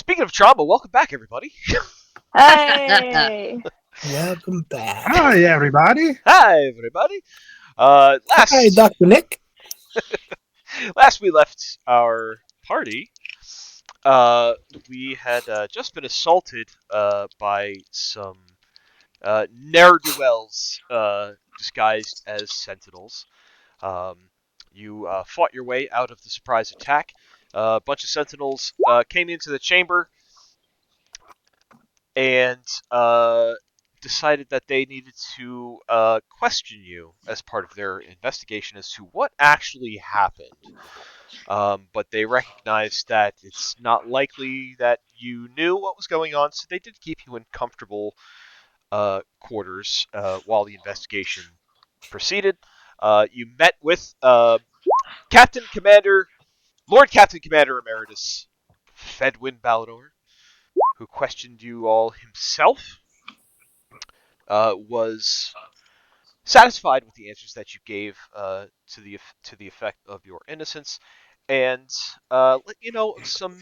Speaking of trauma, welcome back, everybody. Hey! Welcome back. Hi, everybody. Hi, everybody. Hi, Last Dr. Nick. last we left our party, uh, we had just been assaulted by some ne'er-do-wells disguised as sentinels. Um, you fought your way out of the surprise attack. A bunch of sentinels came into the chamber and decided that they needed to question you as part of their investigation as to what actually happened. But they recognized that it's not likely that you knew what was going on, so they did keep you in comfortable quarters while the investigation proceeded. You met with Captain Commander, Lord Captain Commander Emeritus Fedwin Balador, who questioned you all himself. Was satisfied with the answers that you gave to the effect of your innocence, and let you know of some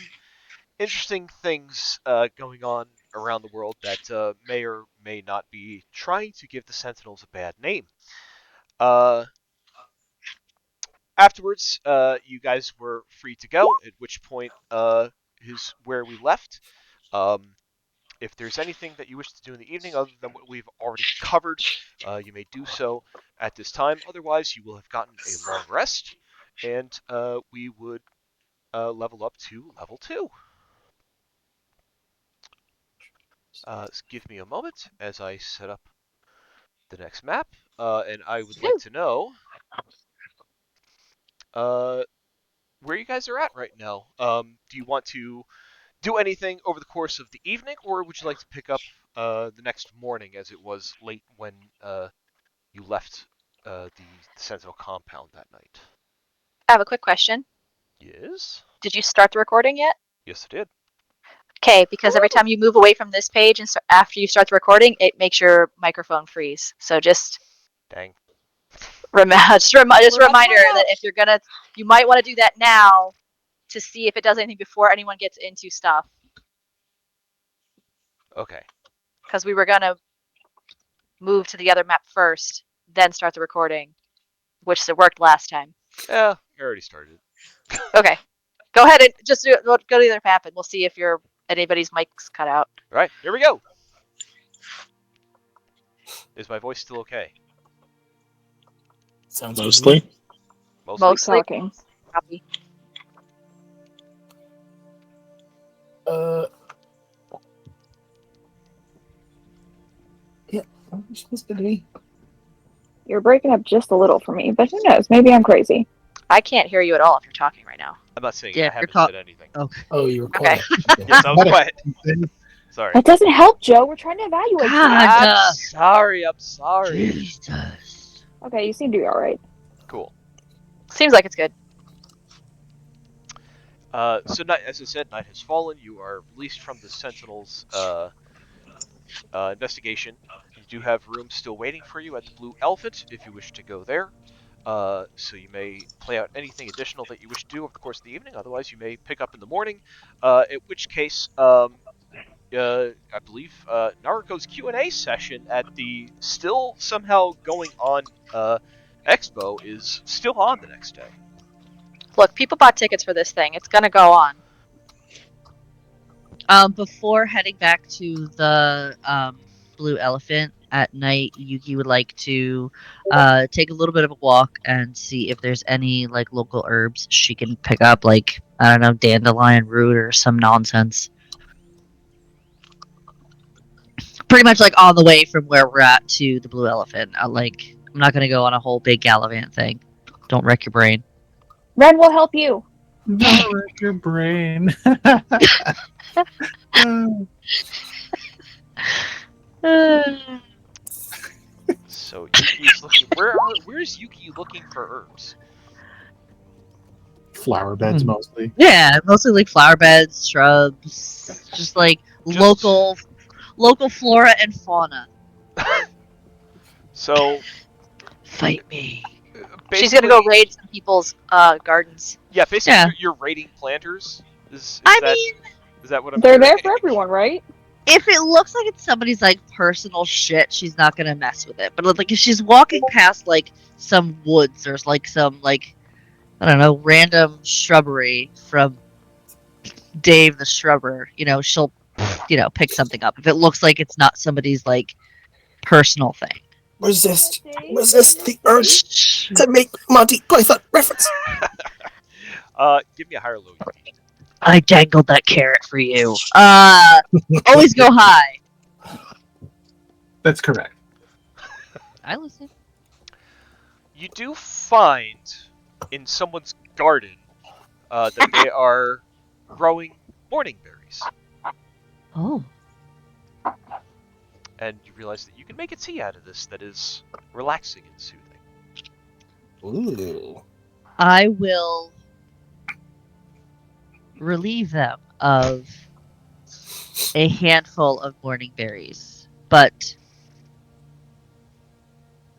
interesting things going on around the world that may or may not be trying to give the Sentinels a bad name. Uh, Afterwards, you guys were free to go. At which point, is where we left. Um, If there's anything that you wish to do in the evening other than what we've already covered, you may do so at this time. Otherwise, you will have gotten a long rest, and we would level up to level 2. Give me a moment as I set up the next map, and I would like to know uh, where you guys are at right now. Do you want to do anything over the course of the evening, or would you like to pick up the next morning as it was late when you left the Sentinel compound that night? I have a quick question. Yes? Did you start the recording yet? Yes, I did. Okay, because every time you move away from this page and after you start the recording, it makes your microphone freeze. So just Dang. just a reminder that if you're gonna, you might want to do that now to see if it does anything before anyone gets into stuff. Okay. Because we were gonna move to the other map first, then start the recording, which worked last time. Yeah, you already started. Okay, go ahead and just go to the other map, and we'll see if anybody's mic's cut out. All right, here we go. Is my voice still okay? Sounds Mostly. Mostly. Talking. Copy. Yeah, what are you supposed to do? You're breaking up just a little for me, but who knows? Maybe I'm crazy. I can't hear you at all if you're talking right now. I'm not saying Yeah, I haven't you're said anything. Okay. Oh, you were Okay. quiet. Yes, I was quiet. Sorry. That doesn't help, Joe. We're trying to evaluate you. God. I'm sorry. I'm sorry. Jesus. Okay, you seem to be all right. Cool. Seems like it's good. So, as I said, night has fallen. You are released from the Sentinels' investigation. You do have rooms still waiting for you at the Blue Elephant if you wish to go there. So you may play out anything additional that you wish to do over the course of the evening. Otherwise, you may pick up in the morning. At which case, I believe Nariko's Q&A session at the still somehow going on expo is still on the next day. Look, people bought tickets for this thing. It's gonna go on. Before heading back to the Blue Elephant at night, Yuki would like to take a little bit of a walk and see if there's any like local herbs she can pick up, like I don't know, dandelion root or some nonsense. Pretty much like on the way from where we're at to the Blue Elephant. I'm not gonna go on a whole big gallivant thing. Don't wreck your brain. Ren will help you. Don't wreck your brain. So Yuki's looking. Where's Yuki looking for herbs? Flower beds mostly. Yeah, mostly like flower beds, shrubs, just like local flora and fauna. So Fight me. She's gonna go raid some people's gardens. Yeah, basically Yeah. You're raiding planters. Is I that... mean, Is that what I'm They're hearing? there for everyone, right? If it looks like it's somebody's like personal shit, she's not gonna mess with it. But like if she's walking past like some woods or like some like I don't know random shrubbery from Dave the Shrubber, she'll pick something up if it looks like it's not somebody's like personal thing. Resist the urge to make Monty Python reference. Give me a higher low, Yuki. I dangled that carrot for you. Always go high. That's correct. I listen. You do find in someone's garden that they are growing morning berries. Oh. And you realize that you can make a tea out of this that is relaxing and soothing. Ooh. I will relieve them of a handful of morning berries, but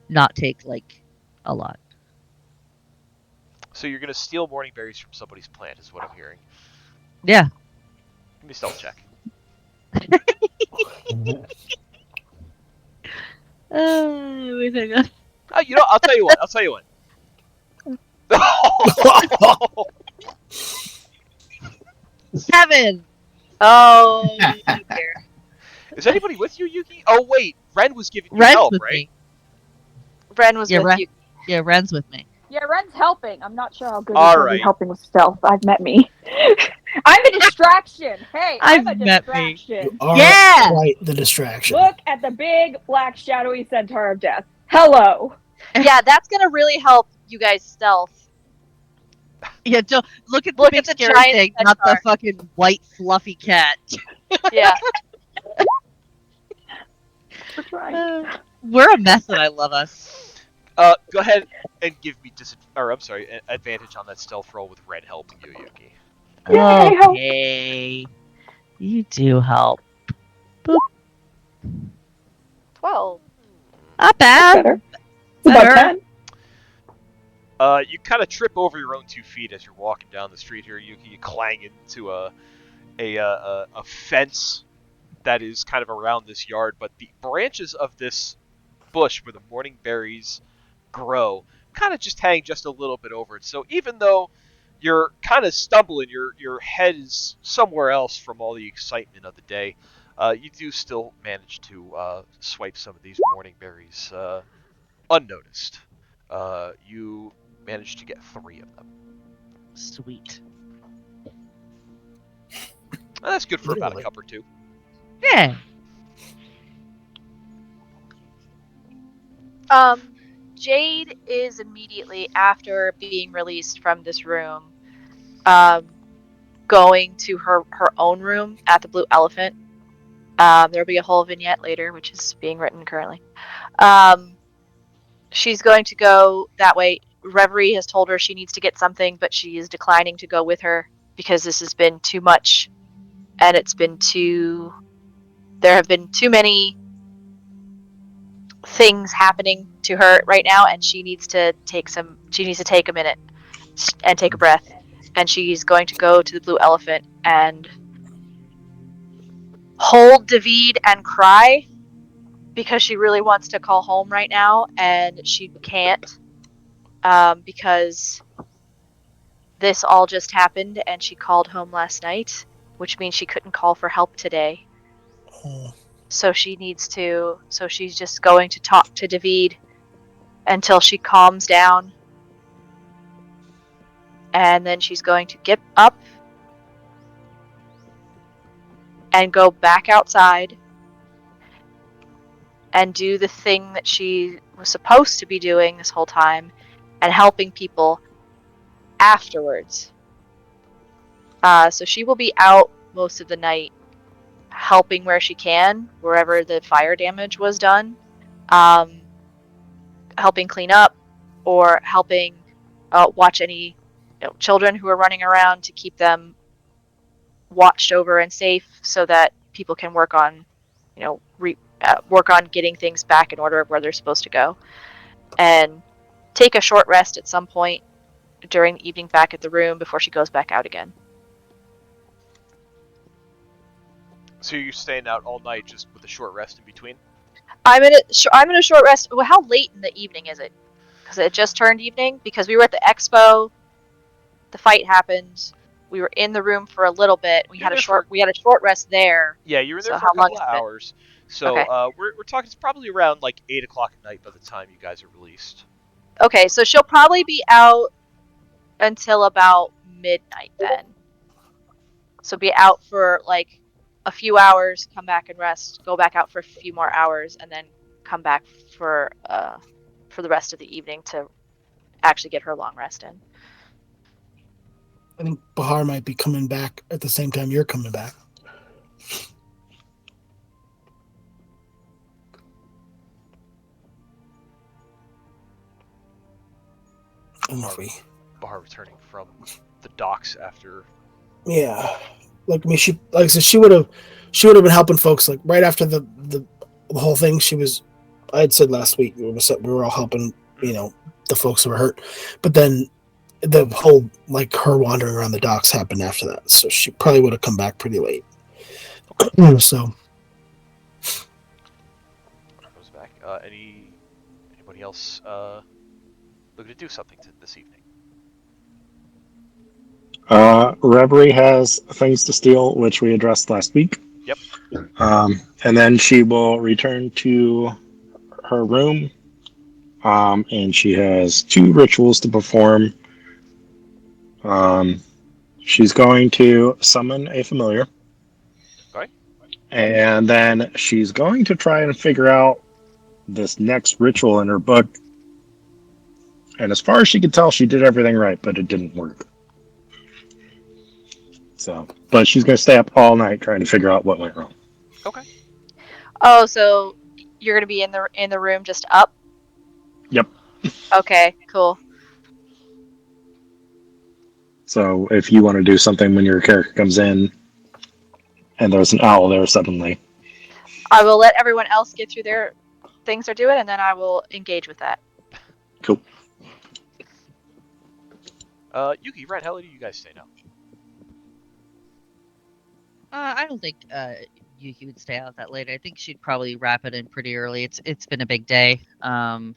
not take like a lot. So you're going to steal morning berries from somebody's plant, is what I'm hearing. Yeah. Give me a stealth check. Wait, hang on. I'll tell you what. 7. Oh, dear. Is anybody with you, Yuki? Oh wait, Ren was giving you Ren's help, with right? me. Ren was with Ren, you. Yeah, Ren's with me. Yeah, Ren's helping. I'm not sure how good All he's gonna be right. helping with stealth. I've met me. I'm a distraction. Hey, I'm a I've met me. distraction. You are Yeah! quite the distraction. Look at the big black shadowy centaur of death. Hello. Yeah, that's gonna really help you guys stealth. Yeah, don't look at the Look big at the scary giant thing, not the centaur. fucking white fluffy cat. Yeah. We're trying. We're a mess and I love us. Go ahead and give me advantage on that stealth roll with Ren helping you, Yuki. Yay, help. Okay. You do help. Boop. 12. Not bad. Better. It's about Better. 10. You kind of trip over your own 2 feet as you're walking down the street here, Yuki. You clang into a fence that is kind of around this yard, but the branches of this bush where the morning berries grow kind of just hang just a little bit over it. So even though you're kind of stumbling, your head is somewhere else from all the excitement of the day, you do still manage to swipe some of these morning berries unnoticed. You managed to get 3 of them. Sweet. That's good for about a Really? cup or 2. Yeah. Jade is immediately after being released from this room, going to her own room at the Blue Elephant. There'll be a whole vignette later, which is being written currently. She's going to go that way. Reverie has told her she needs to get something, but she is declining to go with her because this has been too much, and there have been too many things happening to her right now, and she needs to take a minute and take a breath, and she's going to go to the Blue Elephant and hold David and cry because she really wants to call home right now, and she can't because this all just happened, and she called home last night, which means she couldn't call for help today. So she's just going to talk to David until she calms down. And then she's going to get up and go back outside and do the thing that she was supposed to be doing this whole time and helping people afterwards. So she will be out most of the night helping where she can, wherever the fire damage was done, helping clean up or helping watch any children who are running around to keep them watched over and safe so that people can work on getting things back in order where they're supposed to go, and take a short rest at some point during the evening back at the room before she goes back out again. So you're staying out all night just with a short rest in between? I'm in a short rest. Well, how late in the evening is it? Because it just turned evening. Because we were at the expo, the fight happened. We were in the room for a little bit. We had a short rest there. Yeah, you were there So for how a long couple has of it been? hours. So Okay. we're talking. It's probably around like 8 o'clock at night by the time you guys are released. Okay, so she'll probably be out until about midnight then. So be out for like a few hours, come back and rest, go back out for a few more hours, and then come back for the rest of the evening to actually get her long rest in. I think Bahar might be coming back at the same time you're coming back. Bahar returning from the docks after. Yeah, like I mean, like I said, she would have been helping folks like right after the whole thing. I had said last week we were all helping, the folks who were hurt, but then the whole like her wandering around the docks happened after that, so she probably would have come back pretty late. So Goes back. Anybody else looking to do something this evening? Reverie has things to steal, which we addressed last week. Yep. And then she will return to her room, and she has 2 rituals to perform. She's going to summon a familiar. Okay. And then she's going to try and figure out this next ritual in her book. And as far as she could tell, she did everything right, but it didn't work. So, but she's going to stay up all night trying to figure out what went wrong. Okay. Oh, so you're gonna be in the room just up? Yep. Okay, cool. So if you want to do something when your character comes in and there's an owl there suddenly. I will let everyone else get through their things they're doing, and then I will engage with that. Cool. Yuki, Ren, how late do you guys stay now? I don't think Yuki would stay out that late. I think she'd probably wrap it in pretty early. It's been a big day. And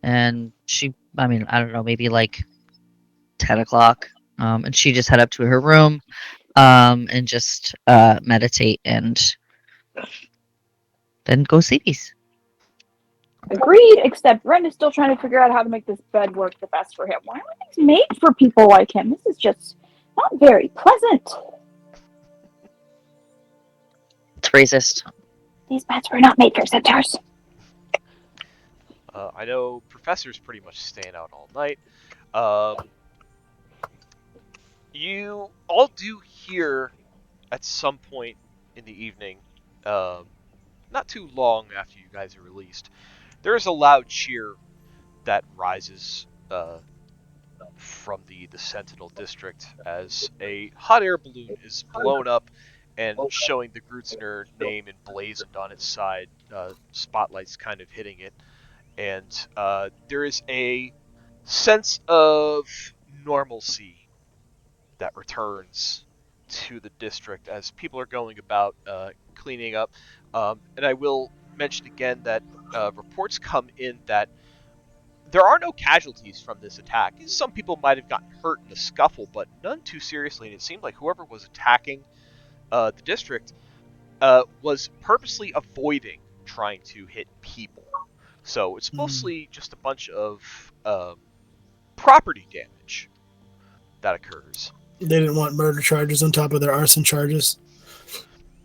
I don't know, maybe like 10 o'clock. And she just head up to her room, and just meditate and then go see these. Agreed, except Ren is still trying to figure out how to make this bed work the best for him. Why aren't things made for people like him? This is just not very pleasant. It's racist. These beds were not made for centaurs. I know Professor's pretty much staying out all night. You all do hear at some point in the evening, not too long after you guys are released, there is a loud cheer that rises from the Sentinel District as a hot air balloon is blown up and showing the Grutzner name emblazoned on its side, spotlights kind of hitting it. And there is a sense of normalcy that returns to the district as people are going about cleaning up. And I will mention again that reports come in that there are no casualties from this attack. Some people might have gotten hurt in the scuffle, but none too seriously. And it seemed like whoever was attacking the district was purposely avoiding trying to hit people. So it's mostly just a bunch of property damage that occurs. They didn't want murder charges on top of their arson charges.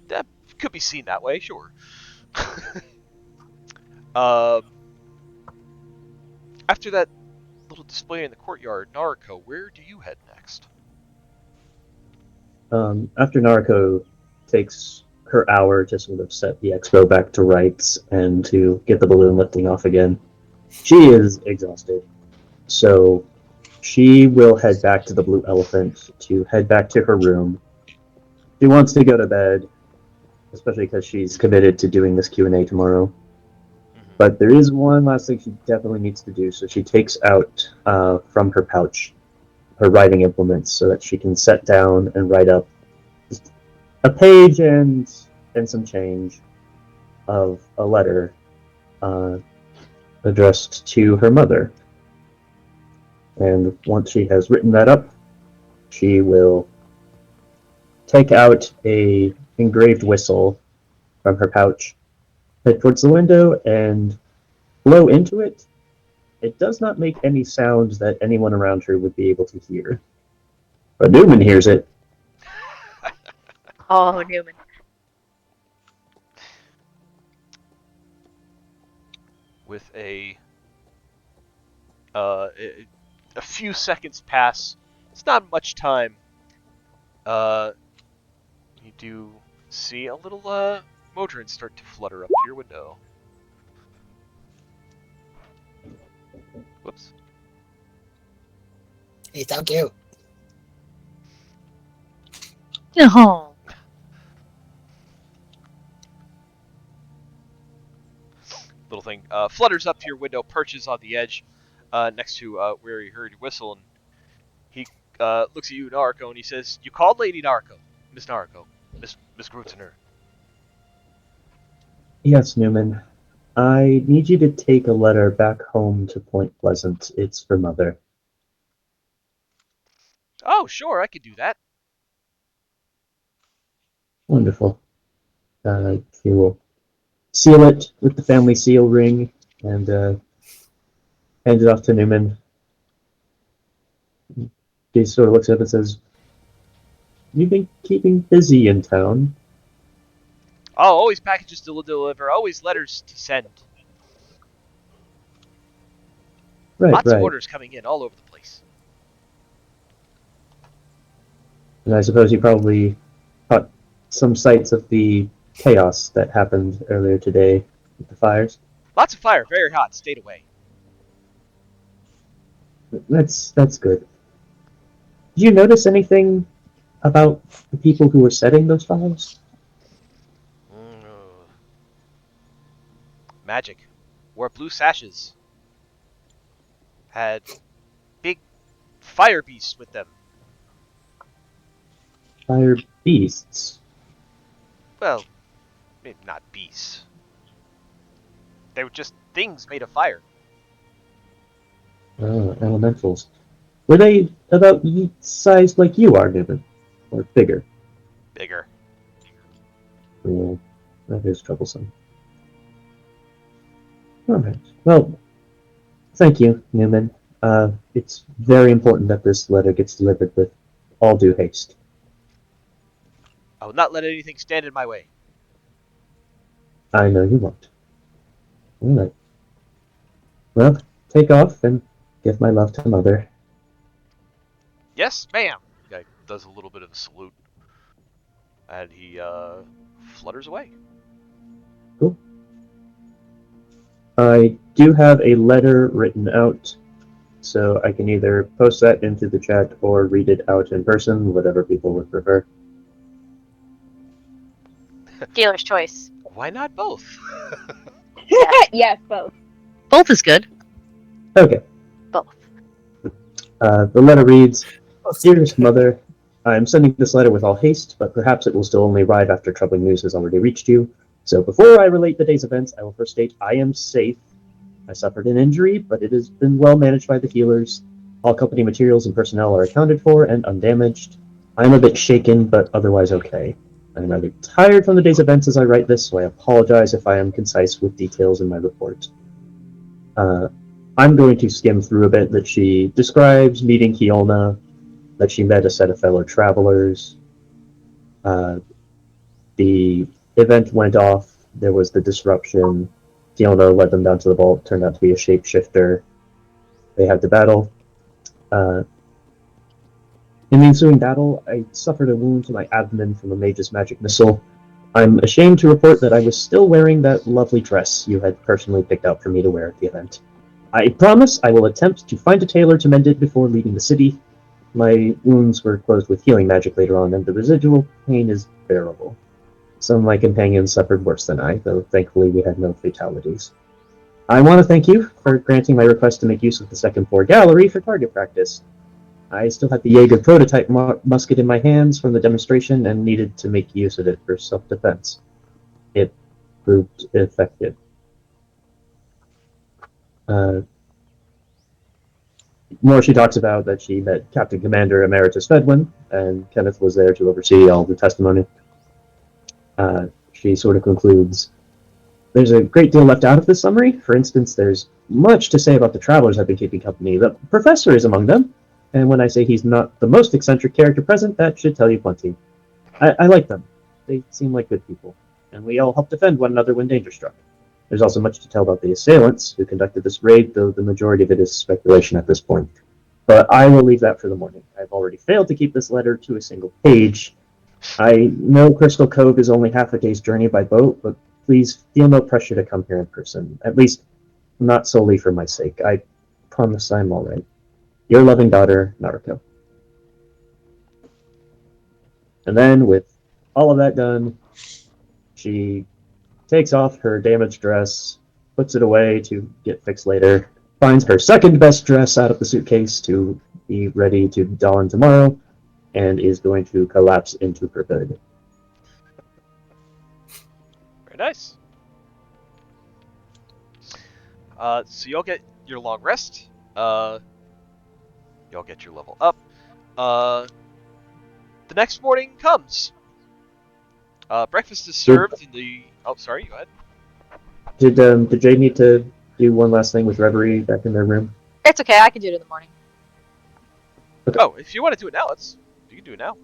That could be seen that way, sure. After that little display in the courtyard, Nariko, where do you head next? After Nariko takes her hour to sort of set the expo back to rights and to get the balloon lifting off again, she is exhausted. So she will head back to the Blue Elephant to head back to her room. She wants to go to bed, especially because she's committed to doing this Q&A tomorrow. But there is one last thing she definitely needs to do, so she takes out from her pouch her writing implements so that she can set down and write up a page and some change of a letter addressed to her mother. And once she has written that up, she will take out a engraved whistle from her pouch, head towards the window, and blow into it. It does not make any sound that anyone around her would be able to hear. But Newman hears it. Oh, Newman. With a few seconds pass. It's not much time. You do see a little Modron start to flutter up to your window. Whoops. He's so cute. No. Little thing flutters up to your window, perches on the edge next to where you heard your whistle, and he looks at you, Nariko, and he says, "You called Lady Nariko, Miss Nariko, Miss Grutzner." Yes, Newman. I need you to take a letter back home to Point Pleasant. It's for Mother. Oh, sure, I could do that. Wonderful. She will seal it with the family seal ring and hand it off to Newman. He sort of looks up and says, "You've been keeping busy in town." Oh, always packages to deliver, always letters to send. Right, Lots right. of orders coming in all over the place. And I suppose you probably caught some sights of the chaos that happened earlier today with the fires. Lots of fire, very hot, stayed away. That's good. Did you notice anything about the people who were setting those fires? Magic. Wore blue sashes. Had big fire beasts with them. Fire beasts? Well, maybe not beasts. They were just things made of fire. Oh, elementals. Were they about sized like you are, Newman? Or bigger? Bigger. Well, that is troublesome. Alright. Well, thank you, Newman. It's very important that this letter gets delivered with all due haste. I will not let anything stand in my way. I know you won't. Alright. Well, take off and give my love to Mother. Yes, ma'am. The guy does a little bit of a salute. And he flutters away. Cool. I do have a letter written out, so I can either post that into the chat or read it out in person, whatever people would prefer. Dealer's choice. Why not both? Yes, both. Both is good. Okay. Both. The letter reads, "Dearest Mother, I am sending this letter with all haste, but perhaps it will still only arrive after troubling news has already reached you. So before I relate the day's events, I will first state I am safe. I suffered an injury, but it has been well managed by the healers. All company materials and personnel are accounted for and undamaged. I am a bit shaken, but otherwise okay. I am rather tired from the day's events as I write this, so I apologize if I am concise with details in my report. I'm going to skim through a bit that she describes meeting Kiona, that she met a set of fellow travelers. The event went off, there was the disruption. Kiona led them down to the vault, turned out to be a shapeshifter. They had the battle. In the ensuing battle, I suffered a wound to my abdomen from a mage's magic missile. I'm ashamed to report that I was still wearing that lovely dress you had personally picked out for me to wear at the event. I promise I will attempt to find a tailor to mend it before leaving the city. My wounds were closed with healing magic later on, and the residual pain is bearable. Some of my companions suffered worse than I, though thankfully we had no fatalities. I want to thank you for granting my request to make use of the second floor gallery for target practice. I still had the Jaeger prototype musket in my hands from the demonstration and needed to make use of it for self-defense. It proved effective. More she talks about that she met Captain Commander Emeritus Fedwin, and Kenneth was there to oversee all the testimony. She sort of concludes, there's a great deal left out of this summary. For instance, there's much to say about the travelers I've been keeping company. The professor is among them, and when I say he's not the most eccentric character present, that should tell you plenty. I like them. They seem like good people, and we all help defend one another when danger struck. There's also much to tell about the assailants who conducted this raid, though the majority of it is speculation at this point. But I will leave that for the morning. I've already failed to keep this letter to a single page. I know Crystal Cove is only half a day's journey by boat, but please feel no pressure to come here in person. At least, not solely for my sake. I promise I'm all right. Your loving daughter, Nariko. And then, with all of that done, she takes off her damaged dress, puts it away to get fixed later, finds her second best dress out of the suitcase to be ready to don tomorrow, and is going to collapse into her bed. Very nice. So you'll get your long rest. You'll get your level up. The next morning comes. Breakfast is served in the. Oh, sorry. Go ahead. Did Jade need to do one last thing with Reverie back in their room? It's okay. I can do it in the morning. Okay. Oh, if you want to do it now, you can do it now.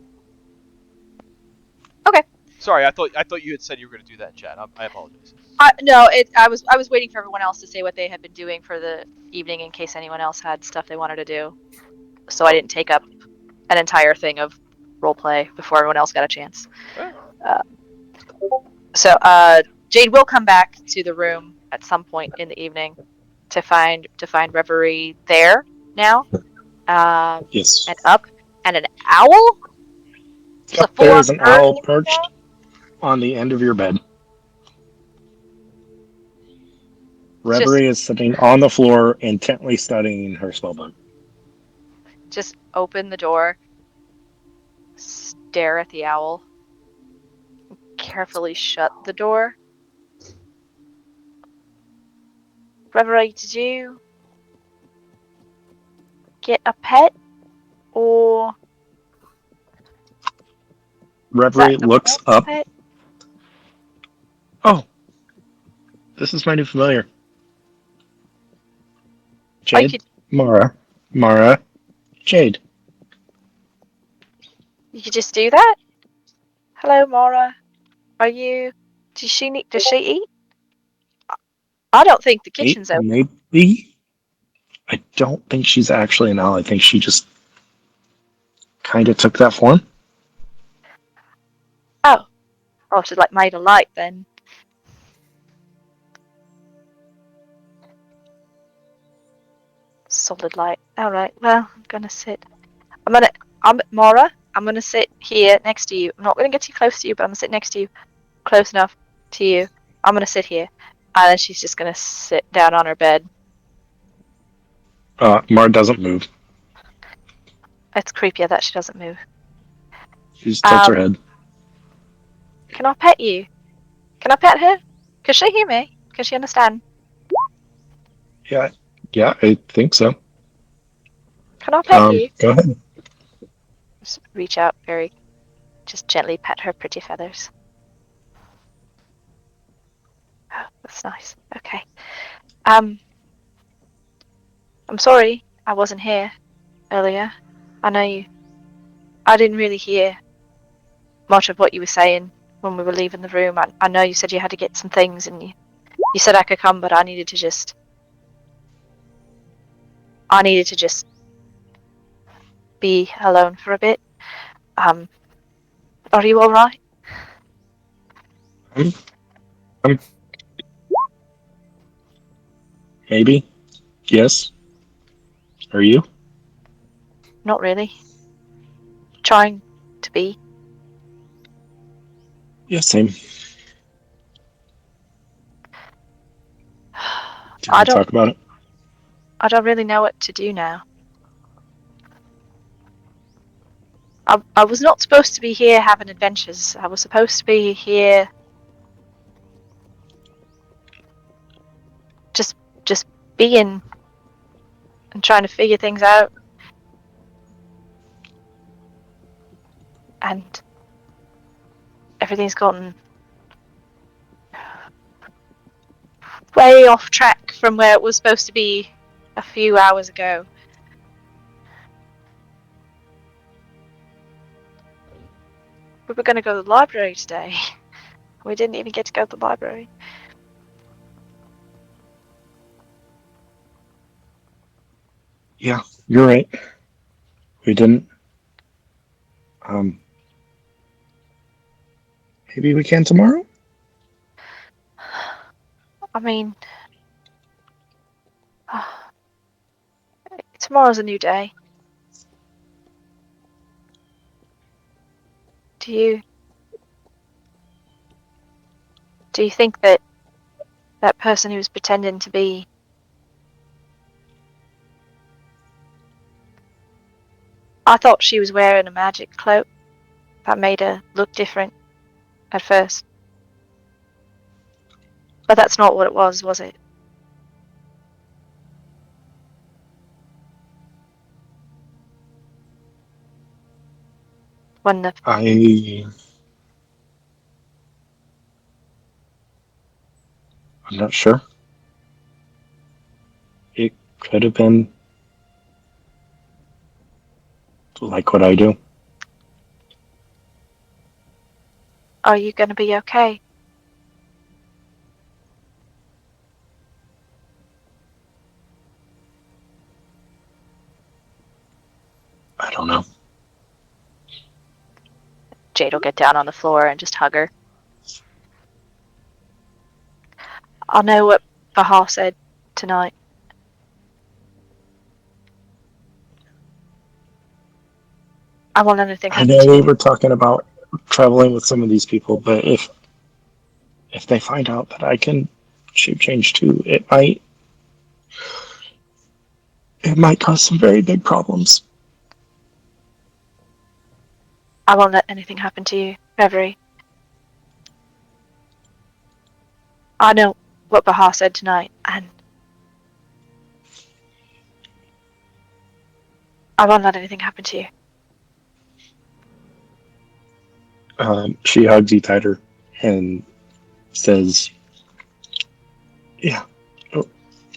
Okay. Sorry, I thought you had said you were going to do that in chat. I apologize. No, I was waiting for everyone else to say what they had been doing for the evening in case anyone else had stuff they wanted to do. So I didn't take up an entire thing of roleplay before everyone else got a chance. So Jade will come back to the room at some point in the evening to find Reverie there now. Yes. And up, and an owl. Yep, there is an owl perched on the end of your bed. Reverie is sitting on the floor, intently studying her spellbook. Just open the door, stare at the owl, carefully shut the door. Reverie, did you get a pet? Or Reverie looks up. Pet? Oh, this is my new familiar. Jade, Mara, Jade. You could just do that? Hello, Mara. Are you... Does she eat? I don't think the kitchen's open. Maybe. I don't think she's actually an owl. I think she just kind of took that form. Oh, she's like made a light then. Solid light. Alright, well, I'm gonna sit. Mara, I'm gonna sit here next to you. I'm not gonna get too close to you, but I'm gonna sit next to you. Close enough to you. I'm gonna sit here. And then she's just gonna sit down on her bed. Mara doesn't move. It's creepier that she doesn't move. She just tilts her head. Can I pet you? Can I pet her? Can she hear me? Can she understand? Yeah, I think so. Can I pet you? Go ahead. Just reach out just gently pet her pretty feathers. Oh, that's nice. Okay. I'm sorry I wasn't here earlier. I didn't really hear much of what you were saying when we were leaving the room. I know you said you had to get some things and you said I could come, but I needed to just be alone for a bit. Are you alright? Maybe. Yes. Are you? Not really. Trying to be. Yeah, same. I talk about it? I don't really know what to do now. I was not supposed to be here having adventures. I was supposed to be here just being and trying to figure things out. And everything's gotten way off track from where it was supposed to be a few hours ago. We were going to go to the library today. We didn't even get to go to the library. Yeah, you're right. We didn't. Maybe we can tomorrow? I mean, tomorrow's a new day. Do you think that person who was pretending to be I thought she was wearing a magic cloak that made her look different at first. But that's not what it was it? When the I'm not sure. It could have been like what I do. Are you going to be okay? I don't know. Jade will get down on the floor and just hug her. I'll know what Bahar said tonight. I won't let anything I happen know to we you. were talking about traveling with some of these people, but if they find out that I can shape change too, it might cause some very big problems. I won't let anything happen to you, Reverie. I know what Bahar said tonight, and I won't let anything happen to you. She hugs you tighter and says, "Yeah,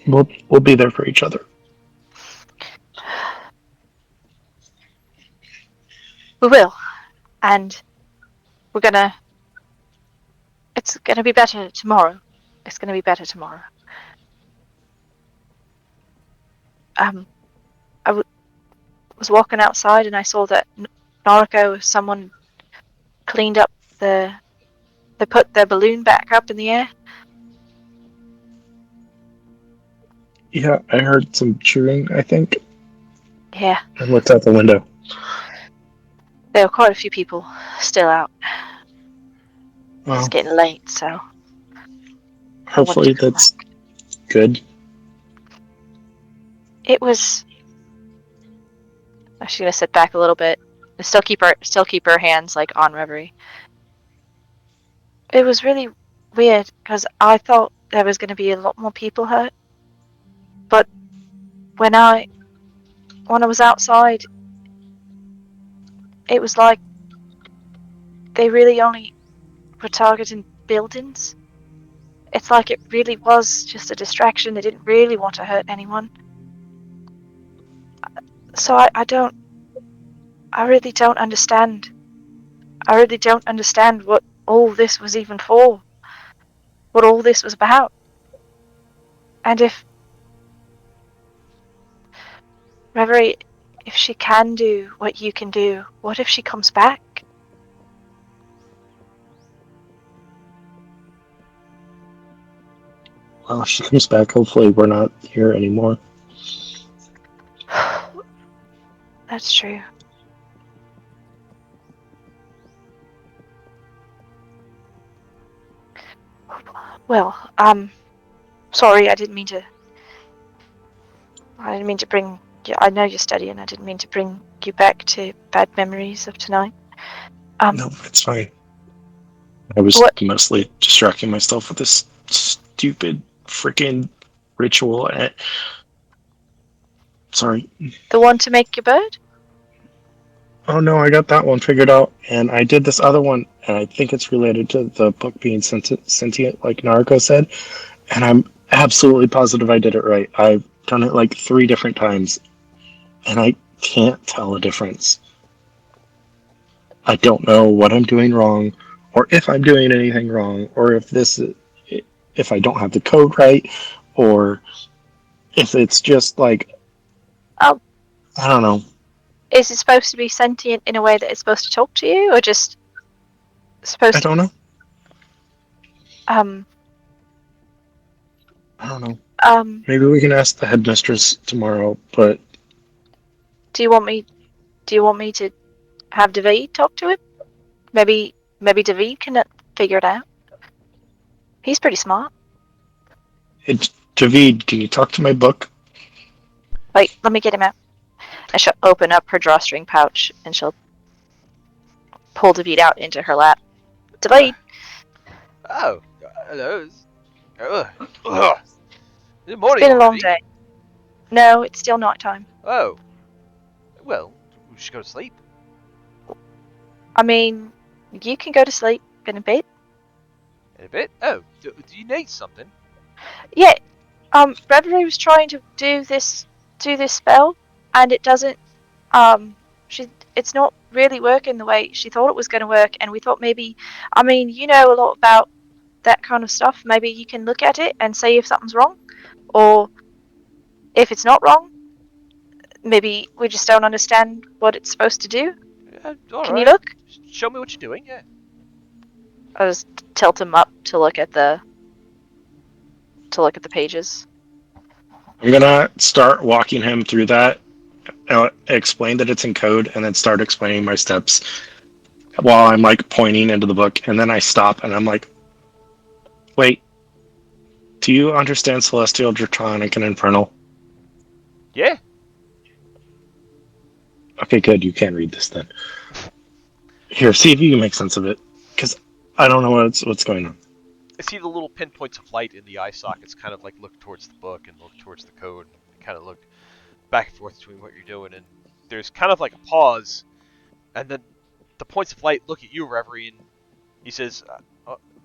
we'll be there for each other." We will, and it's gonna be better tomorrow. It's gonna be better tomorrow. I was walking outside and I saw that Nariko, someone cleaned up they put their balloon back up in the air. Yeah, I heard some chewing, I think. Yeah. And looked out the window. There were quite a few people still out. Well, It's getting late, so hopefully that's good. It was. She's gonna sit back a little bit. Still keep her hands like on Reverie. It was really weird because I thought there was gonna be a lot more people hurt, but when I was outside, it was like they really only were targeting buildings. It's like it really was just a distraction. They didn't really want to hurt anyone. So I really don't understand. I really don't understand what all this was even for. What all this was about. And if Reverie, if she can do what you can do, what if she comes back? Well, if she comes back, hopefully we're not here anymore. That's true. Well, sorry, I didn't mean to bring. I know you're studying. I didn't mean to bring you back to bad memories of tonight. No, it's fine. I was What? mostly distracting myself with this stupid freaking ritual. Sorry. The one to make your bird? Oh no, I got that one figured out, and I did this other one, and I think it's related to the book being sentient, like Nariko said, and I'm absolutely positive I did it right. I've done it like 3 different times, and I can't tell a difference. I don't know what I'm doing wrong, or if I'm doing anything wrong, or if I don't have the code right, or if it's just like, Oh. I don't know. Is it supposed to be sentient in a way that it's supposed to talk to you, or just supposed I don't know. to? I don't know. Maybe we can ask the headmistress tomorrow, but Do you want me to have David talk to him? Maybe David can figure it out. He's pretty smart. Javid, can you talk to my book? Wait, let me get him out. And she'll open up her drawstring pouch and she'll pull David out into her lap. David! Oh, hello. Good It's morning. been a long already. day. No, it's still night time. Oh. Well, we should go to sleep. I mean, you can go to sleep in a bit. In a bit? Oh, do you need something? Yeah, Reverie was trying to do this spell, and it doesn't, it's not really working the way she thought it was going to work, and we thought maybe, I mean, you know a lot about that kind of stuff, maybe you can look at it and see if something's wrong, or if it's not wrong, maybe we just don't understand what it's supposed to do. Yeah, Can you look? Show me what you're doing, yeah. I just tilt him up to look at the pages. I'm gonna start walking him through that, explain that it's in code, and then start explaining my steps while I'm like pointing into the book, and then I stop and I'm like, wait, do you understand Celestial, Draconic, and Infernal? Yeah. Okay, good, you can read this then. Here, see if you can make sense of it, because I don't know what's going on. I see the little pinpoints of light in the eye sockets kind of like look towards the book and look towards the code and kind of look back and forth between what you're doing, and there's kind of like a pause, and then the points of light look at you, Reverie, and he says,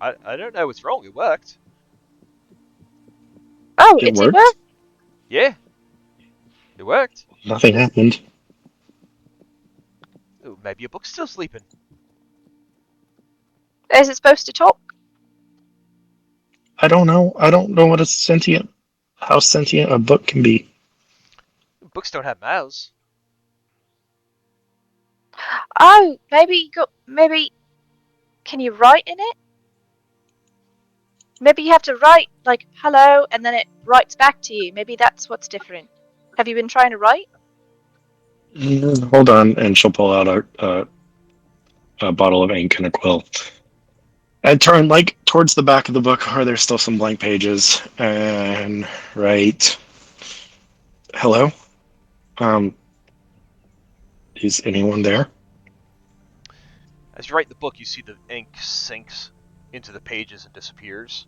I don't know what's wrong, it worked. Oh, It it worked? work? Yeah. It worked. Nothing happened. Ooh, maybe your book's still sleeping. Is it supposed to talk? I don't know. I don't know how sentient a book can be. Books don't have mouths. Oh, maybe can you write in it? Maybe you have to write like hello and then it writes back to you. Maybe that's what's different. Have you been trying to write? Hold on, and she'll pull out a bottle of ink and a quill. I turn like towards the back of the book where there's still some blank pages and write, hello? Is anyone there? As you write the book, you see the ink sinks into the pages and disappears.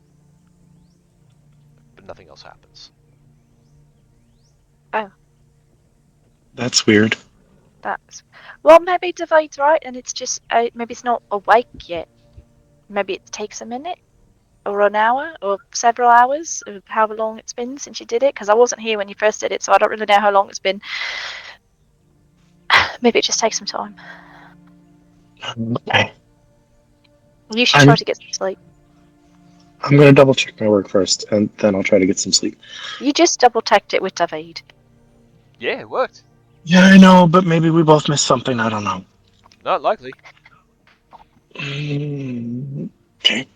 But nothing else happens. Oh. That's weird. Well, maybe David's right, and it's just maybe it's not awake yet. Maybe it takes a minute, or an hour, or several hours, or however long it's been since you did it. Because I wasn't here when you first did it, so I don't really know how long it's been. Maybe it just takes some time. Okay. You should try to get some sleep. I'm gonna double check my work first, and then I'll try to get some sleep. You just double checked it with David. Yeah, it worked. Yeah, I know, but maybe we both missed something. I don't know. Not likely. Okay.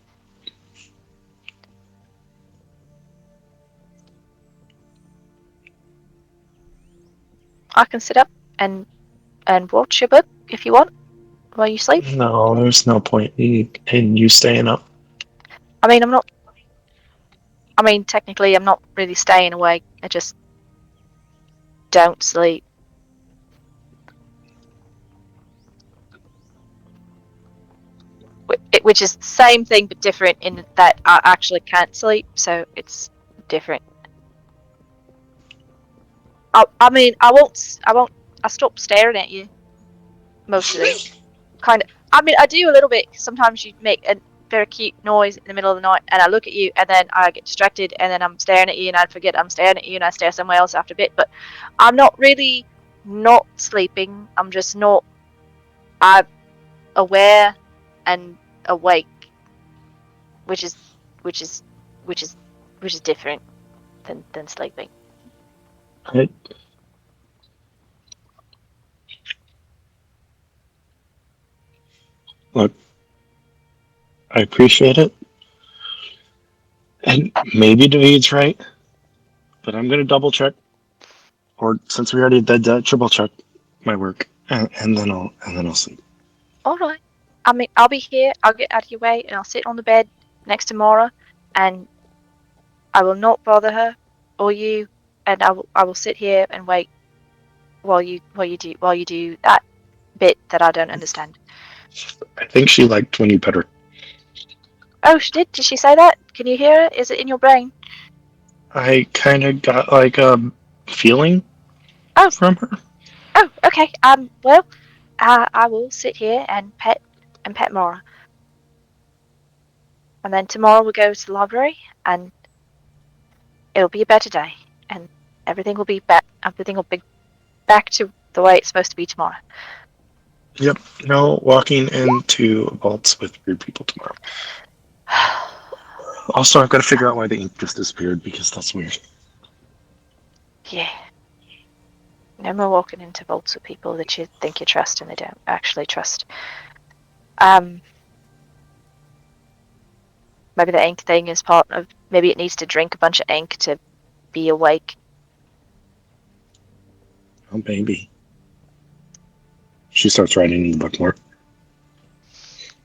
I can sit up and watch your book if you want while you sleep. No, there's no point in you staying up. I mean, technically, I'm not really staying awake. I just don't sleep. which is the same thing but different in that I actually can't sleep, so it's different. I mean, I won't. I stop staring at you most of the kind of. I mean, I do a little bit. Sometimes you make a very cute noise in the middle of the night, and I look at you, and then I get distracted, and then I'm staring at you, and I forget I'm staring at you, and I stare somewhere else after a bit. But I'm not really not sleeping. I'm just not. I'm aware and awake, which is different than sleeping. I, look, I appreciate it. And maybe David's right, but I'm gonna double check. Or since we already did that, triple check my work, and then I'll sleep. All right. I mean, I'll be here. I'll get out of your way, and I'll sit on the bed next to Mara, and I will not bother her or you, and I will sit here and wait while you do that bit that I don't understand. I think she liked when you pet her. Oh, she did. Did she say that? Can you hear it? Is it in your brain? I kind of got like a feeling from her. Oh, okay. Well, I will sit here and pet Mara, and then tomorrow we'll go to the library, and it'll be a better day, and everything will be back. Everything will be back to the way it's supposed to be tomorrow. Yep. No walking into vaults with weird people tomorrow. Also, I've got to figure out why the ink just disappeared because that's weird. Yeah. No more walking into vaults with people that you think you trust and they don't actually trust. Maybe the ink thing is part of. Maybe it needs to drink a bunch of ink to be awake. Oh, maybe. She starts writing in the book more.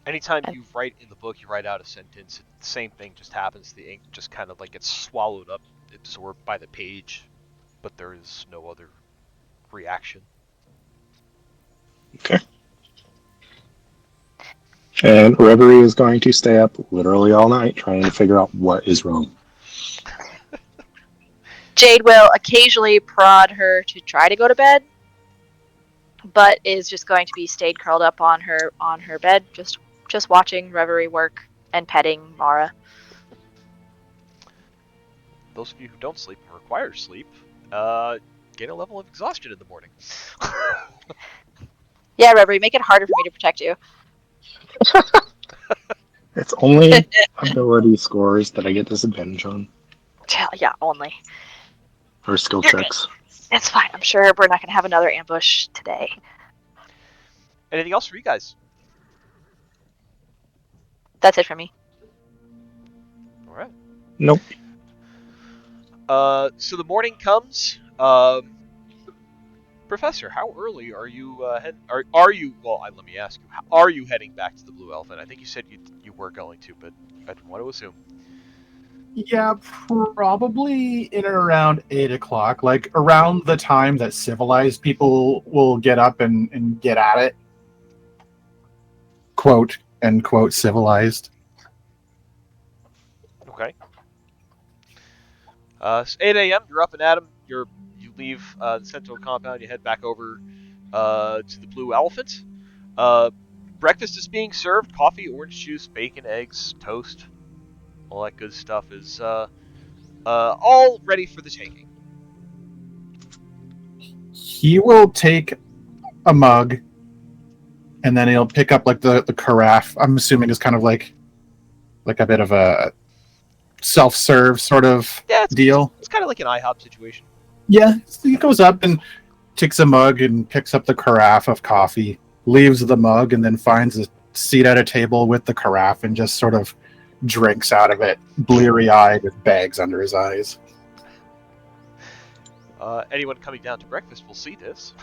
Anytime you write in the book, you write out a sentence, the same thing just happens. The ink just kind of like gets swallowed up, absorbed by the page, but there is no other reaction. Okay. And Reverie is going to stay up literally all night trying to figure out what is wrong. Jade will occasionally prod her to try to go to bed, but is just going to be stayed curled up on her bed, just watching Reverie work and petting Mara. Those of you who don't sleep and require sleep, gain a level of exhaustion in the morning. Yeah, Reverie, make it harder for me to protect you. It's only ability scores that I get disadvantage on. Yeah, only. Or skill You're checks. Good. It's fine. I'm sure we're not going to have another ambush today. Anything else for you guys? That's it for me. All right. Nope. So the morning comes. Professor, how early are you are you? Well, let me ask you. Are you heading back to the Blue Elephant? I think you said you were going to, but I didn't want to assume. Yeah, probably in and around 8 o'clock, like around the time that civilized people will get up and get at it. Quote, end quote, civilized. Okay. So 8 a.m. You're up and at 'em. You leave the Sentinel compound. You head back over to the Blue Elephant. Breakfast is being served. Coffee, orange juice, bacon, eggs, toast. All that good stuff is all ready for the taking. He will take a mug, and then he'll pick up like the carafe. I'm assuming is kind of like a bit of a self-serve sort of deal. It's kind of like an IHOP situation. Yeah, so he goes up and takes a mug and picks up the carafe of coffee, leaves the mug, and then finds a seat at a table with the carafe and just sort of drinks out of it, bleary-eyed with bags under his eyes. Anyone coming down to breakfast will see this.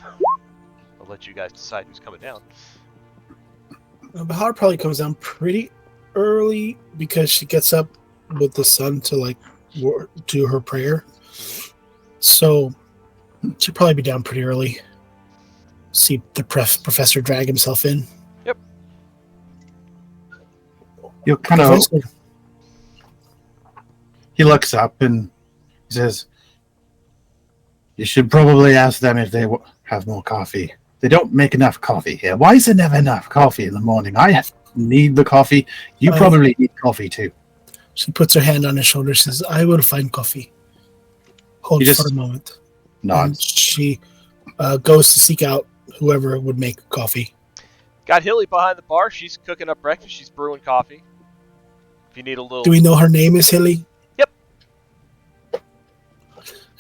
I'll let you guys decide who's coming down. Bahar probably comes down pretty early because she gets up with the sun to like do her prayer. So she'll probably be down pretty early. See the professor drag himself in. Yep. You kind of. Professor, He looks up and says, "You should probably ask them if they have more coffee. They don't make enough coffee here. Why is there never enough coffee in the morning? Need the coffee. You probably need coffee too." she puts her hand on his shoulder, says, "I will find coffee." Hold You for just a moment. And nods. she goes to seek out whoever would make coffee. Got Hilly behind the bar. She's cooking up breakfast. She's brewing coffee. If you need a little. Do we know her name is Hilly? Yep.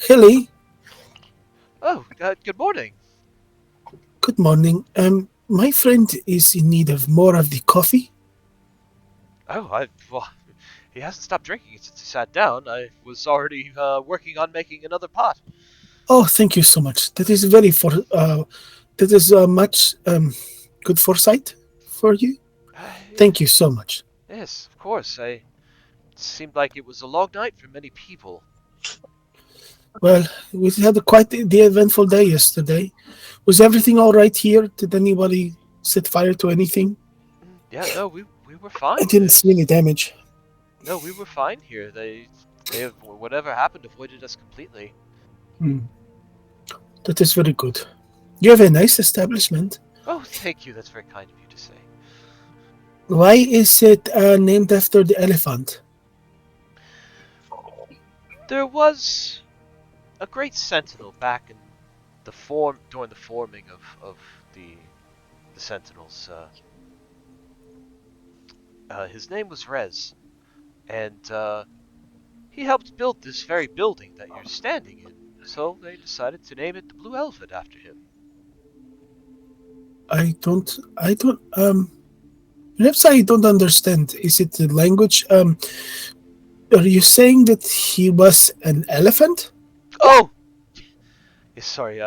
Hilly, Oh, good morning. good morning. My friend is in need of more of the coffee. Oh, well, he hasn't stopped drinking since he sat down. I was already working on making another pot. Oh, thank you so much. That is much good foresight for you. Thank you so much. Yes, of course. It seemed like it was a long night for many people. Well, we had quite the eventful day yesterday. Was everything all right here? Did anybody set fire to anything? Yeah, no, we were fine. I didn't see any damage. No, we were fine here. They have, whatever happened, avoided us completely. That is very good. You have a nice establishment. Oh, thank you. That's very kind of you to say. Why is it named after the elephant? There was a great sentinel back in during the forming of the sentinels. His name was Rez, and he helped build this very building that you're standing in. So they decided to name it the Blue Elephant after him. Perhaps I don't understand. Is it the language? Are you saying that he was an elephant? Oh, yes, sorry.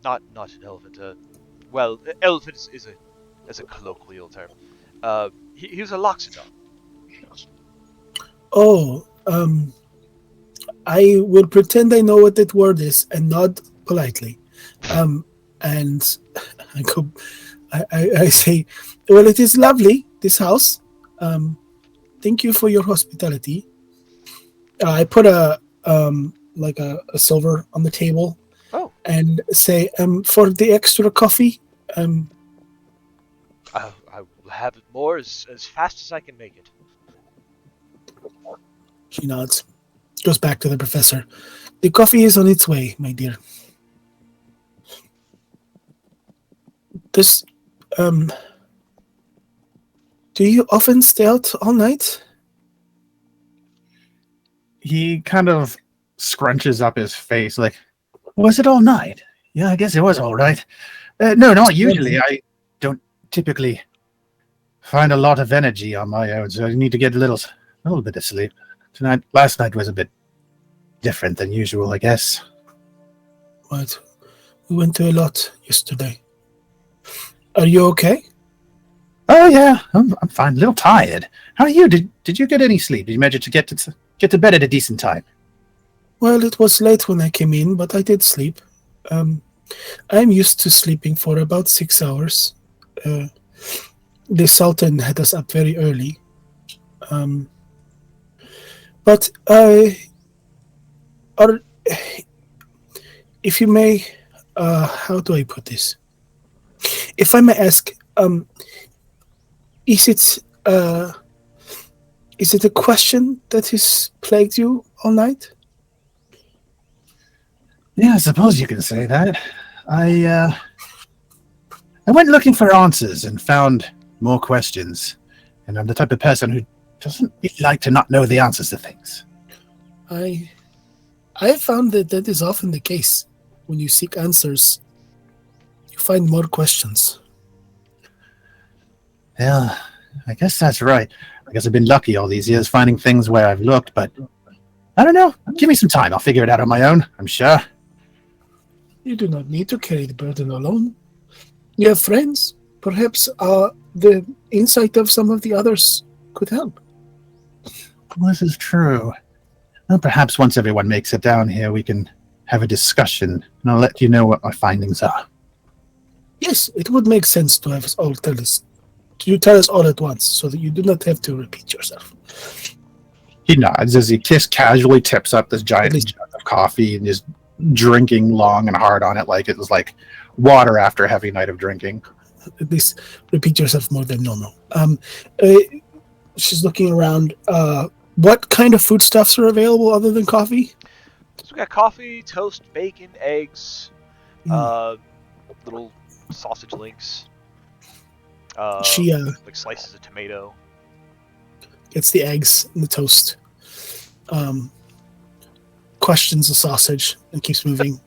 Not an elephant. Well, elephant is a colloquial term. He was a loxodon. Oh, I will pretend I know what that word is and nod politely. And I go, I say, well, it is lovely, this house. Thank you for your hospitality. I put a silver on the table. Oh. And say, for the extra coffee, I will have it more as fast as I can make it. She nods. Goes back to the professor. The coffee is on its way, my dear. Do you often stay out all night? He kind of scrunches up his face like, was it all night? Yeah, I guess it was all right. No, not usually. I don't typically find a lot of energy on my own, so I need to get a little bit of sleep. Last night was a bit different than usual, I guess. What? We went to a lot yesterday. Are you okay? Oh yeah, I'm fine. A little tired. How are you? Did you get any sleep? Did you manage to get to bed at a decent time? Well, it was late when I came in, but I did sleep. I'm used to sleeping for about 6 hours. The Sultan had us up very early. But if you may, how do I put this? If I may ask, is it a question that has plagued you all night? Yeah, I suppose you can say that. I went looking for answers and found more questions. And I'm the type of person who doesn't really like to not know the answers to things. I found that is often the case. When you seek answers, you find more questions. Yeah, I guess that's right. I guess I've been lucky all these years finding things where I've looked, but I don't know. Give me some time. I'll figure it out on my own, I'm sure. You do not need to carry the burden alone. You have friends. Perhaps the insight of some of the others could help. Well, this is true. Well, perhaps once everyone makes it down here, we can have a discussion, and I'll let you know what my findings are. Yes, it would make sense to have us all tell us you tell us all at once so that you do not have to repeat yourself. He nods as he casually tips up this giant jug of coffee and is drinking long and hard on it like it was like water after a heavy night of drinking. At least repeat yourself more than normal. She's looking around. What kind of foodstuffs are available other than coffee? So we got coffee, toast, bacon, eggs, little sausage links, She like slices of tomato. gets the eggs and the toast. Questions the sausage and keeps moving.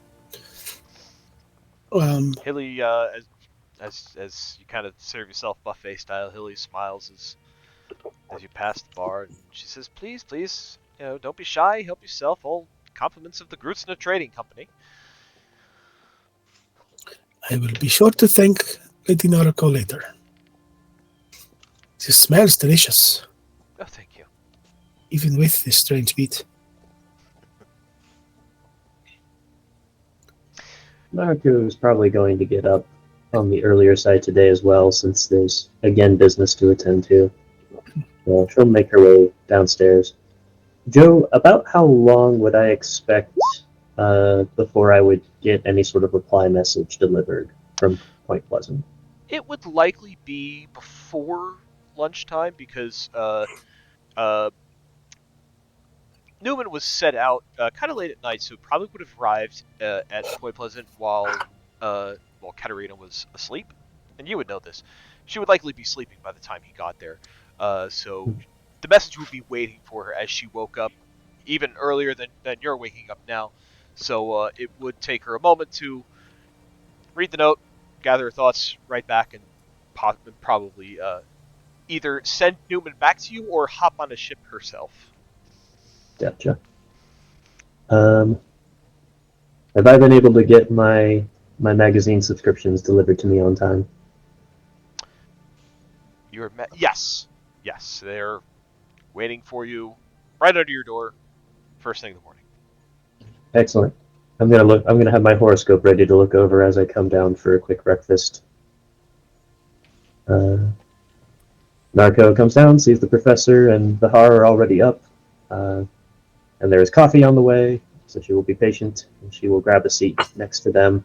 Hilly, as you kind of serve yourself buffet style, Hilly smiles as you pass the bar, and she says, "Please, don't be shy. Help yourself. All compliments of the Grutzner Trading Company." I will be sure to thank Lady Nariko later. This smells delicious, Oh, thank you. even with this strange meat. Nariko is probably going to get up on the earlier side today as well, since there's, again, business to attend to. So she'll make her way downstairs. Joe, about how long would I expect before I would get any sort of reply message delivered from Point Pleasant? It would likely be before lunchtime because Newman was set out kind of late at night, so probably would have arrived at Point Pleasant while Katerina was asleep. And you would know this. She would likely be sleeping by the time he got there. So the message would be waiting for her as she woke up, even earlier than you're waking up now. So it would take her a moment to read the note, gather her thoughts, write back, and probably either send Newman back to you or hop on a ship herself. Gotcha. Have I been able to get my magazine subscriptions delivered to me on time? Yes, they're waiting for you right under your door, first thing in the morning. Excellent. I'm gonna have my horoscope ready to look over as I come down for a quick breakfast. Nariko comes down, sees the professor and Bahar are already up, and there is coffee on the way, so she will be patient, and she will grab a seat next to them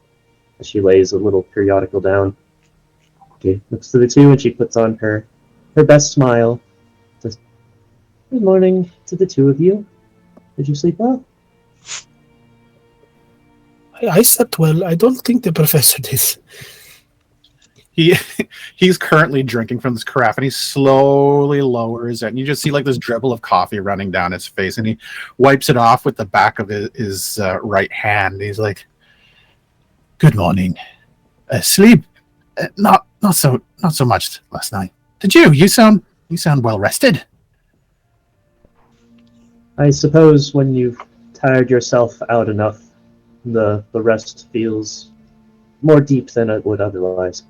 as she lays a little periodical down. She looks to the two and she puts on her best smile. Says, "Good morning to the two of you. Did you sleep well?" I slept well. I don't think the professor did. He's currently drinking from this carafe, and he slowly lowers it, and you just see like this dribble of coffee running down his face, and he wipes it off with the back of his right hand. He's like, "Good morning. Sleep? Not so much last night. Did you? You sound well rested." I suppose when you've tired yourself out enough, the rest feels more deep than it would otherwise.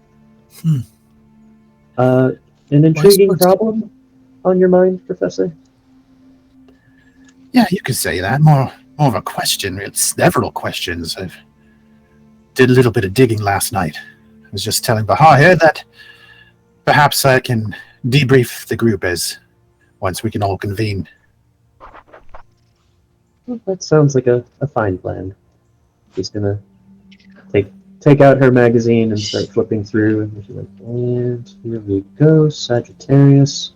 An intriguing problem on your mind, Professor? Yeah, you could say that. More of a question. It's several questions. I did a little bit of digging last night. I was just telling Bahar here that perhaps I can debrief the group once we can all convene. Well, that sounds like a fine plan. She's gonna take out her magazine and start flipping through, and she's like, "And here we go, Sagittarius.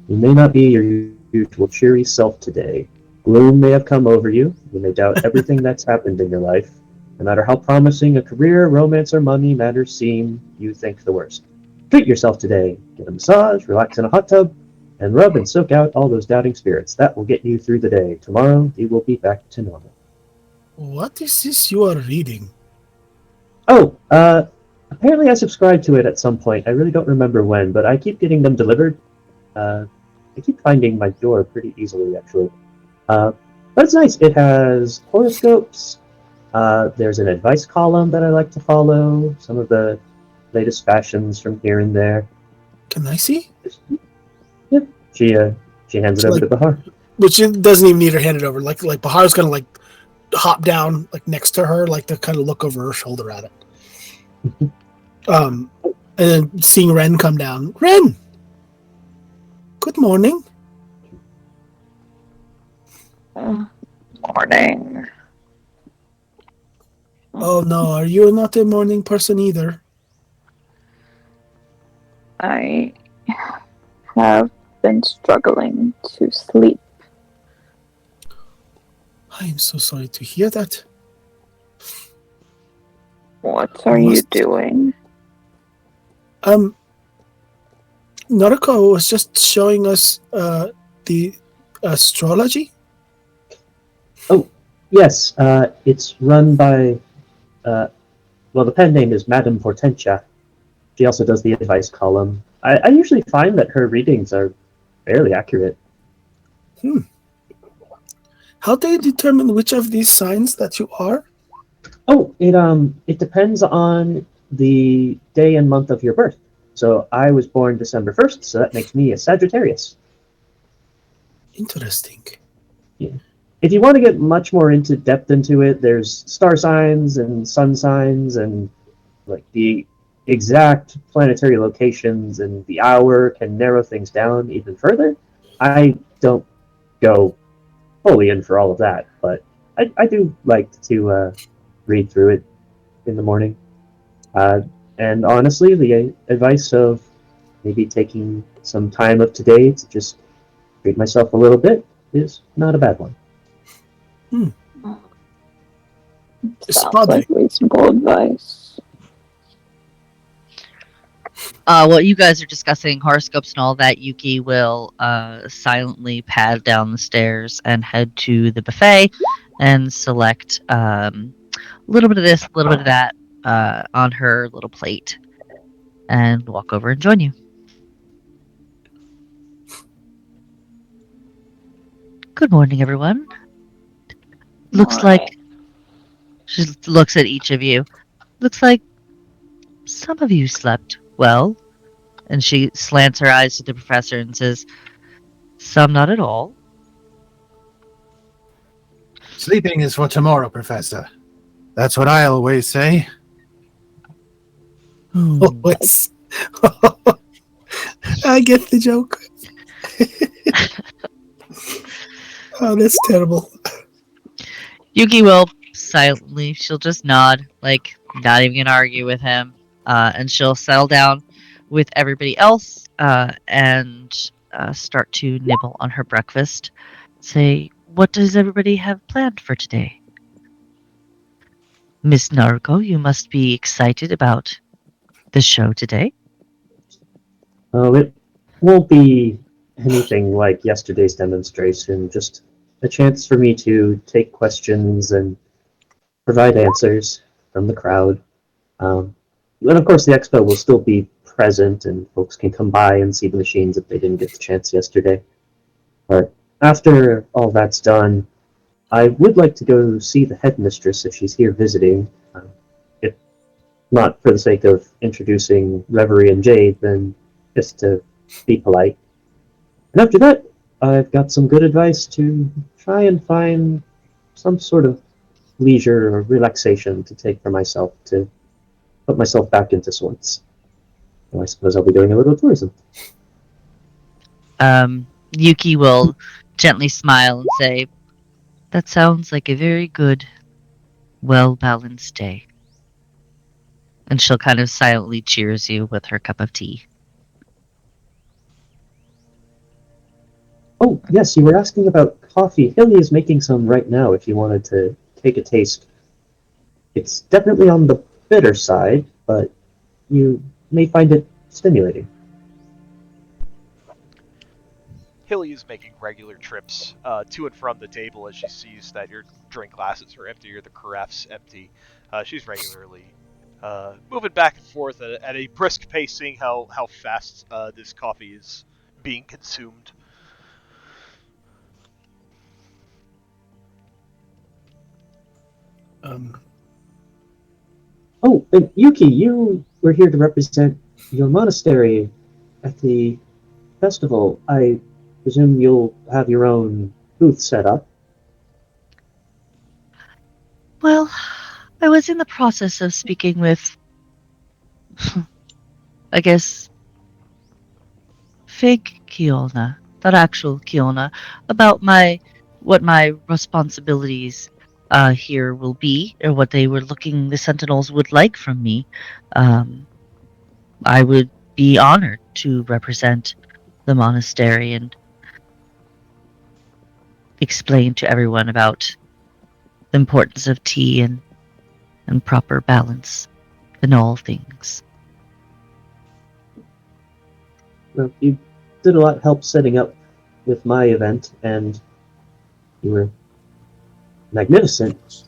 You may not be your usual cheery self today. Gloom may have come over you. You may doubt everything that's happened in your life. No matter how promising a career, romance, or money matters seem, you think the worst. Treat yourself today. Get a massage, relax in a hot tub, and rub and soak out all those doubting spirits. That will get you through the day. Tomorrow, you will be back to normal." What is this you are reading? Oh, apparently I subscribed to it at some point. I really don't remember when, but I keep getting them delivered. I keep finding my door pretty easily, actually. But it's nice. It has horoscopes. There's an advice column that I like to follow. Some of the latest fashions from here and there. Can I see? Yeah. She hands it over to Bahar. But she doesn't even need her handed over. Like Bahar's gonna like hop down like next to her, like to kind of look over her shoulder at it. And then seeing Ren come down. Ren! Good morning. Morning. Oh no, are you not a morning person either? I have been struggling to sleep. I am so sorry to hear that. What are you doing? Nariko was just showing us the astrology. Oh, yes. It's run by. Well, the pen name is Madame Portentia. She also does the advice column. I usually find that her readings are fairly accurate. How do you determine which of these signs that you are? Oh, it depends on the day and month of your birth. So I was born December 1st, so that makes me a Sagittarius. Interesting. Yeah. If you want to get much more into depth into it, there's star signs and sun signs and like the exact planetary locations and the hour can narrow things down even further. I don't go fully in for all of that, but I do like to read through it in the morning. And honestly, the advice of maybe taking some time of today to just read myself a little bit is not a bad one. Sounds like reasonable advice. While you guys are discussing horoscopes and all that, Yuki will silently pad down the stairs and head to the buffet and select a little bit of this, a little bit of that on her little plate and walk over and join you. Good morning, everyone. Looks like she looks at each of you. Looks like some of you slept well. And she slants her eyes to the professor and says, some not at all. Sleeping is for tomorrow, Professor. That's what I always say. Always. I get the joke. Oh, that's terrible. Yuki will silently, she'll just nod, like not even gonna argue with him. And she'll settle down with everybody else and start to nibble on her breakfast. Say, what does everybody have planned for today? Miss Nariko, you must be excited about the show today. Oh, it won't be anything like yesterday's demonstration, just a chance for me to take questions and provide answers from the crowd. And of course, the expo will still be present, and folks can come by and see the machines if they didn't get the chance yesterday. But after all that's done, I would like to go see the headmistress if she's here visiting. If not for the sake of introducing Reverie and Jade, then just to be polite. And after that, I've got some good advice to try and find some sort of leisure or relaxation to take for myself to put myself back into sorts. And I suppose I'll be doing a little tourism. Yuki will gently smile and say, that sounds like a very good, well-balanced day. And she'll kind of silently cheers you with her cup of tea. Oh, yes, you were asking about coffee. Hilly is making some right now if you wanted to take a taste. It's definitely on the bitter side, but you may find it stimulating. Hilly is making regular trips to and from the table as she sees that your drink glasses are empty or the carafe's empty. She's regularly moving back and forth at a brisk pace, seeing how fast this coffee is being consumed. Oh, and Yuki, you were here to represent your monastery at the festival. I presume you'll have your own booth set up. Well, I was in the process of speaking with I guess, fake Kiona, not actual Kiona, about what my responsibilities here will be, or what the Sentinels would like from me. I would be honored to represent the monastery and explain to everyone about the importance of tea and proper balance in all things. Well, you did a lot help setting up with my event, and you were magnificent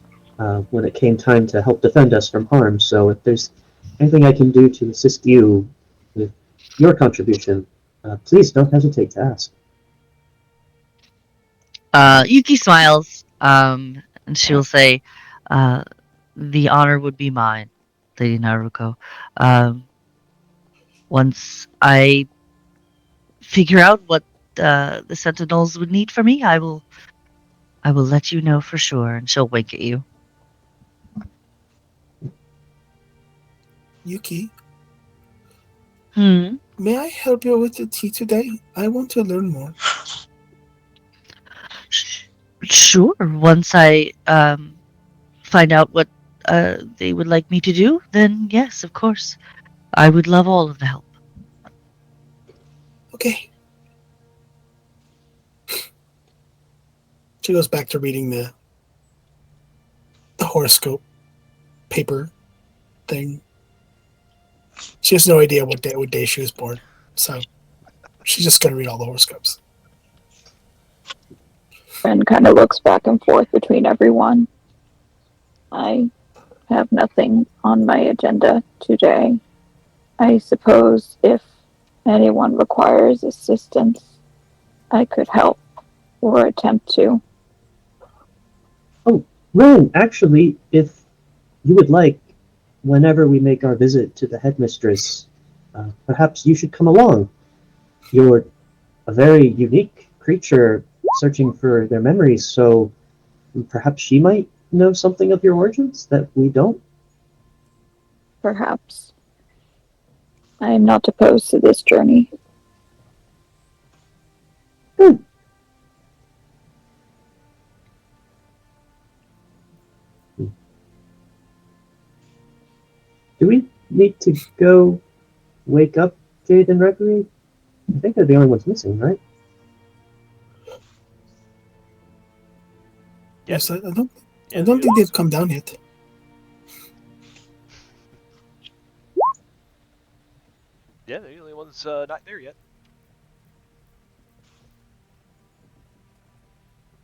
when it came time to help defend us from harm. So if there's anything I can do to assist you with your contribution, please don't hesitate to ask. Yuki smiles, and she'll say, the honor would be mine, Lady Naruko. Once I figure out what the Sentinels would need from me, I will let you know for sure, and she'll wink at you. Yuki, Hmm. may I help you with the tea today? I want to learn more. Sure. Once I find out what they would like me to do, then yes, of course. I would love all of the help. Okay. She goes back to reading the horoscope paper thing. She has no idea what day she was born, so she's just going to read all the horoscopes. Ren kind of looks back and forth between everyone. I have nothing on my agenda today. I suppose if anyone requires assistance, I could help or attempt to. Oh, Ren, actually, if you would like, whenever we make our visit to the headmistress, perhaps you should come along. You're a very unique creature searching for their memories, so perhaps she might know something of your origins that we don't. Perhaps. I am not opposed to this journey. Good. Do we need to go wake up Jade and Reverie? I think they're the only ones missing, right? Yes, I don't think they've come down yet. Yeah, they're the only ones not there yet.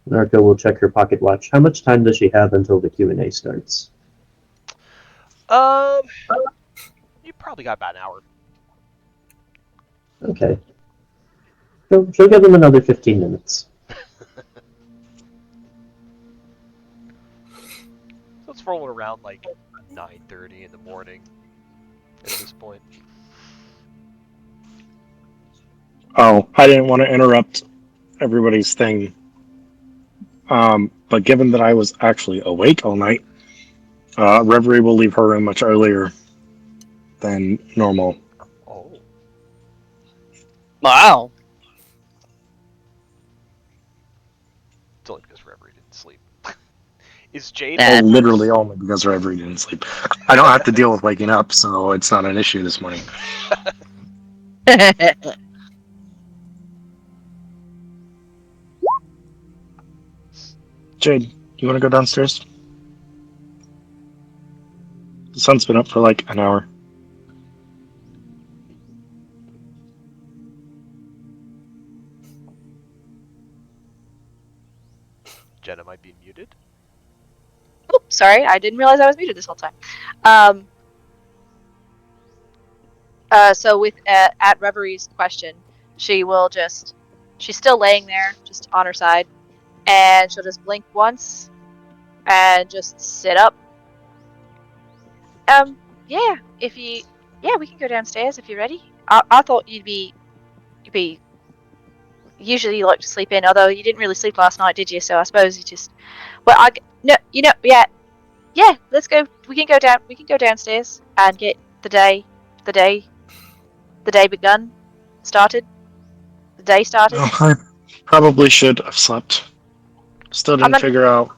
Nariko will check her pocket watch. How much time does she have until the Q&A starts? You probably got about an hour. Okay. She'll give them another 15 minutes. So it's rolling around like 9:30 in the morning at this point. Oh, I didn't want to interrupt everybody's thing. But given that I was actually awake all night, Reverie will leave her room much earlier than normal. Oh. Wow. It's only because Reverie didn't sleep. Is Jade? That- Literally only because Reverie didn't sleep. I don't have to deal with waking up, so it's not an issue this morning. Jade, you want to go downstairs? The sun's been up for like an hour. Jenna might be muted. Oh, sorry, I didn't realize I was muted this whole time. So with at Reverie's question, she's still laying there, just on her side, and she'll just blink once, and just sit up. Yeah, we can go downstairs if you're ready. I thought you'd be usually you like to sleep in, although you didn't really sleep last night, did you? So I suppose you just, yeah, let's go. We can go downstairs and get the day The day begun? Started? The day started? Oh, I probably should have slept. Still didn't mean, figure out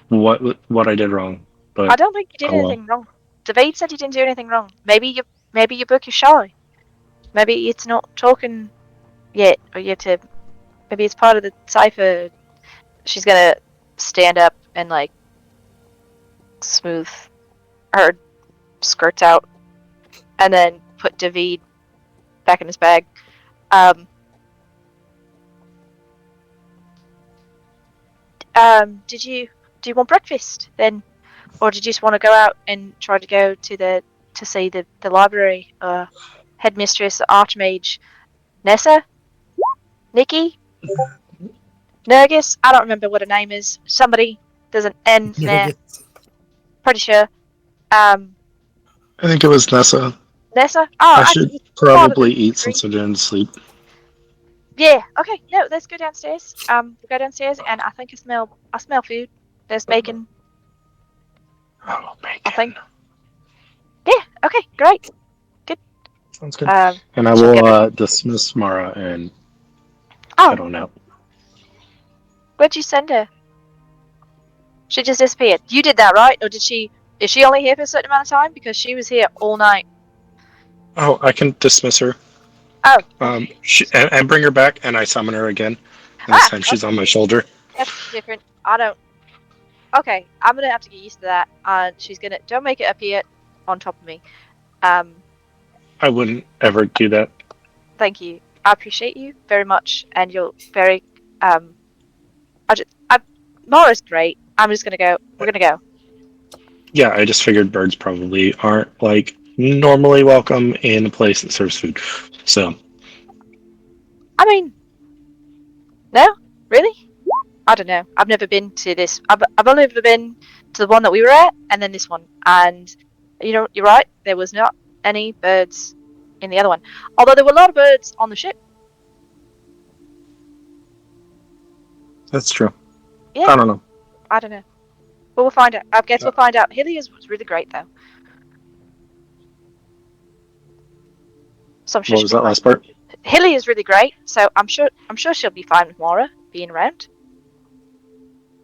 what I did wrong, but I don't think you did oh well. anything wrong. David said you didn't do anything wrong. Maybe your book is shy. Maybe it's not talking yet, or yet to. Maybe it's part of the cipher. She's gonna stand up and like smooth her skirts out, and then put David back in his bag. Do you want breakfast then, or did you just want to go out and try to go to see the library? Headmistress Archmage Nessa, Nikki, Nergis. I don't remember what her name is. Somebody. There's an N there. Pretty sure. I think it was Nessa. Nessa. I should probably eat since I didn't sleep. Yeah. Okay. No, let's go downstairs. We'll go downstairs, and I think I smell food. There's bacon. Oh, bacon. I think. Yeah. Okay. Great. Good. Sounds good. And I will dismiss Mara and head on out. Where'd you send her? She just disappeared. You did that, right? Or did she? Is she only here for a certain amount of time? Because she was here all night. Oh, I can dismiss her. Oh. And bring her back, and I summon her again. And this time she's on my shoulder. That's different. I don't. Okay, I'm gonna have to get used to that. She's gonna. Don't make it appear on top of me. I wouldn't ever do that. Thank you. I appreciate you very much, and you're very. Mara's great. I'm just gonna go. We're gonna go. Yeah, I just figured birds probably aren't like normally welcome in a place that serves food. So. I mean, no, really. I don't know. I've never been to this. I've only ever been to the one that we were at, and then this one. And you know, you're right. There was not any birds in the other one, although there were a lot of birds on the ship. That's true. Yeah. I don't know. But we'll find out. I guess we'll find out. Hilliers was really great, though. So I'm sure what was that last part? Hilly is really great, so I'm sure she'll be fine with Mara being around.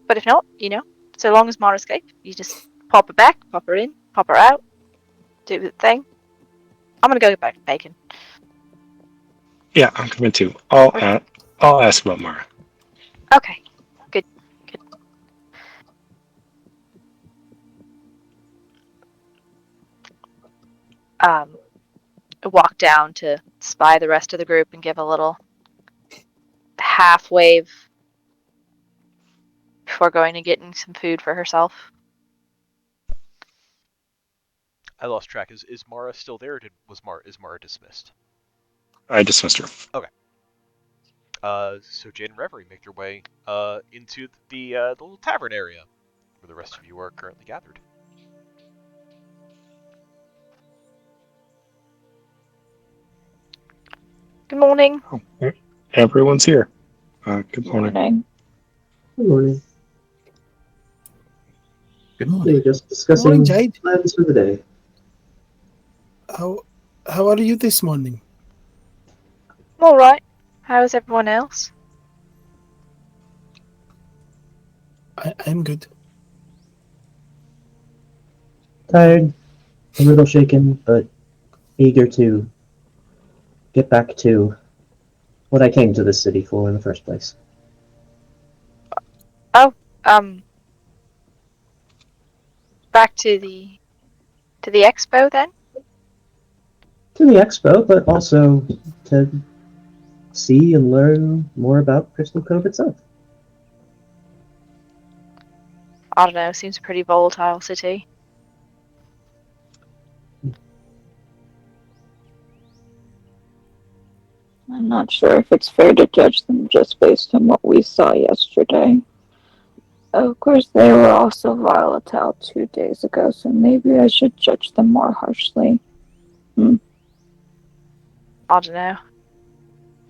But if not, you know, so long as Mara escapes, you just pop her back, pop her in, pop her out, do the thing. I'm gonna go get back to bacon. Yeah, I'm coming too. I'll ask about Mara. Okay, good. Walk down to spy the rest of the group and give a little half wave before going and getting some food for herself. I lost track. Is Mara still there? Or is Mara dismissed? I dismissed her. Okay. So Jade and Reverie make their way into the little tavern area where the rest of you are currently gathered. Good morning. Oh, everyone's here. Good morning. Good morning. Good morning. We're just discussing Jade. plans for the day. How are you this morning? All right. How is everyone else? I'm good. Tired, a little shaken, but eager to get back to what I came to this city for in the first place. Back to the expo then? To the expo, but also to see and learn more about Crystal Cove itself. I don't know, seems a pretty volatile city. I'm not sure if it's fair to judge them just based on what we saw yesterday. Of course, they were also volatile 2 days ago, so maybe I should judge them more harshly. I don't know.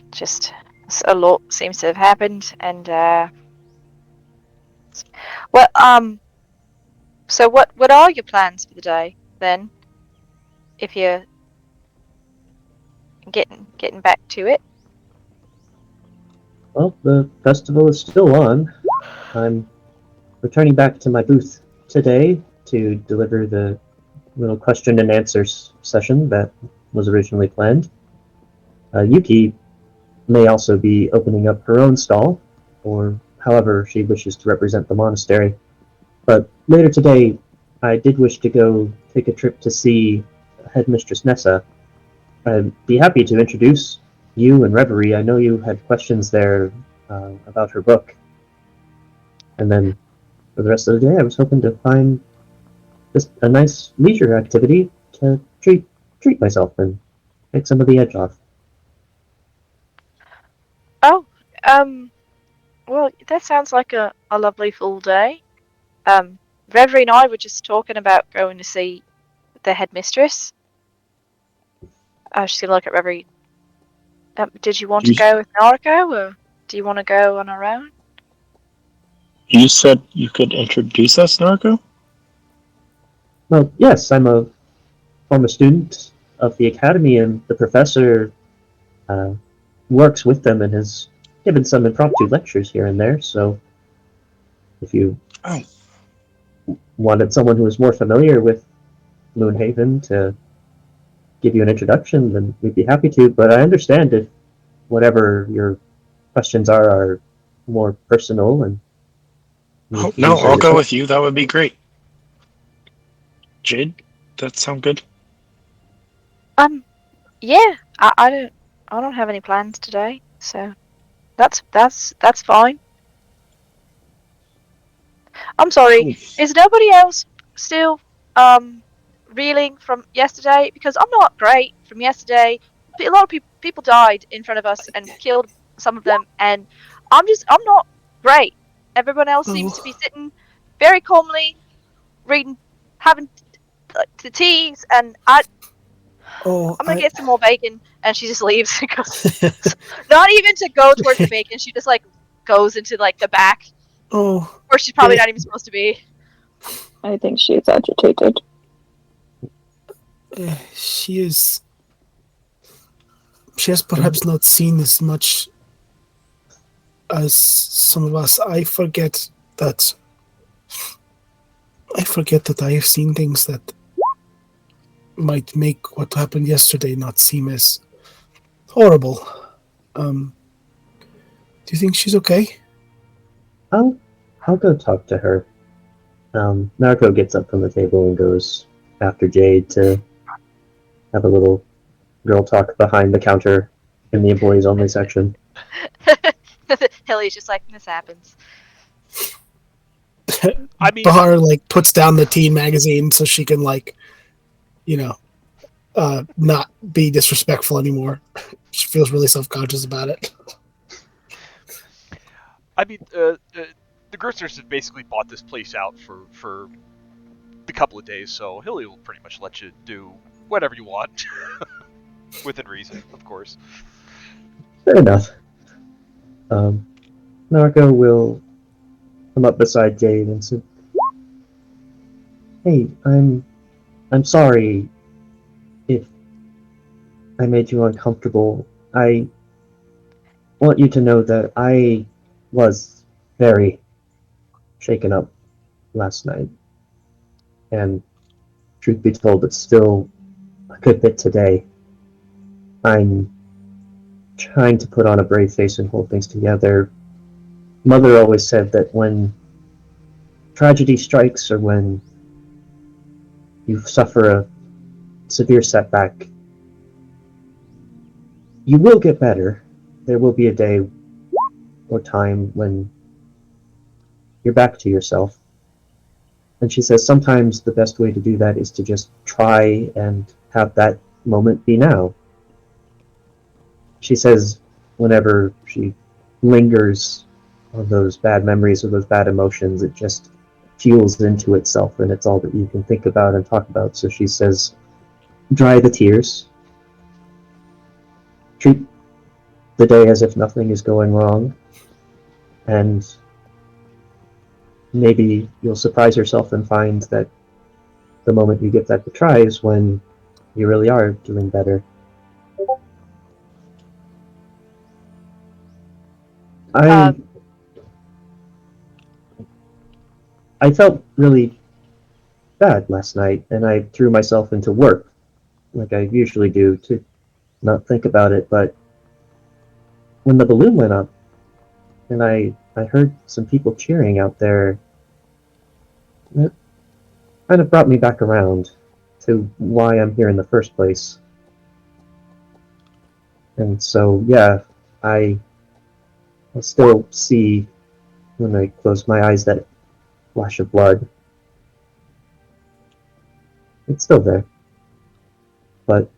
Just a lot seems to have happened, and so what are your plans for the day then? If you're getting back to it. Well, the festival is still on. I'm returning back to my booth today to deliver the little question and answers session that was originally planned. Yuki may also be opening up her own stall, or however she wishes to represent the monastery. But later today, I did wish to go take a trip to see Headmistress Nessa. I'd be happy to introduce you and Reverie. I know you had questions there about her book. And then for the rest of the day, I was hoping to find just a nice leisure activity to treat myself and take some of the edge off. Oh, well, that sounds like a lovely full day. Reverie and I were just talking about going to see the headmistress. She's gonna look at Reverie. Did you want to go with Nariko, or do you want to go on our own? You said you could introduce us, Nariko? Well, yes, I'm a former student of the academy, and the professor works with them and has given some impromptu lectures here and there. So, if you wanted someone who was more familiar with Moonhaven to give you an introduction, then we'd be happy to. But I understand if whatever your questions are more personal and. Oh, no, I'll go with you. That would be great. Jade, that sound good? Yeah. I don't have any plans today, so that's fine. I'm sorry. Is nobody else still reeling from yesterday? Because I'm not great from yesterday. A lot of people died in front of us and killed some of them, and I'm not great. Everyone else seems to be sitting very calmly, reading, having the teas, and I'm gonna get some more bacon. And she just leaves and goes. Not even to go towards the bacon. She just goes into the back. Where she's probably not even supposed to be. I think she is agitated. She is. She has perhaps not seen as much as some of us. I forget that I have seen things that might make what happened yesterday not seem as horrible. Do you think she's okay? I'll go talk to her. Nariko gets up from the table and goes after Jade to have a little girl talk behind the counter in the employees only section. Hilly's just like, this happens. I mean, Bahar puts down the teen magazine so she can not be disrespectful anymore. She feels really self-conscious about it. I mean, the Grutzners have basically bought this place out for the couple of days, so Hilly will pretty much let you do whatever you want. Within reason, of course. Fair enough. Nariko will come up beside Jade and say, "Hey, I'm sorry if I made you uncomfortable. I want you to know that I was very shaken up last night. And truth be told, it's still a good bit today. I'm trying to put on a brave face and hold things together. Mother always said that when tragedy strikes or when you suffer a severe setback, you will get better. There will be a day or time when you're back to yourself. And she says sometimes the best way to do that is to just try and have that moment be now. She says whenever she lingers on those bad memories or those bad emotions, it just fuels into itself and it's all that you can think about and talk about. So she says, dry the tears. Treat the day as if nothing is going wrong. And maybe you'll surprise yourself and find that the moment you give that a try is when you really are doing better. I felt really bad last night, and I threw myself into work, like I usually do, to not think about it. But when the balloon went up, and I heard some people cheering out there, it kind of brought me back around to why I'm here in the first place. And so, yeah, I still see, when I close my eyes, that flash of blood. It's still there. But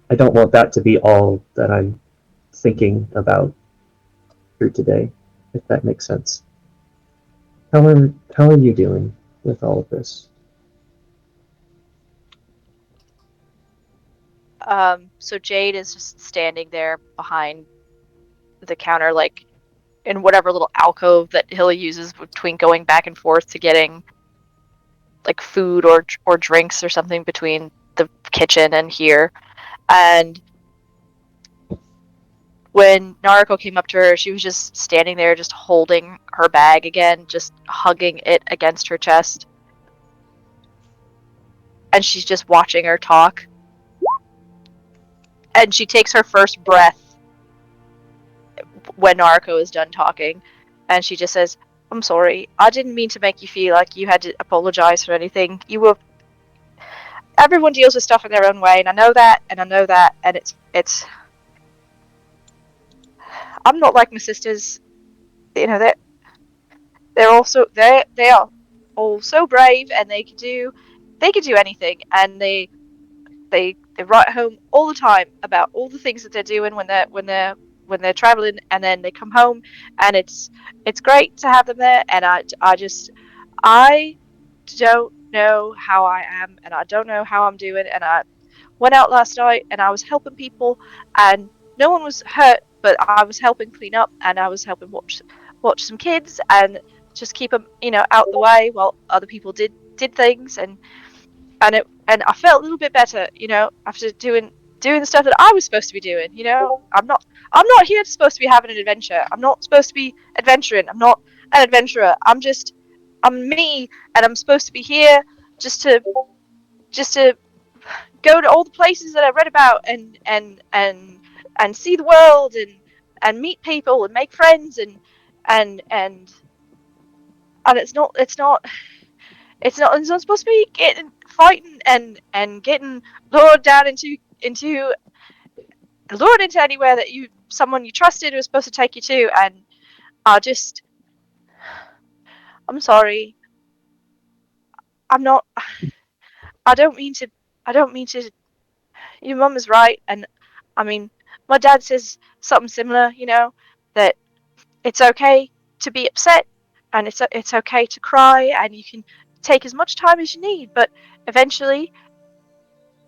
I don't want that to be all that I'm thinking about here today, if that makes sense. How are you doing with all of this? So Jade is just standing there behind the counter, like in whatever little alcove that Hilly uses between going back and forth to getting like food or drinks or something between the kitchen and here. And when Nariko came up to her, she was just standing there, just holding her bag again, just hugging it against her chest. And she's just watching her talk. And she takes her first breath when Nariko is done talking. And she just says, "I'm sorry. I didn't mean to make you feel like you had to apologize for anything. Everyone deals with stuff in their own way, and I know that, and it's I'm not like my sisters. You know, they are all so brave, and they could do anything, and they write home all the time about all the things that they're doing when they're traveling, and then they come home, and it's great to have them there. And I don't know how I am, and I don't know how I'm doing. And I went out last night, and I was helping people, and no one was hurt, but I was helping clean up, and I was helping watch some kids, and just keep them, out the way while other people did things, and I felt a little bit better, after doing the stuff that I was supposed to be doing. I'm not here supposed to be having an adventure. I'm not supposed to be adventuring. I'm not an adventurer. I'm me, and I'm supposed to be here just to go to all the places that I read about, and see the world, and meet people and make friends, and it's not supposed to be fighting and getting lured down into lured into anywhere that someone you trusted was supposed to take you to. And I'm sorry. I'm not. I don't mean to. Your mum is right, and I mean, my dad says something similar. That it's okay to be upset, and it's okay to cry, and you can take as much time as you need, but eventually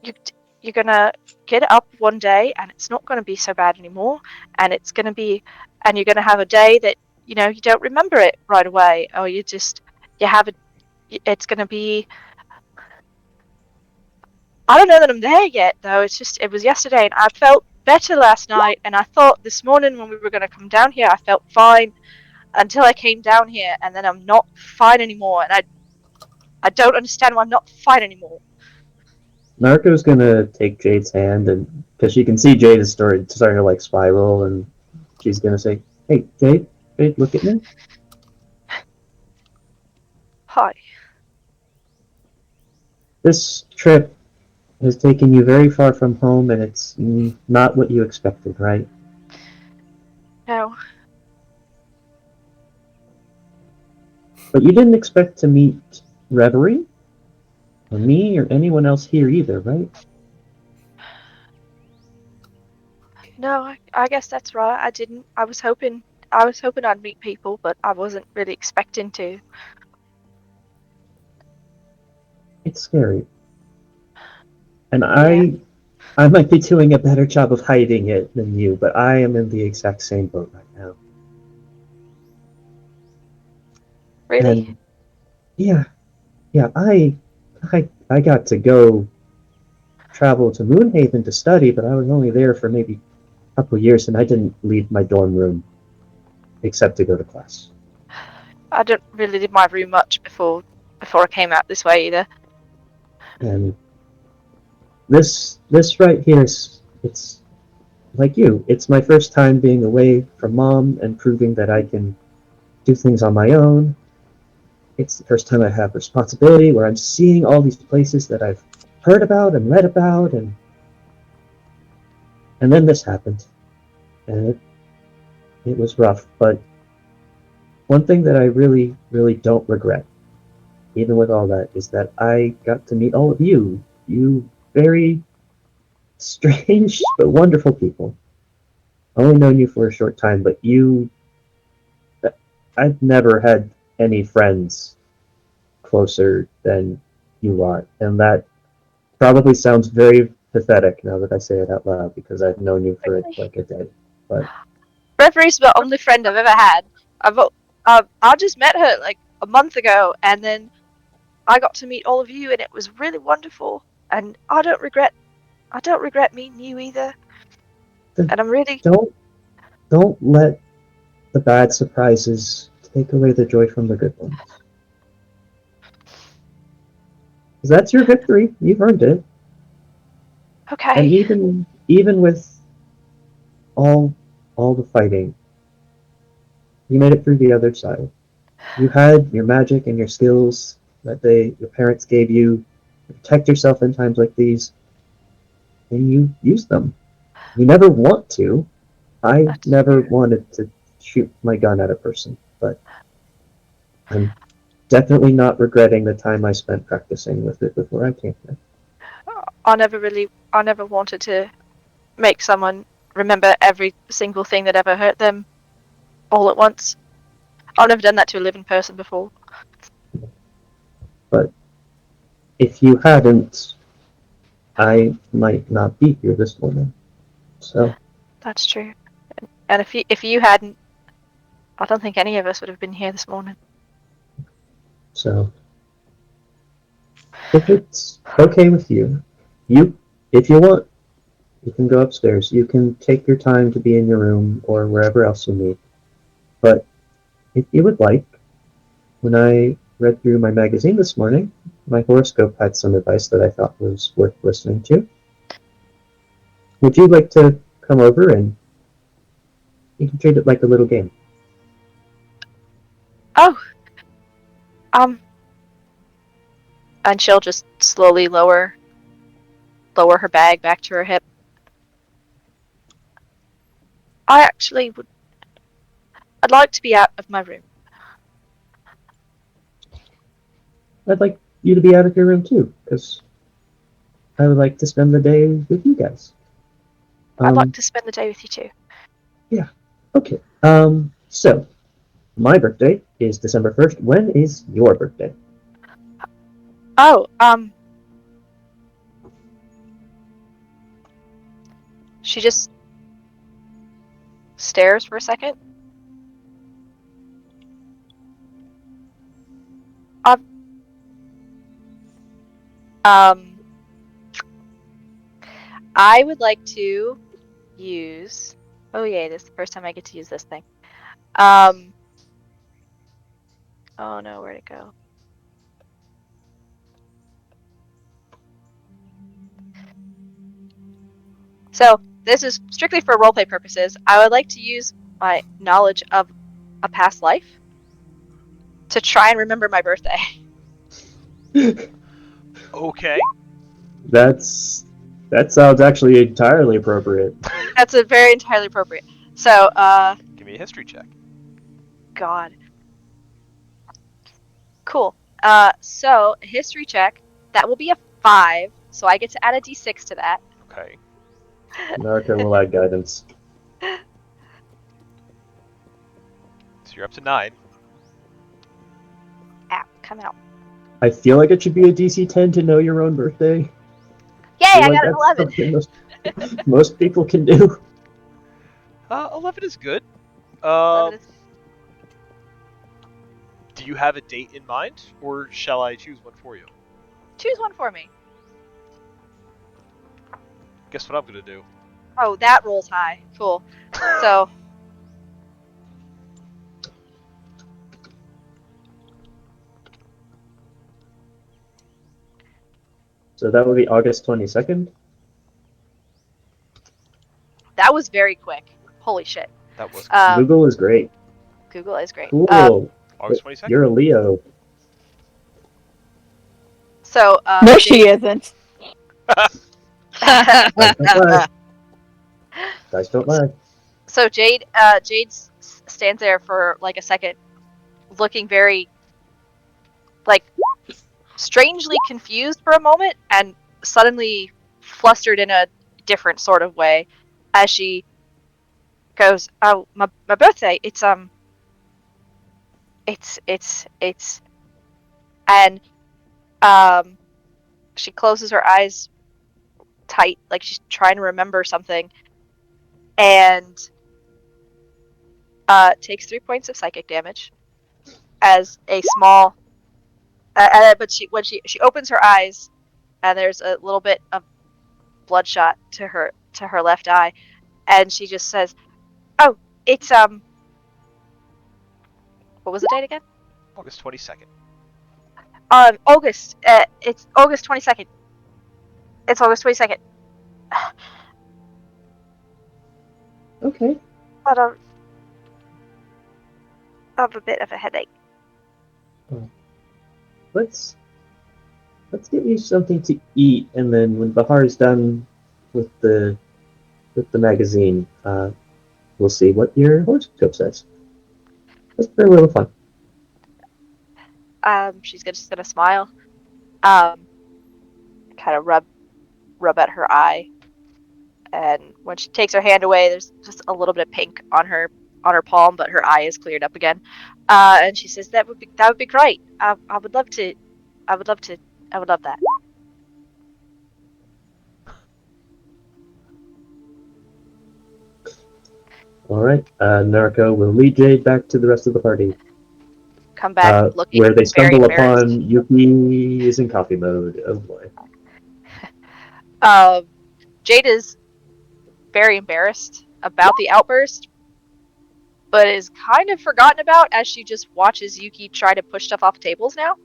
you're gonna get up one day, and it's not gonna be so bad anymore, and you're gonna have a day that you don't remember it right away, or it's gonna be. I don't know that I'm there yet, though. It was yesterday, and I felt better last night, and I thought this morning when we were gonna come down here, I felt fine until I came down here, and then I'm not fine anymore, and I don't understand why I'm not fine anymore." Narco's gonna take Jade's hand, and because she can see Jade is starting to like spiral, and she's gonna say, "Hey, Jade, look at me." Hi. This trip has taken you very far from home, and it's not what you expected, right? No. But you didn't expect to meet Reverie, or me, or anyone else here either, right? No, I guess that's right. I didn't. I was hoping I'd meet people, but I wasn't really expecting to. It's scary. And I might be doing a better job of hiding it than you, but I am in the exact same boat right now. Really? And yeah, I got to go travel to Moonhaven to study, but I was only there for maybe a couple years, and I didn't leave my dorm room except to go to class. I don't really leave my room much before I came out this way either. And this right here is, it's like you. It's my first time being away from mom and proving that I can do things on my own. It's the first time I have responsibility where I'm seeing all these places that I've heard about and read about, and then this happened, and it was rough. But one thing that I really, really don't regret, even with all that, is that I got to meet all of you. You very strange but wonderful people. I've only known you for a short time, but I've never had any friends closer than you are. And that probably sounds very pathetic now that I say it out loud, because I've known you for like a day. But Reverie's the only friend I've ever had. I just met her like a month ago, and then I got to meet all of you, and it was really wonderful. And I don't regret meeting you either. And I'm really don't let the bad surprises take away the joy from the good ones. 'Cause that's your victory. You've earned it. okay. And even with all the fighting, you made it through the other side. You had your magic and your skills that your parents gave you to protect yourself in times like these, and you used them. You never want to. I never wanted to shoot my gun at a person, but I'm definitely not regretting the time I spent practicing with it before I came here. I never wanted to make someone remember every single thing that ever hurt them all at once. I've never done that to a living person before. But if you hadn't, I might not be here this morning. So That's true. And if you hadn't, I don't think any of us would have been here this morning. So if it's okay with you, if you want, you can go upstairs. You can take your time to be in your room or wherever else you need. But if you would like, when I read through my magazine this morning, my horoscope had some advice that I thought was worth listening to. Would you like to come over and you can treat it like a little game? Oh. And she'll just slowly lower her bag back to her hip. I'd like to be out of my room. I'd like you to be out of your room too, because I would like to spend the day with you guys. I'd like to spend the day with you too. Yeah. Okay. So my birthday is December 1st. When is your birthday? Oh, she just stares for a second. I would like to use. Oh yay! This is the first time I get to use this thing. Oh no, where'd it go? So this is strictly for roleplay purposes. I would like to use my knowledge of a past life to try and remember my birthday. Okay. That sounds actually entirely appropriate. That's a very entirely appropriate. So, Give me a history check. God. Cool. So a history check. That will be a 5, so I get to add a d6 to that. Okay. Nariko will add guidance. So you're up to 9. Ow, come out. I feel like it should be a DC 10 to know your own birthday. Yay, I got an 11. Most people can do. 11 is good. 11 is... Do you have a date in mind, or shall I choose one for you? Choose one for me. Guess what I'm gonna do? Oh, that rolls high. Cool. So So that would be August 22nd. That was very quick. Holy shit. That was Google is great. Google is great. Cool. August 22nd. You're a Leo. So No, Jade, she isn't. Dice don't lie. Dice don't lie. So Jade stands there for like a second, looking very like strangely confused for a moment, and suddenly flustered in a different sort of way as she goes, "Oh, my birthday! It's and she closes her eyes tight, like she's trying to remember something, and takes 3 points of psychic damage as a small. But when she opens her eyes, and there's a little bit of bloodshot to her left eye, and she just says, "Oh, it's what was the date again? August 22nd. August. It's August 22nd. It's August 22nd. Okay. I don't have a bit of a headache." Let's get you something to eat, and then when Bahar's done with the magazine, we'll see what your horoscope says. Let's play a little fun. She's just gonna smile. Kind of rub at her eye, and when she takes her hand away, there's just a little bit of pink on her palm, but her eye is cleared up again. And she says, that would be great. I would love to. I would love that. All right. Nariko will lead Jade back to the rest of the party, Come back looking where they very stumble embarrassed. upon Yuki is in coffee mode. Oh boy. Jade is very embarrassed about the outburst, but is kind of forgotten about as she just watches Yuki try to push stuff off tables now.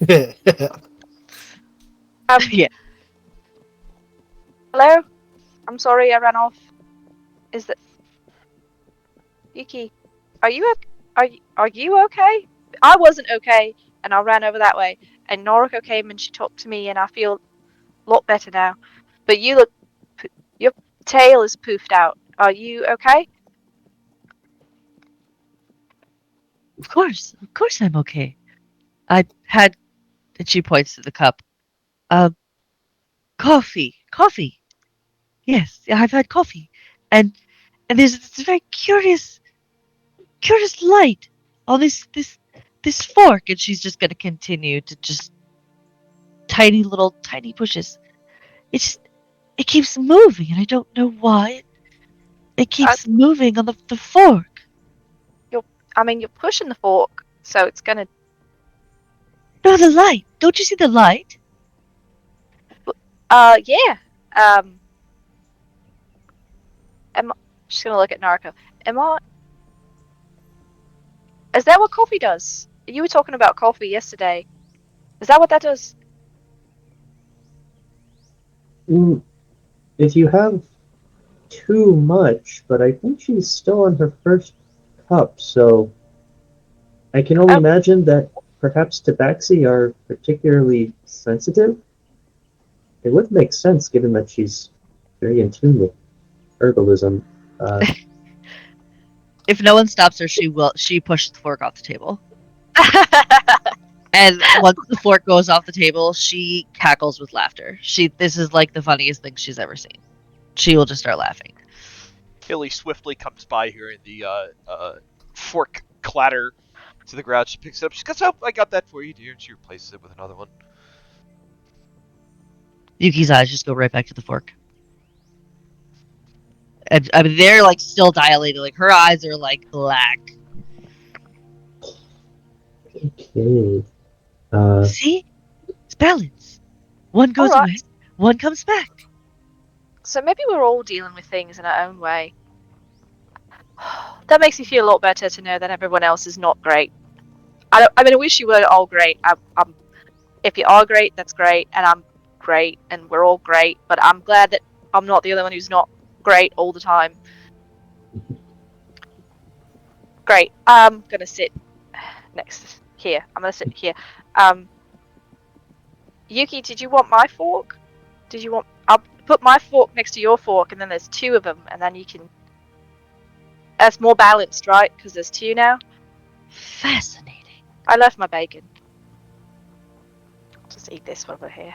Yeah. Hello? I'm sorry I ran off. Is that Yuki? Are you okay? I wasn't okay, and I ran over that way. And Noriko came and she talked to me, and I feel a lot better now. But you look, your tail is poofed out. Are you okay? Of course I'm okay. I had, and she points to the cup. Coffee. Yes, I've had coffee, and there's this very curious light on this fork, and she's just gonna continue to just tiny pushes. It keeps moving, and I don't know why. It keeps moving on the fork. You're pushing the fork, so it's gonna. No, the light. Don't you see the light? Yeah. Just gonna look at Nariko. Is that what coffee does? You were talking about coffee yesterday. Is that what that does? If you have too much, but I think she's still on her first cup, so I can only imagine that perhaps tabaxi are particularly sensitive. It would make sense given that she's very in tune with herbalism. If no one stops her, she pushes the fork off the table. And once the fork goes off the table, she cackles with laughter. This is like the funniest thing she's ever seen. She will just start laughing. Hilly swiftly comes by here, and the fork clatter to the ground. She picks it up. She goes, "Oh, I got that for you, dear," and she replaces it with another one. Yuki's eyes just go right back to the fork. And I mean, they're like still dilated. Like her eyes are like black. Okay. See? It's balance. One goes away, one comes back. So maybe we're all dealing with things in our own way. That makes me feel a lot better to know that everyone else is not great. I wish you were all great. If you are great, that's great, and I'm great, and we're all great. But I'm glad that I'm not the only one who's not great all the time. Great. I'm gonna sit next here. I'm gonna sit here. Yuki, did you want my fork? Did you want? I'll put my fork next to your fork, and then there's two of them, and then you can. That's more balanced, right? Because there's two now. Fascinating. I left my bacon. I'll just eat this while we're here.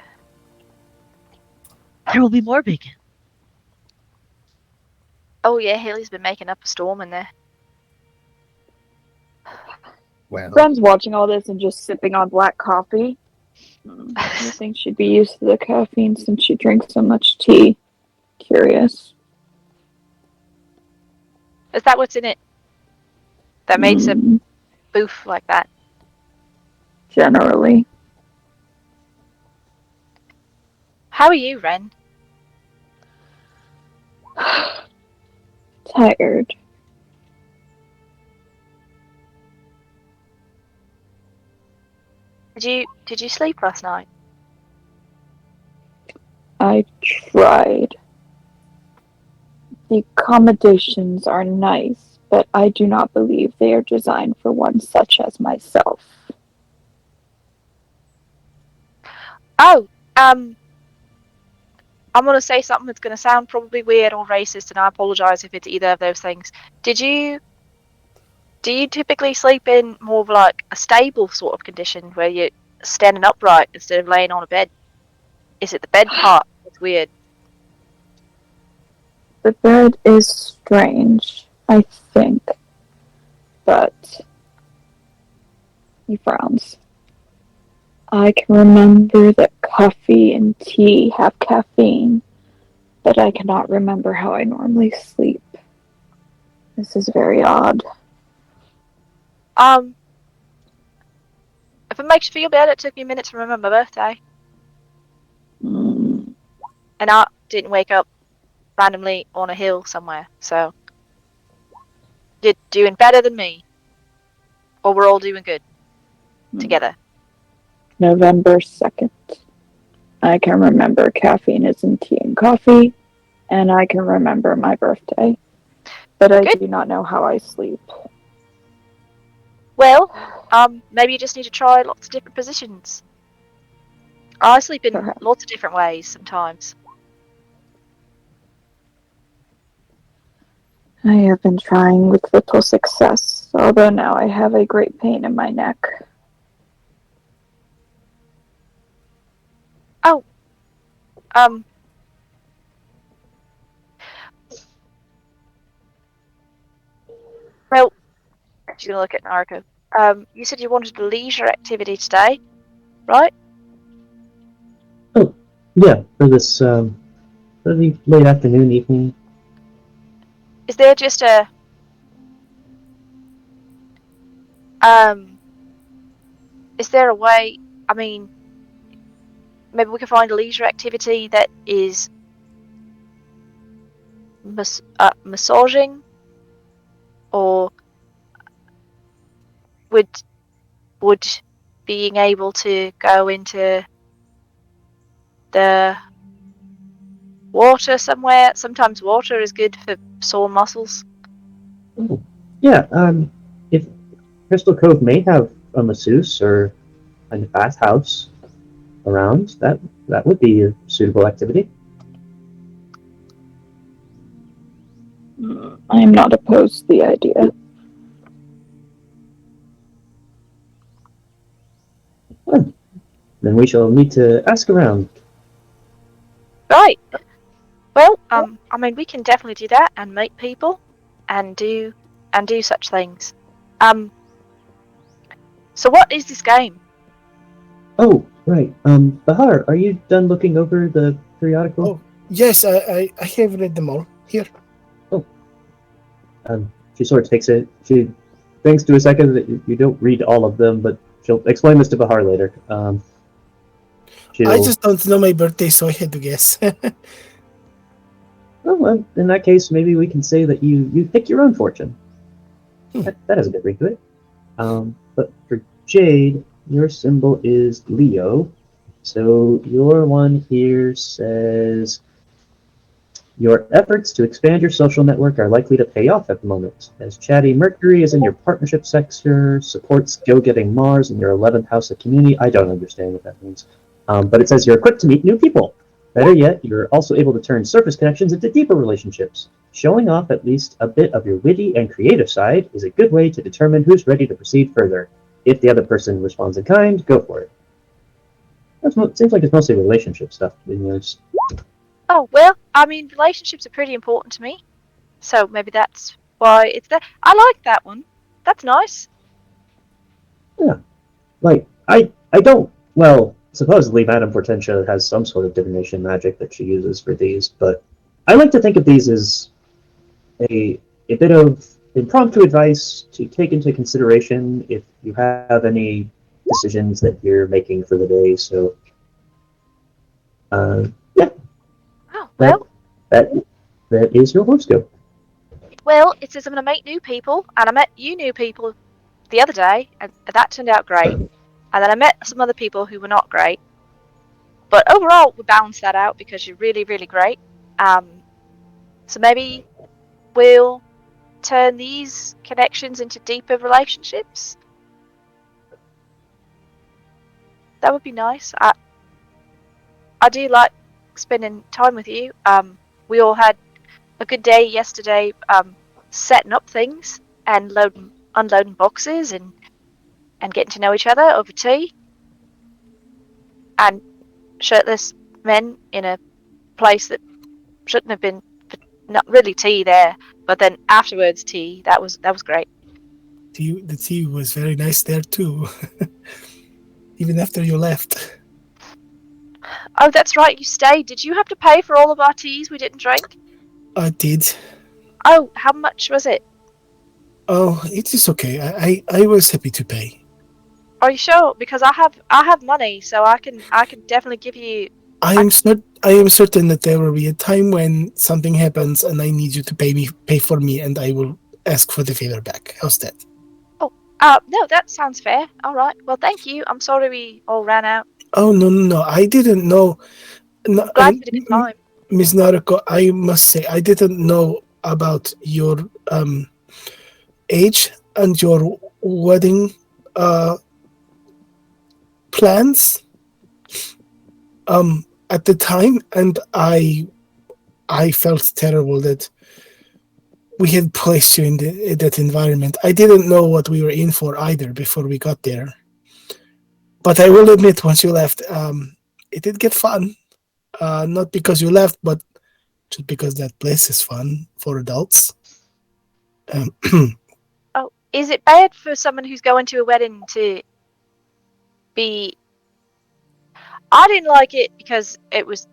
There will be more bacon. Oh yeah, Haley's been making up a storm in there. Well, Friend's watching all this and just sipping on black coffee. I think she'd be used to the caffeine since she drinks so much tea. Curious. Is that what's in it? That makes it boof like that. Generally. How are you, Ren? Tired. Did you sleep last night? I tried. The accommodations are nice, but I do not believe they are designed for one such as myself. Oh, I'm gonna say something that's gonna sound probably weird or racist, and I apologize if it's either of those things. Do you typically sleep in more of like a stable sort of condition where you're standing upright instead of laying on a bed? Is it the bed part that's weird? The bed is strange, I think. But he frowns. I can remember that coffee and tea have caffeine, but I cannot remember how I normally sleep. This is very odd. If it makes you feel better, it took me a minute to remember my birthday. And I didn't wake up randomly on a hill somewhere, so you're doing better than me. Or we're all doing good together. November 2nd. I can remember caffeine is in tea and coffee, and I can remember my birthday. But I do not know how I sleep. Well, maybe you just need to try lots of different positions. I sleep in lots of different ways sometimes. I have been trying with little success, although now I have a great pain in my neck. Oh. Well, she's gonna look at Nariko. You said you wanted a leisure activity today, right? Oh, yeah, for this early, late afternoon, evening. Is there just a is there a way? I mean, maybe we can find a leisure activity that is massaging, or would being able to go into the water somewhere. Sometimes water is good for sore muscles. Oh, yeah. If Crystal Cove may have a masseuse or a bathhouse around, that would be a suitable activity. I am not opposed to the idea. Well, then we shall need to ask around. Right. Well, I mean, we can definitely do that and meet people, and do such things. So what is this game? Oh, right. Bahar, are you done looking over the periodical? Oh, yes, I have read them all. Here. Oh. She sort of takes it. She thinks to a second that you don't read all of them, but she'll explain this to Bahar later. I just don't know my birthday, so I had to guess. Well, in that case, maybe we can say that you pick your own fortune. That has a good ring to it. But for Jade, your symbol is Leo, So your one here says your efforts to expand your social network are likely to pay off at the moment, as Chatty Mercury is in your partnership sector, supports Go-Getting Mars in your 11th house of community. I don't understand what that means. But it says you're equipped to meet new people. Better yet, you're also able to turn surface connections into deeper relationships. Showing off at least a bit of your witty and creative side is a good way to determine who's ready to proceed further. If the other person responds in kind, go for it. Seems like it's mostly relationship stuff. Oh, well, I mean, relationships are pretty important to me. So maybe that's why it's there. I like that one. That's nice. Like, I don't, well, supposedly Madame Portentia has some sort of divination magic that she uses for these, but I like to think of these as a bit of impromptu advice to take into consideration if you have any decisions that you're making for the day. So, yeah, Oh, well, that is your horoscope. it says I'm going to meet new people, and I met you new people the other day, and that turned out great. And then I met some other people who were not great. But overall, we balanced that out because you're really, really great. So maybe we'll turn these connections into deeper relationships. That would be nice. I do like spending time with you. We all had a good day yesterday, setting up things and unloading boxes and getting to know each other over tea. And shirtless men in a place that shouldn't have been not really tea there, but then afterwards tea. That was great. The tea was very nice there too, even after you left. Oh, that's right. You stayed. Did you have to pay for all of our teas we didn't drink? I did. Oh, how much was it? Oh, it is okay. I was happy to pay. Are you sure? Because I have money, so I can definitely give you. I am certain that there will be a time when something happens and I need you to pay for me, and I will ask for the favor back. How's that? Oh, no, that sounds fair. All right. Well, thank you. I'm sorry we all ran out. Oh no! I didn't know. No, Glad you had a good time. Miss Nariko, I must say I didn't know about your age and your wedding plans at the time, and I felt terrible that we had placed you in that environment. I didn't know what we were in for either before we got there. But I will admit, once you left, it did get fun. Not because you left, but just because that place is fun for adults. Oh, is it bad for someone who's going to a wedding to be? I didn't like it because it was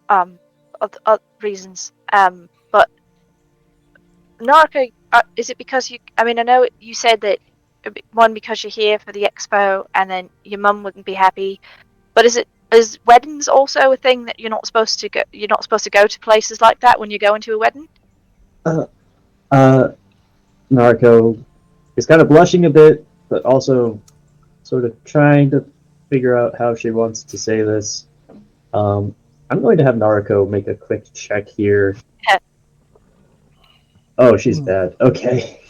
other reasons. But Nariko, is it because you? I mean, I know you said that one because you're here for the expo, and then your mum wouldn't be happy. But is weddings also a thing that you're not supposed to go? You're not supposed to go to places like that when you're going to a wedding. Nariko is kind of blushing a bit, but also sort of trying to figure out how she wants to say this. I'm going to have Nariko make a quick check here. Oh, she's bad. Okay.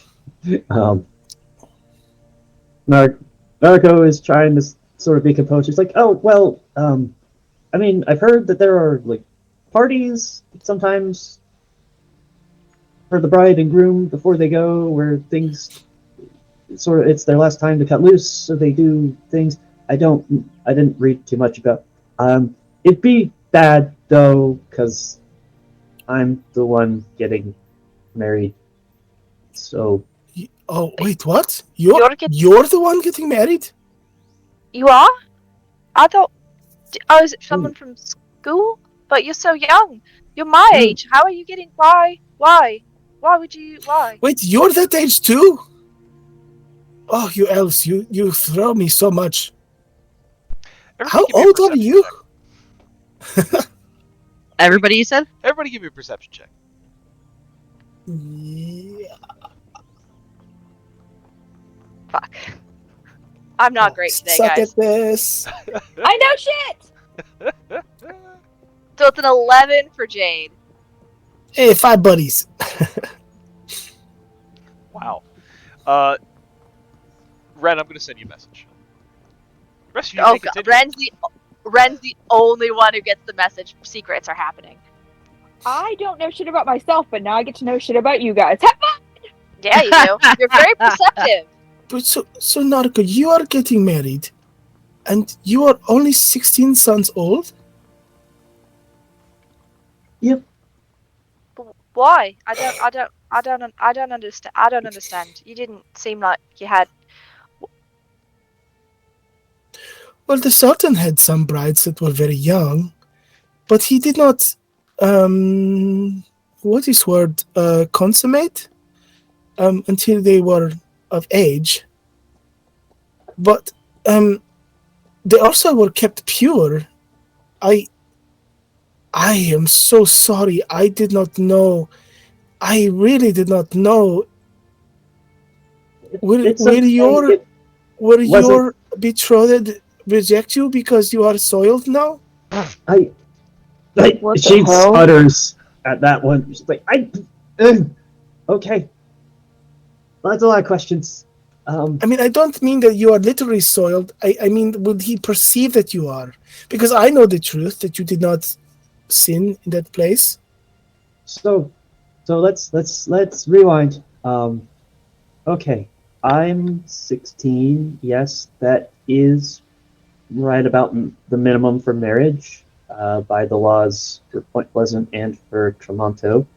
Nariko is trying to sort of be composed. She's like, oh, well, I mean, I've heard that there are, like, parties sometimes for the bride and groom before they go where things sort of, it's their last time to cut loose, so they do things. I didn't read too much about. It'd be bad, though, because I'm the one getting married. So. Oh, wait, what? You're the one getting married? You are? I thought. Oh, is it someone from school? But you're so young. You're my age. How are you getting? Why? Why would you? Why? Wait, you're that age too? Oh, you elves, you throw me so much. How old are you? Everybody, you said? Everybody give me a perception check. Yeah. Fuck. I'm not great today, Suck guys. at this. I know shit! So it's an 11 for Jade. Hey, 5 buddies. Wow. Ren, I'm going to send you a message. The rest of you Oh, may God. continue. Ren's the only one who gets the message. Secrets are happening. I don't know shit about myself, but now I get to know shit about you guys. Have fun! Yeah, you do. You're very perceptive. But so Nariko, you are getting married, and you are only 16 sons old? Yep. Why? I don't understand. I don't understand. You didn't seem like you had. Well, the Sultan had some brides that were very young, but he did not, what is word, consummate, until they were of age. But, they also were kept pure. I am so sorry. I did not know. I really did not know. Were okay. your It were wasn't- your betrothed reject you because you are soiled now? What the She hell? sputters at that one. She's like, okay. Well, that's a lot of questions. I mean, I don't mean that you are literally soiled. I mean, would he perceive that you are? Because I know the truth that you did not sin in that place. So let's rewind. Okay, I'm 16. Yes, that is right about the minimum for marriage by the laws for Point Pleasant and for Tremonto.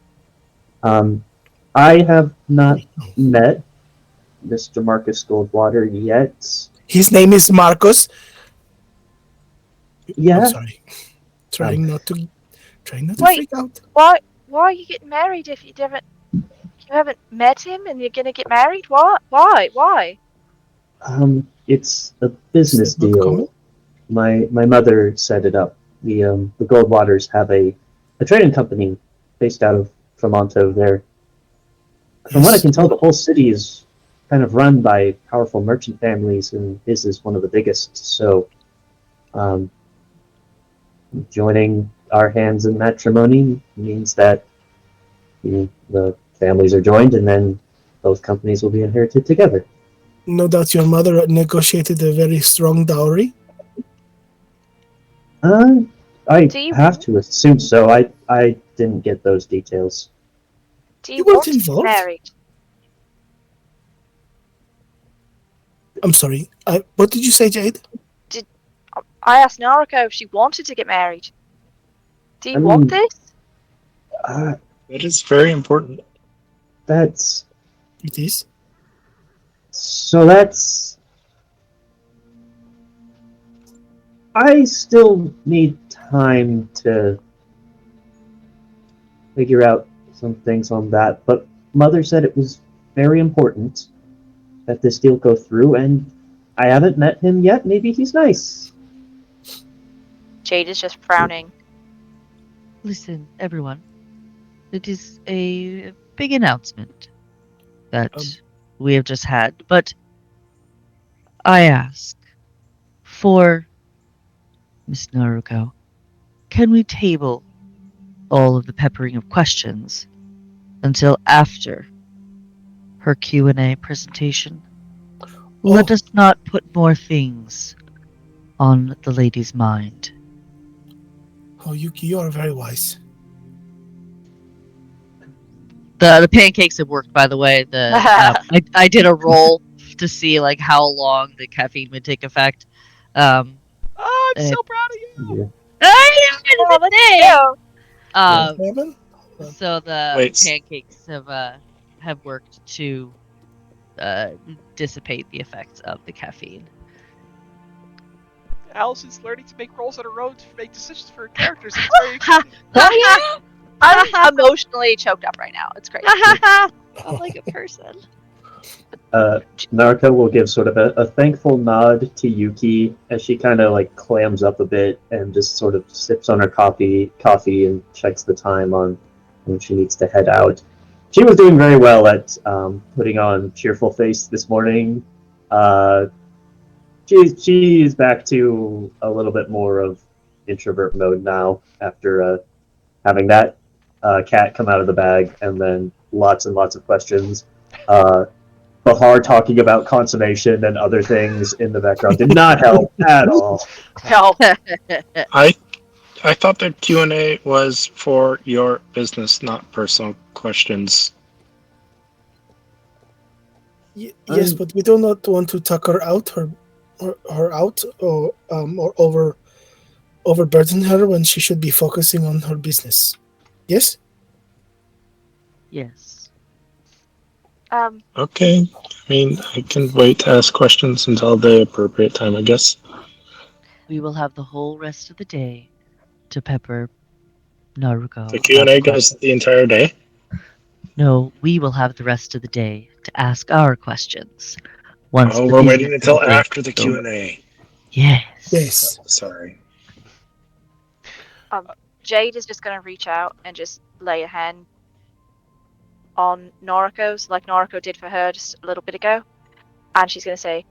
I have not met Mr. Marcus Goldwater yet. His name is Marcos. Yeah. I'm sorry. Trying not to Wait. freak out. Why are you getting married if you haven't met him and you're gonna get married? What? Why? It's a business Is that not common? deal. My mother set it up. The Goldwaters have a trading company based out of Tremonto there. From what I can tell, the whole city is kind of run by powerful merchant families, and his is one of the biggest. So, joining our hands in matrimony means that the families are joined, and then both companies will be inherited together. No doubt your mother negotiated a very strong dowry. I Do you- have to assume so. I didn't get those details. Do You you weren't want to get involved? married? I'm sorry. What did you say, Jade? I asked Nariko if she wanted to get married. Do you want this? That is very important. That's It is. so. I still need time to figure out some things on that, but Mother said it was very important that this deal go through, and I haven't met him yet. Maybe he's nice. Jade is just frowning. Listen, everyone. It is a big announcement that we have just had, but I ask for Miss Naruko, can we table all of the peppering of questions until after her Q&A presentation? Let us not put more things on the lady's mind. Oh, Yuki, you are very wise. The pancakes have worked, by the way. I did a roll to see like how long the caffeine would take effect. I'm so proud of you. Yeah. Oh, look at you. Evan? So the Wait. pancakes have worked to dissipate the effects of the caffeine. Allison's learning to make rolls on her own to make decisions for her characters. It's very exciting. Oh, I'm emotionally choked up right now. It's great. I'm like a person. Nariko will give sort of a thankful nod to Yuki as she kind of like clams up a bit and just sort of sips on her coffee and checks the time on when she needs to head out. She was doing very well at putting on cheerful face this morning. she's back to a little bit more of introvert mode now after having that cat come out of the bag, and then lots and lots of questions. Bahar talking about consummation and other things in the background did not help at all. No. I thought the Q&A was for your business, not personal questions. Yes, but we do not want to tuck her out or overburden her when she should be focusing on her business. Yes? Yes. Okay. I mean, I can wait to ask questions until the appropriate time, I guess. We will have the whole rest of the day to pepper Naruko. The Q&A goes the entire day? No, we will have the rest of the day to ask our questions. Once Oh, the we're business waiting until of the day after the is over. Q&A. Yes. Yes. Sorry. Jade is just going to reach out and just lay a hand on Noriko's, like Noriko did for her just a little bit ago. And she's going to say,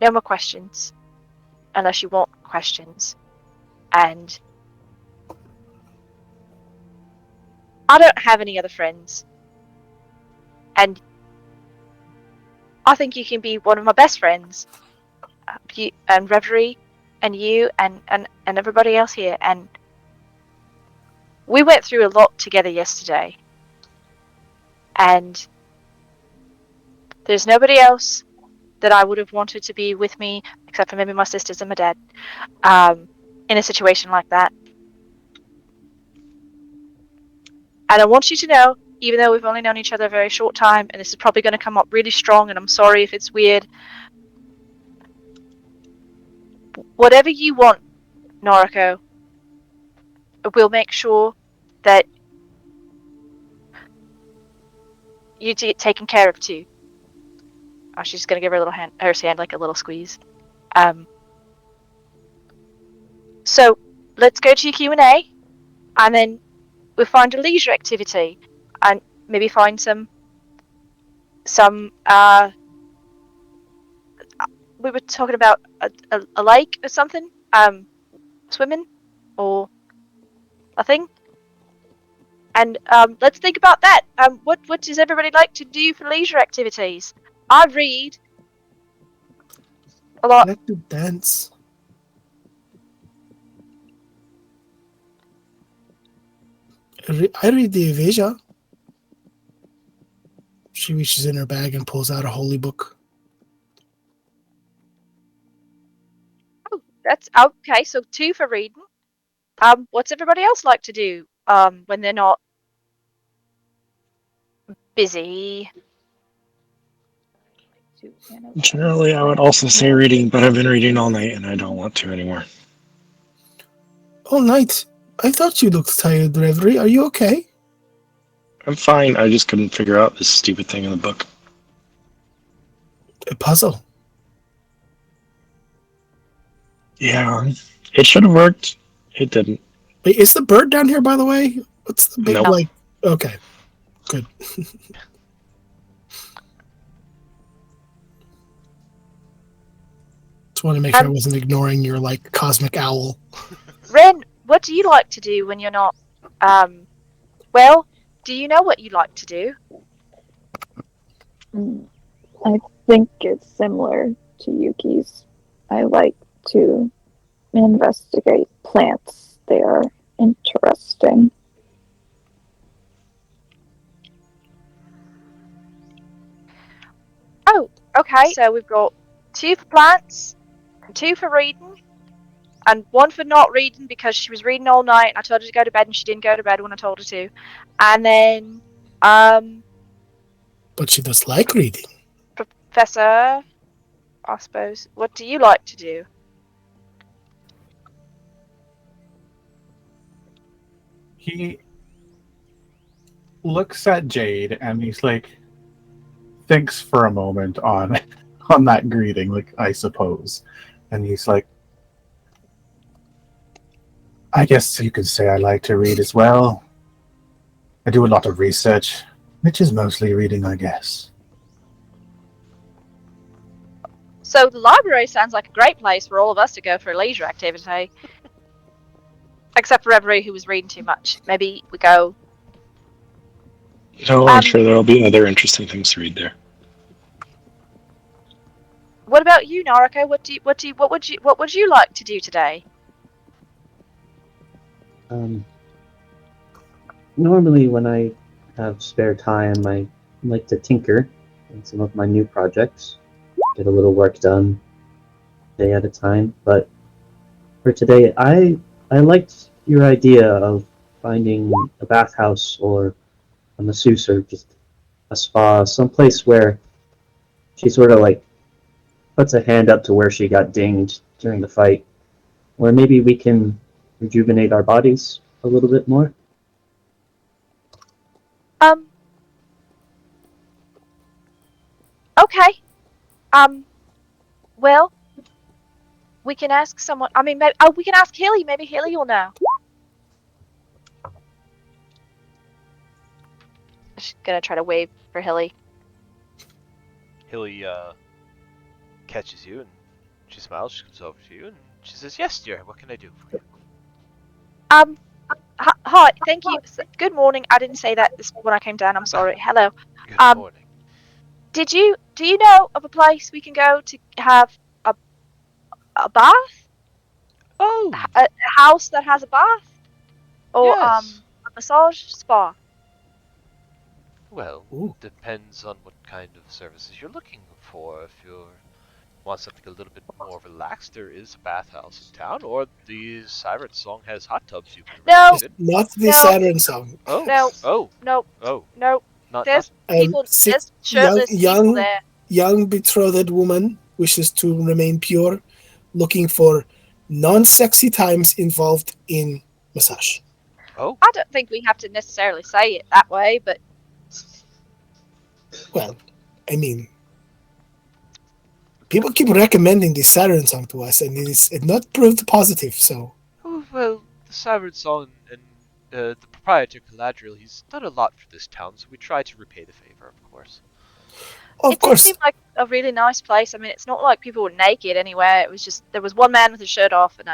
no more questions. Unless you want questions. And I don't have any other friends. And I think you can be one of my best friends. You and Reverie and you and everybody else here. And we went through a lot together yesterday. And there's nobody else that I would have wanted to be with me, except for maybe my sisters and my dad, in a situation like that. And I want you to know, even though we've only known each other a very short time, and this is probably going to come up really strong, and I'm sorry if it's weird. Whatever you want, Noriko, we'll make sure that you get taken care of too. Oh, she's going to give her her hand like a little squeeze. So let's go to your Q&A, and then we'll find a leisure activity, and maybe find some we were talking about a lake or something, swimming or a thing, and let's think about that. What does everybody like to do for leisure activities? I read a I lot. like to dance. I read the Evasia. She reaches in her bag and pulls out a holy book. Oh, that's okay. So 2 for reading. What's everybody else like to do when they're not busy? Generally, I would also say reading, but I've been reading all night and I don't want to anymore. All night. I thought you looked tired, Reverie. Are you okay? I'm fine. I just couldn't figure out this stupid thing in the book. A puzzle. Yeah, it should have worked. It didn't. Wait, is the bird down here, by the way? What's the big, Nope. like... Okay. Good. Just want to make sure I wasn't ignoring your, like, cosmic owl. Ren, what do you like to do when you're not well, do you know what you like to do? I think it's similar to Yuki's. I like to investigate plants. They are interesting. Oh, okay. So we've got 2 for plants, and 2 for reading, and 1 for not reading because she was reading all night and I told her to go to bed and she didn't go to bed when I told her to. And then But she does like reading. Professor, I suppose, what do you like to do? He looks at Jade and he's like, thinks for a moment on that greeting, like, I suppose. And he's like, I guess you could say I like to read as well. I do a lot of research, which is mostly reading, I guess. So the library sounds like a great place for all of us to go for a leisure activity. Except for Reverie, who was reading too much. Maybe we go. No, I'm sure there'll be other interesting things to read there. What about you, Nariko? What would you like to do today? Normally, when I have spare time, I like to tinker on some of my new projects, get a little work done day at a time. But for today, I liked your idea of finding a bathhouse or a masseuse or just a spa, someplace where she sort of like puts a hand up to where she got dinged during the fight, where maybe we can rejuvenate our bodies a little bit more. Okay. Well, we can ask someone. I mean, maybe, we can ask Hilly. Maybe Hilly will know. She's gonna try to wave for Hilly. Hilly catches you and she smiles. She comes over to you and she says, "Yes, dear. What can I do for you?" Hi. Thank you. Good morning. I didn't say that when I came down. I'm sorry. Hello. Good morning. Do you know of a place we can go to have a bath? Oh, A house that has a bath? Or yes. a massage spa? Well, Ooh. depends on what kind of services you're looking for. If you want something a little bit more relaxed, there is a bathhouse in town, or the Siren Song has hot tubs you can No. relax in. Not the No. Siren Song. Oh, No. oh, No. oh, No. not There's people. There's shirtless people there. young betrothed woman wishes to remain pure, looking for non-sexy times involved in massage. oh. I don't think we have to necessarily say it that way, but Well, I mean, people keep recommending the Siren Song to us, and it's not proved positive. So, Oh, well, the Siren Song and the proprietor Galadriel, he's done a lot for this town, so we try to repay the favor, of course. of it course, did seem like a really nice place. I mean, it's not like people were naked anywhere. It was just there was one man with his shirt off, and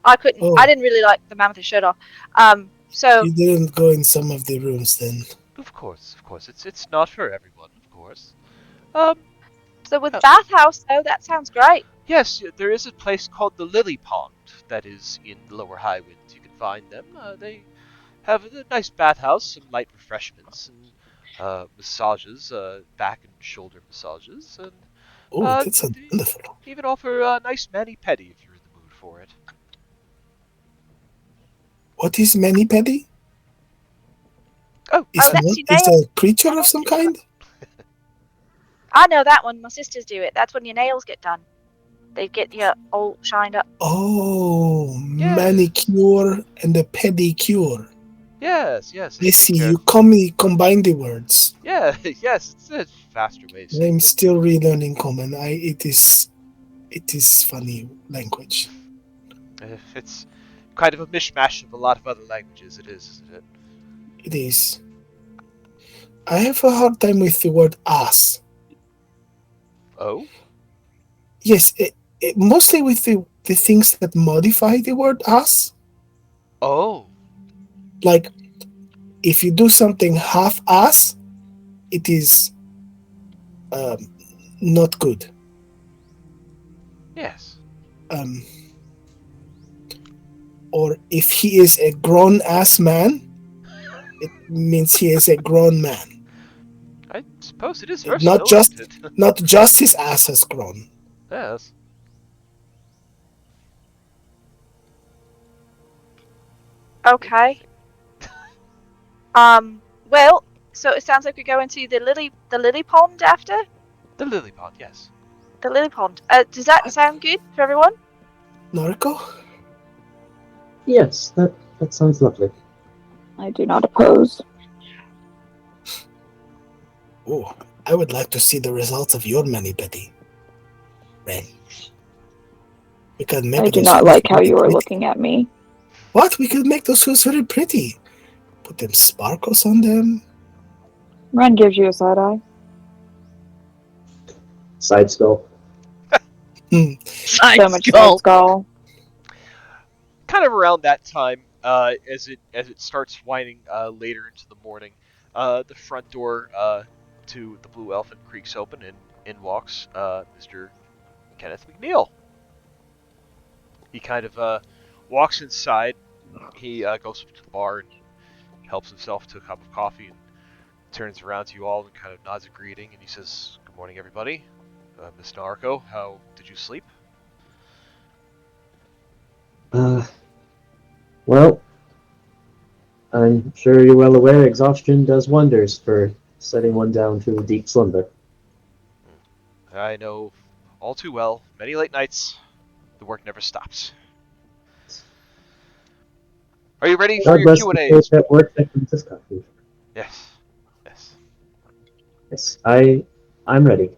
I couldn't. Oh. I didn't really like the man with his shirt off. So you didn't go in some of the rooms then. Of course. It's not for everyone, of course. so with bathhouse though, that sounds great. Yes, there is a place called the Lily Pond that is in the Lower Highwind. You can find them. They have a nice bathhouse, some light refreshments, and massages, back and shoulder massages, and Oh, that sounds they wonderful. even offer a nice mani-pedi if you're in the mood for it. What is mani-pedi? Oh, Is that's it a creature of some kind? I know that one. My sisters do it. That's when your nails get done. They get you all shined up. Oh, Yes. manicure and a pedicure. Yes. I see. You combine the words. Yeah, yes, it's a faster way of saying I'm it. still relearning common. It is funny language. It's kind of a mishmash of a lot of other languages, it is, isn't it? It is. I have a hard time with the word ass. Oh? Yes, mostly with the things that modify the word ass. Oh. Like, if you do something half-ass, it is not good. Yes. Or if he is a grown-ass man, it means he is a grown man. I suppose it is versatile, isn't it? Not just his ass has grown. Yes. Okay. Well, so it sounds like we're going to the lily pond after? The Lily Pond, yes. The lily pond. Does that sound good for everyone? Nariko? Yes, that sounds lovely. I do not oppose. Oh, I would like to see the results of your mani-pedi. Ren. I do not like how you are looking at me. What? We could make those shoes very pretty. Put them sparkles on them. Ren gives you a side eye. Side skull. Side So much skull. side skull. Kind of around that time, as it starts winding later into the morning, the front door to the Blue Elephant creaks open, and in walks Mr. Kenneth McNeil. He kind of walks inside. He goes up to the bar and helps himself to a cup of coffee and turns around to you all and kind of nods a greeting, and he says, "Good morning, everybody. Miss Nariko, how did you sleep?" Well, I'm sure you're well aware exhaustion does wonders for setting one down to a deep slumber. I know all too well. Many late nights. The work never stops. Are you ready for God your bless the Q&As? folks at work that brings us coffee. Yes. Yes. Yes, I'm ready.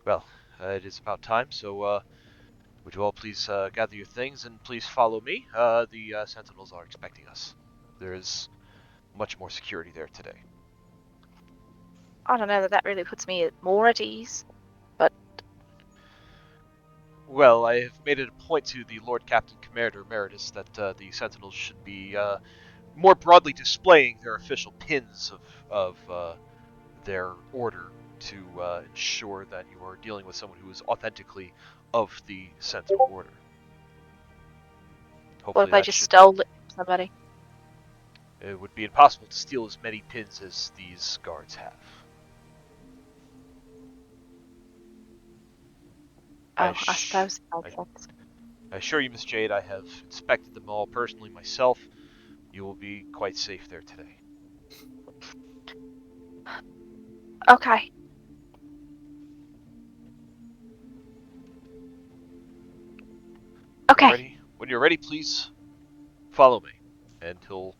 Well, it is about time, so would you all please gather your things and please follow me? The Sentinels are expecting us. There is much more security there today. I don't know that really puts me more at ease. But Well, I have made it a point to the Lord Captain Commander Emeritus that the Sentinels should be more broadly displaying their official pins of their order to ensure that you are dealing with someone who is authentically of the Sentinel Order. what Hopefully if I that just should. stole it from somebody? It would be impossible to steal as many pins as these guards have. Oh, I suppose. I assure you, Miss Jade, I have inspected them all personally myself. You will be quite safe there today. Okay. Okay. When you're ready, please follow me. And he'll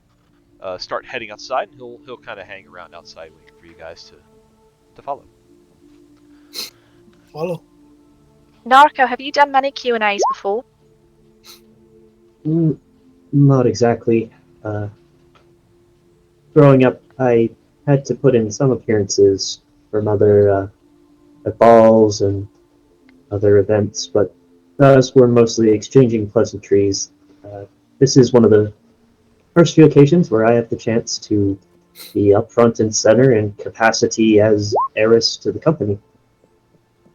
start heading outside, and he'll kind of hang around outside waiting for you guys to follow. Follow. Nariko, have you done many Q&As before? Not exactly. Growing up, I had to put in some appearances from other at balls and other events, but those were mostly exchanging pleasantries. This is one of the first few occasions where I have the chance to be up front and center in capacity as heiress to the company.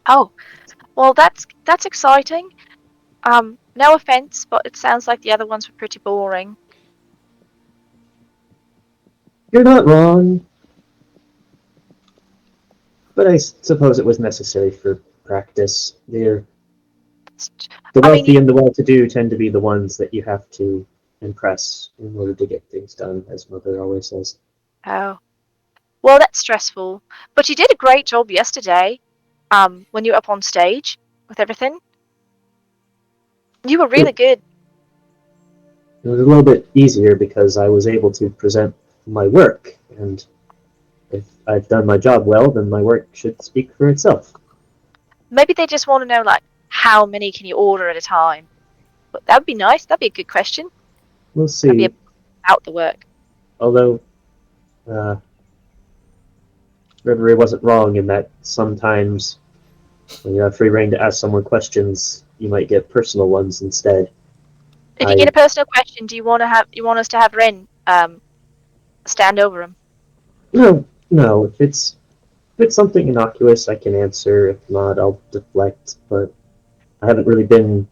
Oh, well, that's exciting. No offense, but it sounds like the other ones were pretty boring. You're not wrong, but I suppose it was necessary for practice. The I mean, wealthy and the well-to-do tend to be the ones that you have to impress in order to get things done, as Mother always says. oh, well, that's stressful. But you did a great job yesterday. When you were up on stage with everything, you were really good. It was a little bit easier because I was able to present my work, and if I've done my job well, then my work should speak for itself. Maybe they just want to know, like, how many can you order at a time? But that would be nice. That'd be a good question. We'll That'd be see. about the work. Although, Reverie wasn't wrong in that sometimes when you have free reign to ask someone questions, you might get personal ones instead. If you get a personal question, do you want us to have Ren stand over him? No. If it's something innocuous, I can answer. If not, I'll deflect. But I haven't really been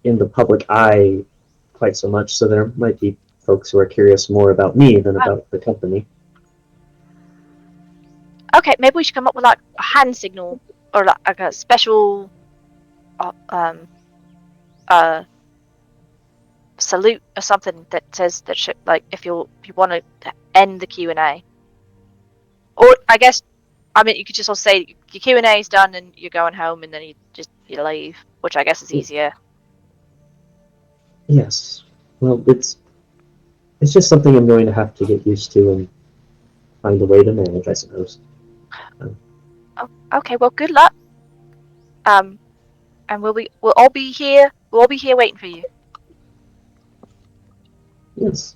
in the public eye quite so much, so there might be folks who are curious more about me than about the company. Okay, maybe we should come up with like a hand signal or like a special salute or something that says that should, like, if you want to end the Q&A. Or I guess, I mean, you could just all say your Q&A is done and you're going home, and then you leave, which I guess is easier. Yes. Well, it's just something I'm going to have to get used to and find a way to manage, I suppose. Oh, okay, well, good luck. And we'll all be here. We'll all be here waiting for you. Yes.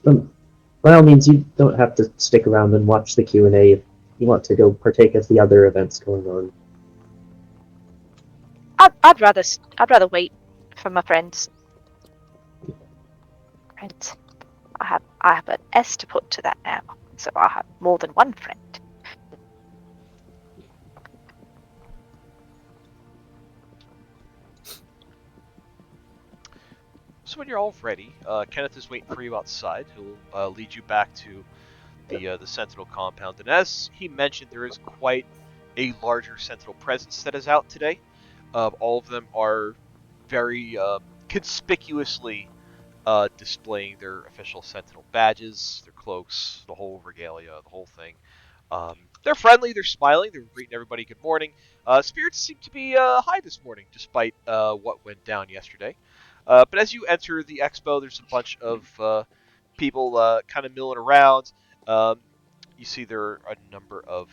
By all means, you don't have to stick around and watch the Q&A if you want to go partake of the other events going on. I'd rather wait for my friends. Friends. I have an S to put to that now, so I have more than one friend. So when you're all ready, Kenneth is waiting for you outside. He'll lead you back to the Sentinel compound, and as he mentioned, there is quite a larger Sentinel presence that is out today. All of them are very conspicuously displaying their official Sentinel badges, their cloaks, the whole regalia, the whole thing. They're friendly, they're smiling, they're greeting everybody good morning. Spirits seem to be high this morning, despite what went down yesterday. But as you enter the expo, there's a bunch of people kind of milling around. Um, you see there are a number of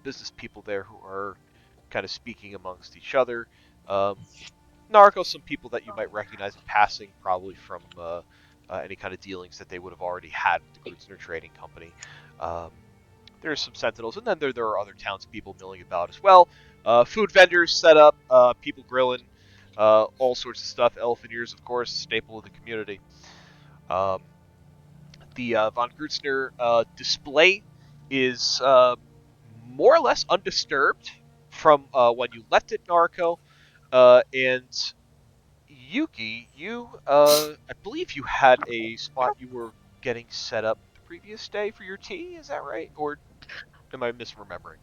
business people there who are kind of speaking amongst each other. Nariko, some people that you might recognize in passing, probably from any kind of dealings that they would have already had with the Grutzner Trading Company. There's some sentinels, and then there are other townspeople milling about as well. Food vendors set up, people grilling, all sorts of stuff. Elephant ears, of course, staple of the community. The von Grutzner display is more or less undisturbed from when you left it, Nariko. And Yuki, I believe you had a spot you were getting set up the previous day for your tea, is that right? Or am I misremembering?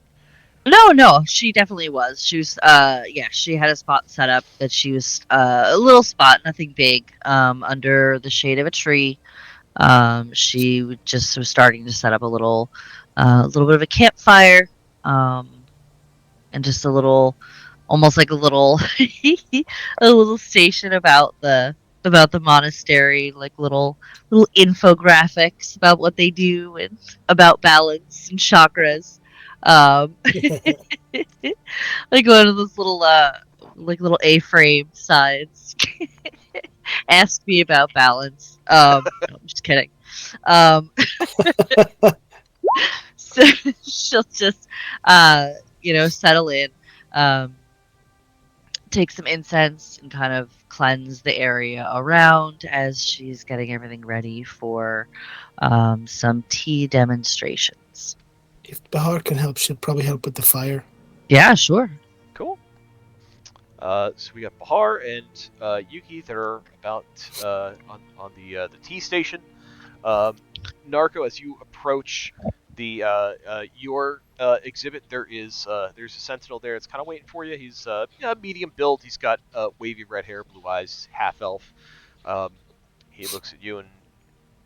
No, she definitely was. She was, yeah, she had a spot set up that she was, a little spot, nothing big, under the shade of a tree. She just was starting to set up a little bit of a campfire, and just a little, almost like a little, a little station about the monastery, like little infographics about what they do and about balance and chakras. Um, like one of those little like little A-frame signs. Ask me about balance. No, I'm just kidding. Um, so she'll just settle in, um, take some incense and kind of cleanse the area around as she's getting everything ready for some tea demonstrations. If Bahar can help, she'll probably help with the fire. Yeah, sure. Cool. So we got Bahar and Yuki that are about on the tea station. Nariko, as you approach the your exhibit, there's a sentinel there. It's kind of waiting for you. He's medium build. He's got wavy red hair, blue eyes, half elf. He looks at you and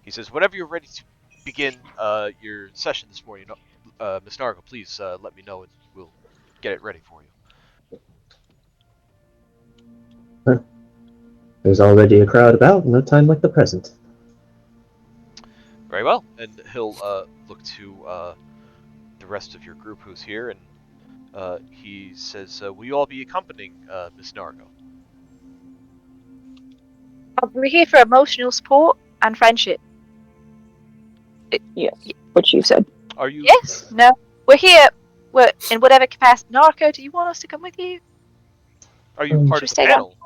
he says, "Whenever you're ready to begin your session this morning, Miss Nariko, please let me know and we'll get it ready for you." There's already a crowd about, no time like the present. Very well, and he'll look to the rest of your group who's here, and he says, "Will you all be accompanying Miss Nariko?" We're here for emotional support and friendship. Yes, what you said. Are you? Yes? No? We're here. We're in whatever capacity. Nariko, do you want us to come with you? Are you part Should of the we stay panel?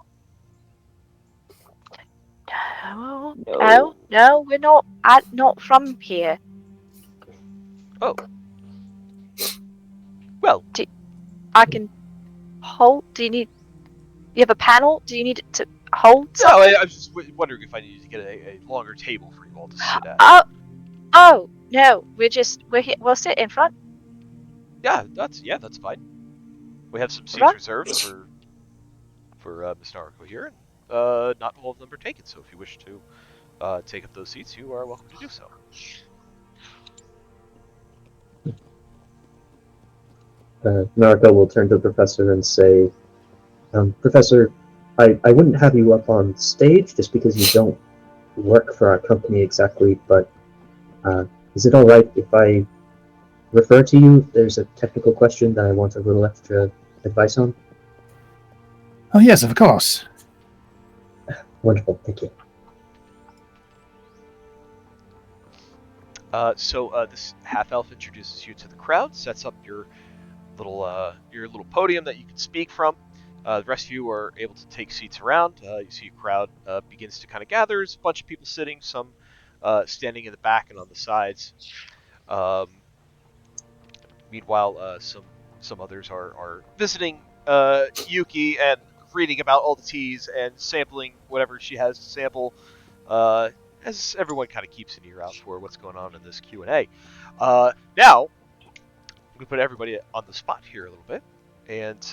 No, we're not. I'm not from here. Oh. Well, I can hold. Do you need? You have a panel? Do you need it to hold no. something? I was just wondering if I needed to get a longer table for you all to sit at. Oh no. We're here. We'll sit in front. Yeah, that's fine. We have some seats Right. reserved for Miss Nariko here, and not all of them are taken. So if you wish to take up those seats, you are welcome to do so. Nariko will turn to the professor and say, Professor, I wouldn't have you up on stage just because you don't work for our company exactly, but is it alright if I refer to you? There's a technical question that I want a little extra advice on. Oh, yes, of course. Wonderful, thank you. So this half elf introduces you to the crowd, sets up your little podium that you can speak from, The rest of you are able to take seats around. You see a crowd begins to kind of gather. There's a bunch of people sitting, some standing in the back and on the sides. Um, Meanwhile, some others are visiting Yuki and reading about all the teas and sampling whatever she has to sample. As everyone kind of keeps an ear out for what's going on in this Q&A. Now, we put everybody on the spot here a little bit, and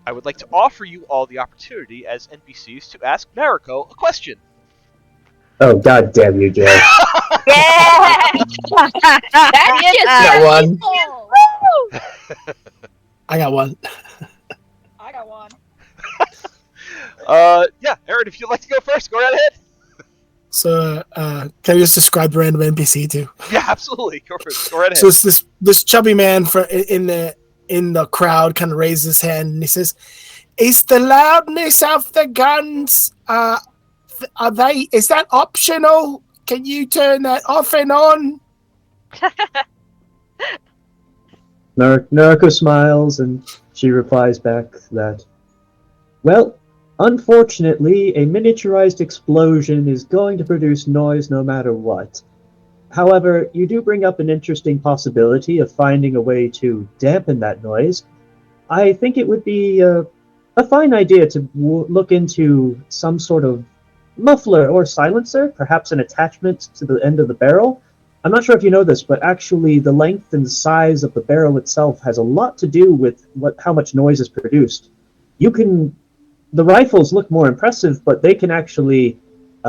I would like to offer you all the opportunity as NPCs to ask Nariko a question. Oh, god damn you, Joe. Yeah! That's just Got one. people! I got one. I got one. Yeah, Aaron, if you'd like to go first, go right ahead. So, can I just describe the random NPC too? Yeah, absolutely. Go right ahead. So it's this chubby man in the crowd kind of raises his hand and he says, "Is the loudness of the guns is that optional? Can you turn that off and on?" Nariko smiles and she replies back that, well, unfortunately, a miniaturized explosion is going to produce noise no matter what. However, you do bring up an interesting possibility of finding a way to dampen that noise. I think it would be a fine idea to look into some sort of muffler or silencer, perhaps an attachment to the end of the barrel. I'm not sure if you know this, but actually the length and size of the barrel itself has a lot to do with how much noise is produced. The rifles look more impressive, but they can actually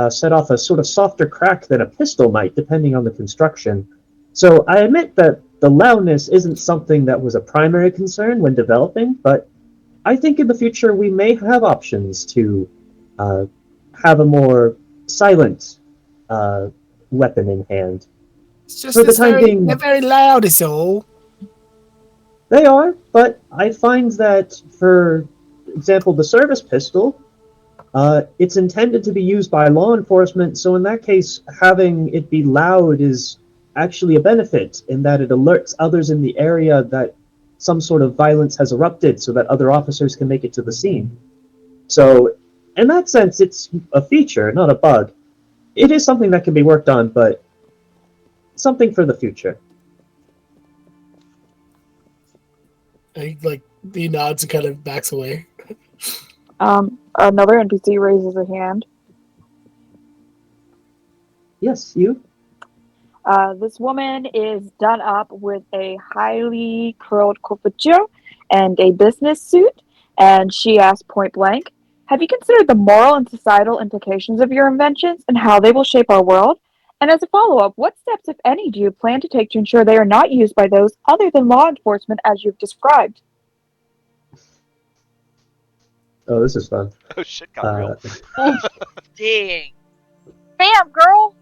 set off a sort of softer crack than a pistol might, depending on the construction. So I admit that the loudness isn't something that was a primary concern when developing, but I think in the future we may have options to have a more silent weapon in hand. It's just For the time being, they're very loud, is all. They are, but I find that, for example, the service pistol, it's intended to be used by law enforcement, so in that case, having it be loud is actually a benefit in that it alerts others in the area that some sort of violence has erupted so that other officers can make it to the scene. So, in that sense, it's a feature, not a bug. It is something that can be worked on, but something for the future. He nods and kind of backs away. Another NPC raises a hand. Yes, you? This woman is done up with a highly curled coiffure and a business suit, and she asks point blank, "Have you considered the moral and societal implications of your inventions and how they will shape our world? And as a follow-up, what steps, if any, do you plan to take to ensure they are not used by those other than law enforcement as you've described?" Oh, this is fun. Oh shit, got real. Dang. Bam, girl!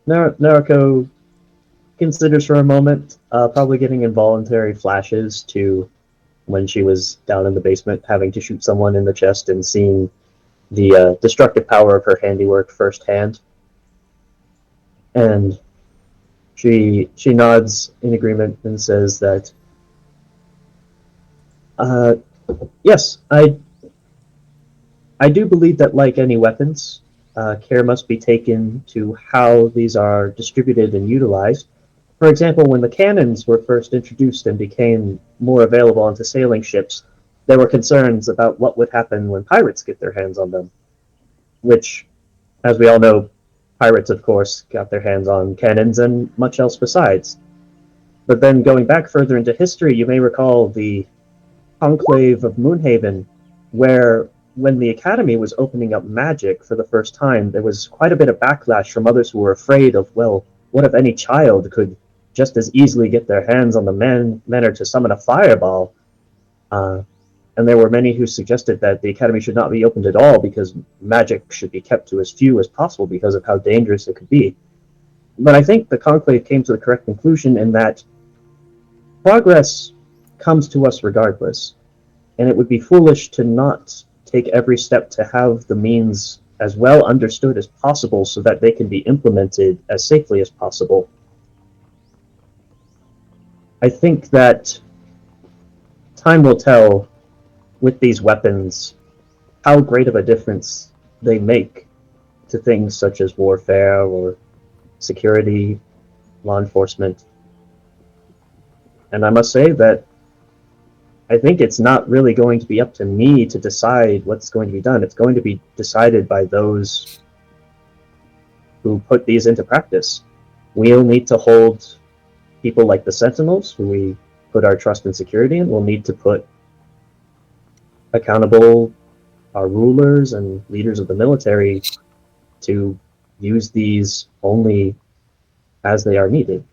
Nariko considers for a moment, probably getting involuntary flashes to when she was down in the basement having to shoot someone in the chest and seeing the destructive power of her handiwork firsthand. And she nods in agreement and says that, yes, I do believe that, like any weapons, care must be taken to how these are distributed and utilized. For example, when the cannons were first introduced and became more available onto sailing ships, there were concerns about what would happen when pirates get their hands on them. Which, as we all know, pirates, of course, got their hands on cannons and much else besides. But then going back further into history, you may recall the Conclave of Moonhaven, where when the Academy was opening up magic for the first time, there was quite a bit of backlash from others who were afraid of, well, what if any child could just as easily get their hands on the manner to summon a fireball? And there were many who suggested that the Academy should not be opened at all because magic should be kept to as few as possible because of how dangerous it could be. But I think the Conclave came to the correct conclusion in that progress comes to us regardless, and it would be foolish to not take every step to have the means as well understood as possible so that they can be implemented as safely as possible. I think that time will tell with these weapons how great of a difference they make to things such as warfare or security, law enforcement. And I must say that I think it's not really going to be up to me to decide what's going to be done. It's going to be decided by those who put these into practice. We'll need to hold people like the Sentinels, who we put our trust and security in. We'll need to put accountable our rulers and leaders of the military to use these only as they are needed.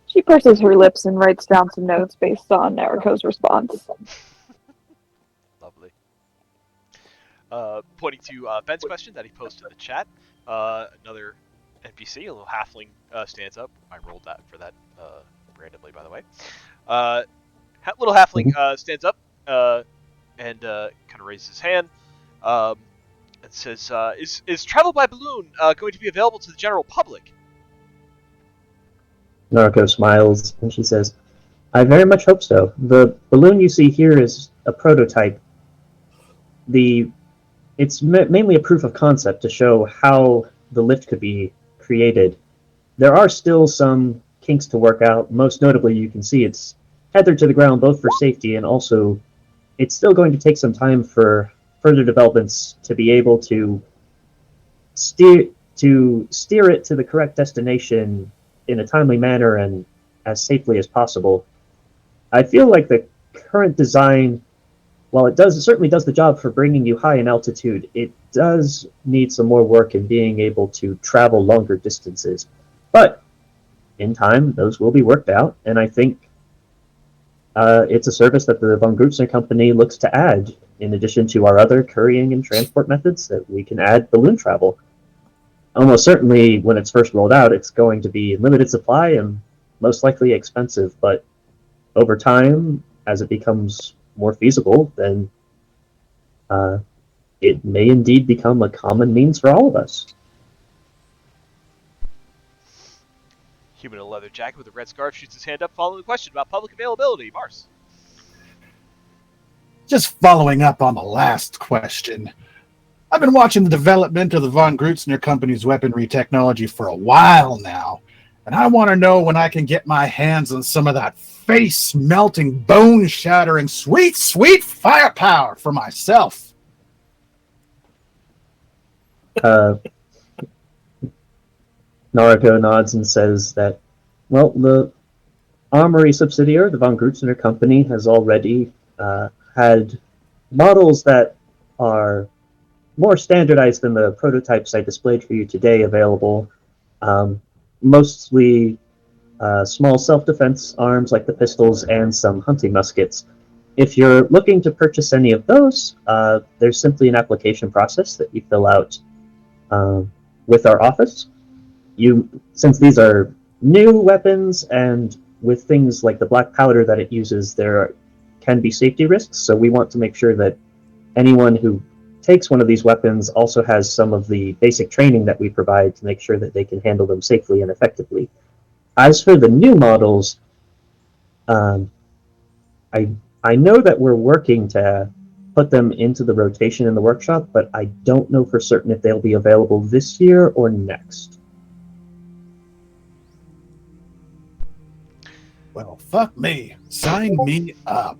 She purses her lips and writes down some notes based on Nariko's response. Lovely. Pointing to Ben's question that he posted in the chat, another NPC, a little halfling, stands up. I rolled that for that randomly, by the way. Little halfling stands up and kind of raises his hand and says, "Is travel by balloon going to be available to the general public?" Nariko smiles and she says, I very much hope so. The balloon you see here is a prototype. It's mainly a proof of concept to show how the lift could be created. There are still some kinks to work out. Most notably, you can see it's tethered to the ground both for safety and also it's still going to take some time for further developments to be able to steer it to the correct destination in a timely manner and as safely as possible. I feel like the current design, while it certainly does the job for bringing you high in altitude, it does need some more work in being able to travel longer distances. But in time, those will be worked out, and I think it's a service that the von Grutzner company looks to add, in addition to our other couriering and transport methods, that we can add balloon travel. Almost certainly, when it's first rolled out, it's going to be in limited supply and most likely expensive, but over time, as it becomes more feasible, then it may indeed become a common means for all of us. Human in a leather jacket with a red scarf shoots his hand up following the question about public availability. Mars. Just following up on the last question. I've been watching the development of the von Grutzner company's weaponry technology for a while now, and I want to know when I can get my hands on some of that face-melting, bone-shattering, sweet, sweet firepower for myself. Nariko nods and says that, well, the Armory subsidiary, the von Grutzner company, has already had models that are more standardized than the prototypes I displayed for you today available. Mostly small self-defense arms like the pistols and some hunting muskets. If you're looking to purchase any of those, there's simply an application process that you fill out with our office. Since these are new weapons and with things like the black powder that it uses, there can be safety risks, so we want to make sure that anyone who takes one of these weapons also has some of the basic training that we provide to make sure that they can handle them safely and effectively. As for the new models, I know that we're working to put them into the rotation in the workshop, but I don't know for certain if they'll be available this year or next. Well, fuck me. Sign me up.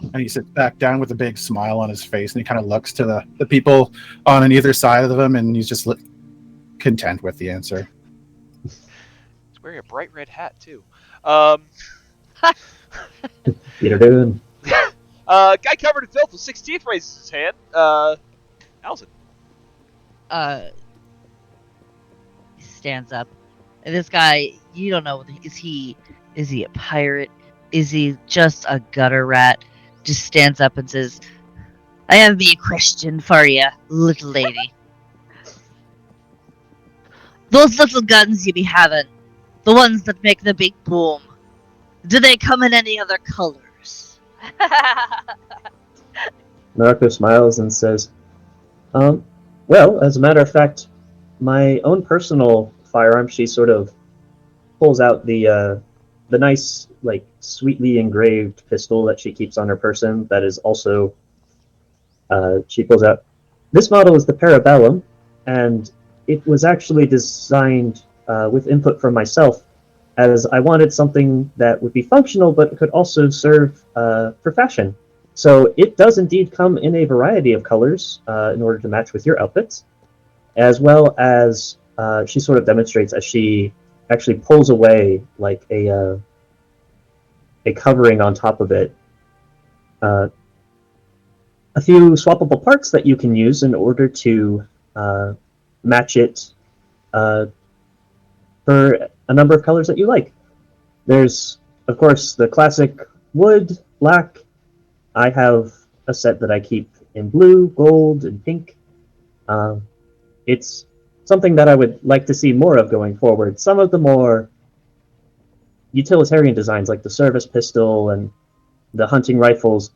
And he sits back down with a big smile on his face, and he kind of looks to the people on either side of him, and he's just content with the answer. He's wearing a bright red hat, too. Peter Dune. Guy covered in filth with 6 teeth raises his hand. Allison. He stands up. And this guy, you don't know, is he a pirate? Is he just a gutter rat? Just stands up and says, I have me a question for you, little lady. Those little guns you be having, the ones that make the big boom, do they come in any other colors? Nariko smiles and says, well, as a matter of fact, my own personal firearm, she sort of pulls out the nice, like, sweetly engraved pistol that she keeps on her person. That is also, she pulls out. This model is the Parabellum, and it was actually designed with input from myself, as I wanted something that would be functional but could also serve for fashion. So it does indeed come in a variety of colors in order to match with your outfits, as well as she sort of demonstrates as she actually pulls away like a covering on top of it. A few swappable parts that you can use in order to match it for a number of colors that you like. There's, of course, the classic wood, black. I have a set that I keep in blue, gold, and pink. It's something that I would like to see more of going forward. Some of the more utilitarian designs, like the service pistol and the hunting rifles,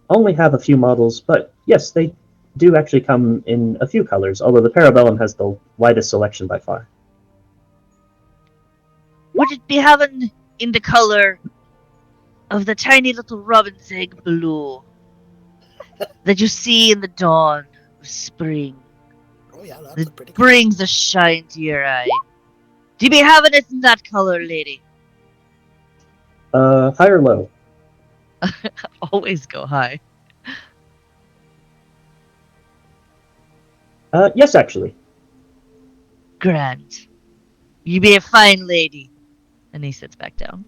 only have a few models, but yes, they do actually come in a few colors, although the Parabellum has the widest selection by far. Would it be having in the color of the tiny little robin's egg blue that you see in the dawn of spring? Oh yeah, that's a That pretty. brings a shine to your eye. Do you be having it in that color, lady? High or low? Always go high. Yes, actually. Grand. You be a fine lady. And he sits back down.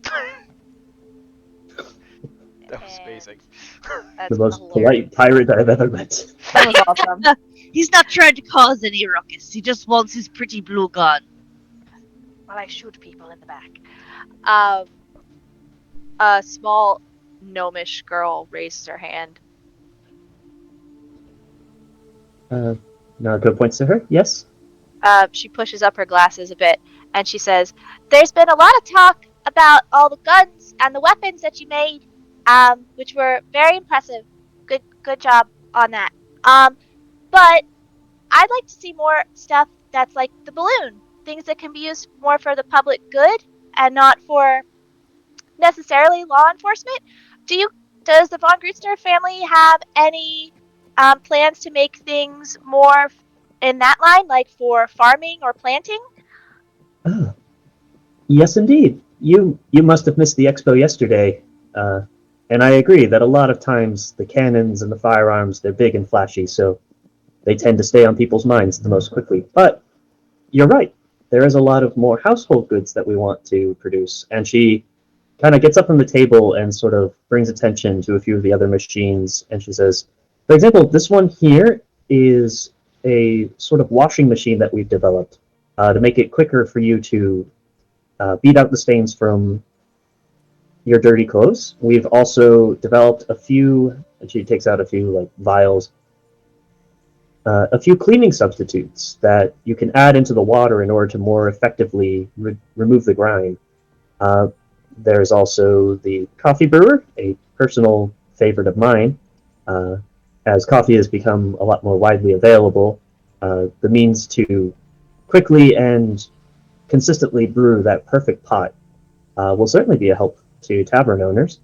That was amazing. That's The most hilarious. polite pirate I've ever met. That was awesome. He's not trying to cause any ruckus. He just wants his pretty blue gun. While I shoot people in the back. A small gnomish girl raises her hand. Nariko points to her. Yes. She pushes up her glasses a bit and she says, "There's been a lot of talk about all the guns and the weapons that you made, which were very impressive. Good job on that. But I'd like to see more stuff that's like the balloon, things that can be used more for the public good and not for necessarily law enforcement. Does the von Grutzner family have any plans to make things more in that line, like for farming or planting?" Oh, yes, indeed. You must have missed the expo yesterday. And I agree that a lot of times the cannons and the firearms, they're big and flashy, so they tend to stay on people's minds the most quickly. But you're right. There is a lot of more household goods that we want to produce. And she kind of gets up from the table and sort of brings attention to a few of the other machines. And she says, for example, this one here is a sort of washing machine that we've developed to make it quicker for you to beat out the stains from your dirty clothes. We've also developed a few, and she takes out a few like vials, a few cleaning substitutes that you can add into the water in order to more effectively remove the grime. There's also the coffee brewer, a personal favorite of mine. As coffee has become a lot more widely available, the means to quickly and consistently brew that perfect pot will certainly be a help to tavern owners.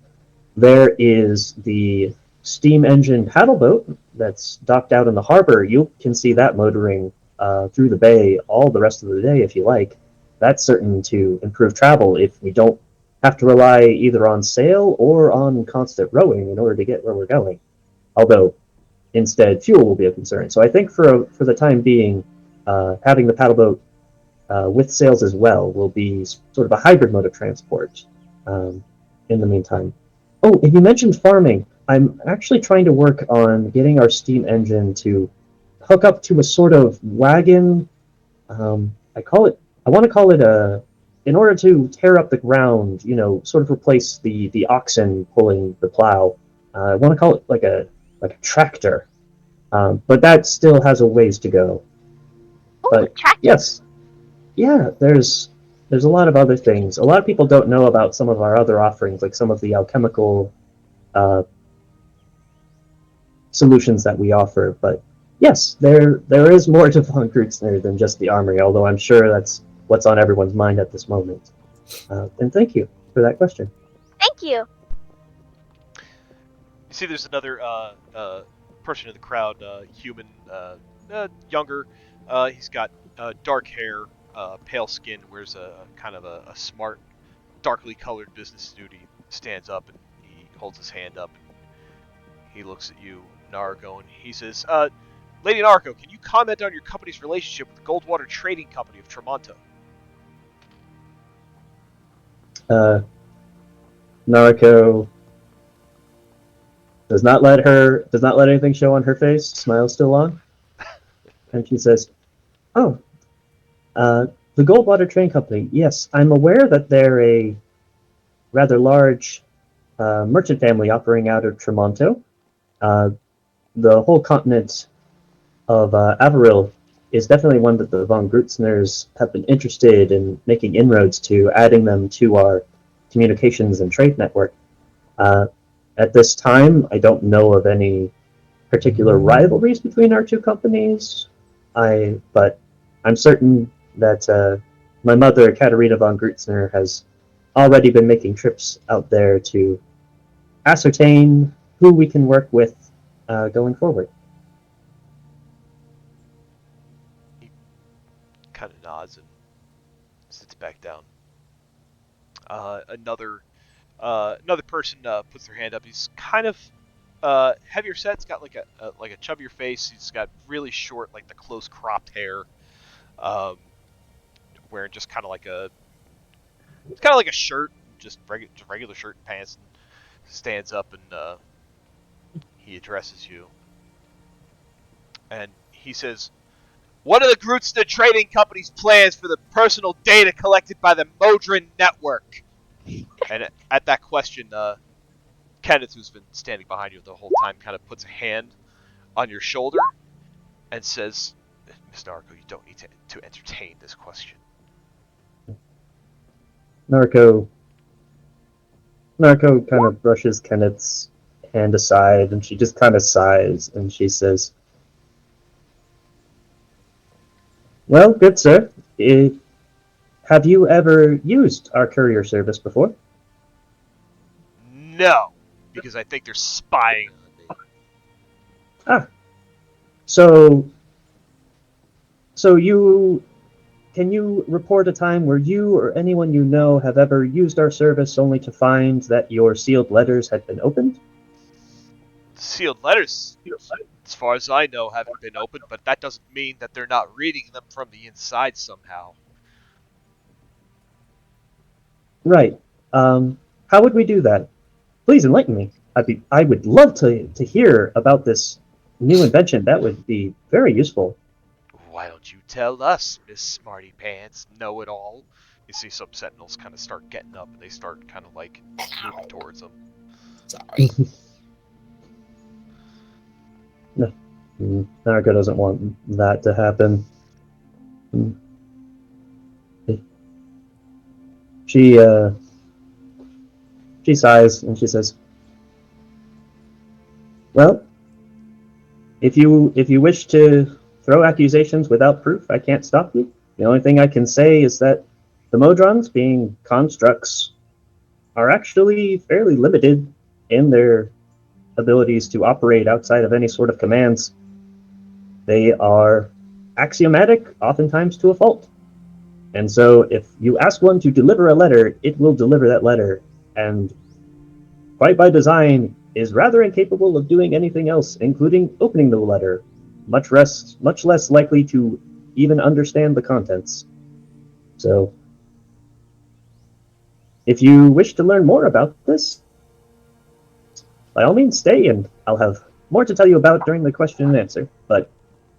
There is the steam engine paddle boat that's docked out in the harbor. You can see that motoring through the bay all the rest of the day if you like. That's certain to improve travel if we don't have to rely either on sail or on constant rowing in order to get where we're going. Although, instead, fuel will be a concern. So I think for the time being, having the paddle boat with sails as well will be sort of a hybrid mode of transport in the meantime. Oh, and you mentioned farming. I'm actually trying to work on getting our steam engine to hook up to a sort of wagon. I want to call it in order to tear up the ground, sort of replace the oxen pulling the plow. I want to call it like a tractor. But that still has a ways to go. Oh, But tractor. yes, yeah, there's a lot of other things. A lot of people don't know about some of our other offerings, like some of the alchemical solutions that we offer. But yes, there is more to Von Grutzner than just the armory, although I'm sure that's what's on everyone's mind at this moment. And thank you for that question. Thank you. You see, there's another person in the crowd, human, younger. He's got dark hair, pale skin, wears a kind of a smart, darkly colored business suit. He stands up and he holds his hand up. And he looks at you, Nariko, and he says, Lady Nariko, can you comment on your company's relationship with the Goldwater Trading Company of Tremonto? Nariko does not let anything show on her face, smile still long, and she says, "Oh, the Goldwater Train Company. Yes, I'm aware that they're a rather large merchant family operating out of Tremonto. The whole continent of Averil is definitely one that the von Grutzners have been interested in making inroads to, adding them to our communications and trade network. At this time, I don't know of any particular rivalries between our two companies, but I'm certain that my mother, Katerina von Grutzner, has already been making trips out there to ascertain who we can work with going forward." He kind of nods and sits back down. Another person puts their hand up. He's kind of heavier set. He's got like a chubbier face. He's got really short, like the close cropped hair. Wearing just kind of like a shirt, just regular shirt and pants. And stands up and he addresses you. And he says, "What are the Grutzner Trading Company's plans for the personal data collected by the Modron Network?" And at that question, Kenneth, who's been standing behind you the whole time, kind of puts a hand on your shoulder and says, "Miss Nariko, you don't need to entertain this question." Nariko kind of brushes Kenneth's hand aside, and she just kind of sighs, and she says, "Well, good sir, have you ever used our courier service before?" No, because I think they're spying on me. Ah, so can you report a time where you or anyone you know have ever used our service only to find that your sealed letters had been opened? Sealed letters, as far as I know, haven't been opened, but that doesn't mean that they're not reading them from the inside somehow. Right. How would we do that? Please enlighten me. I would love to hear about this new invention. That would be very useful. Why don't you tell us, Miss Smarty Pants, know-it-all? You see some sentinels kind of start getting up, and they start kind of like moving towards them. Sorry. Nariko doesn't want that to happen. She sighs and she says, "Well, if you wish to throw accusations without proof, I can't stop you. The only thing I can say is that the Modrons, being constructs, are actually fairly limited in their abilities to operate outside of any sort of commands. They are axiomatic, oftentimes to a fault. And so if you ask one to deliver a letter, it will deliver that letter, and quite by design is rather incapable of doing anything else, including opening the letter, much less likely to even understand the contents. So if you wish to learn more about this, by all means stay, and I'll have more to tell you about during the question and answer. But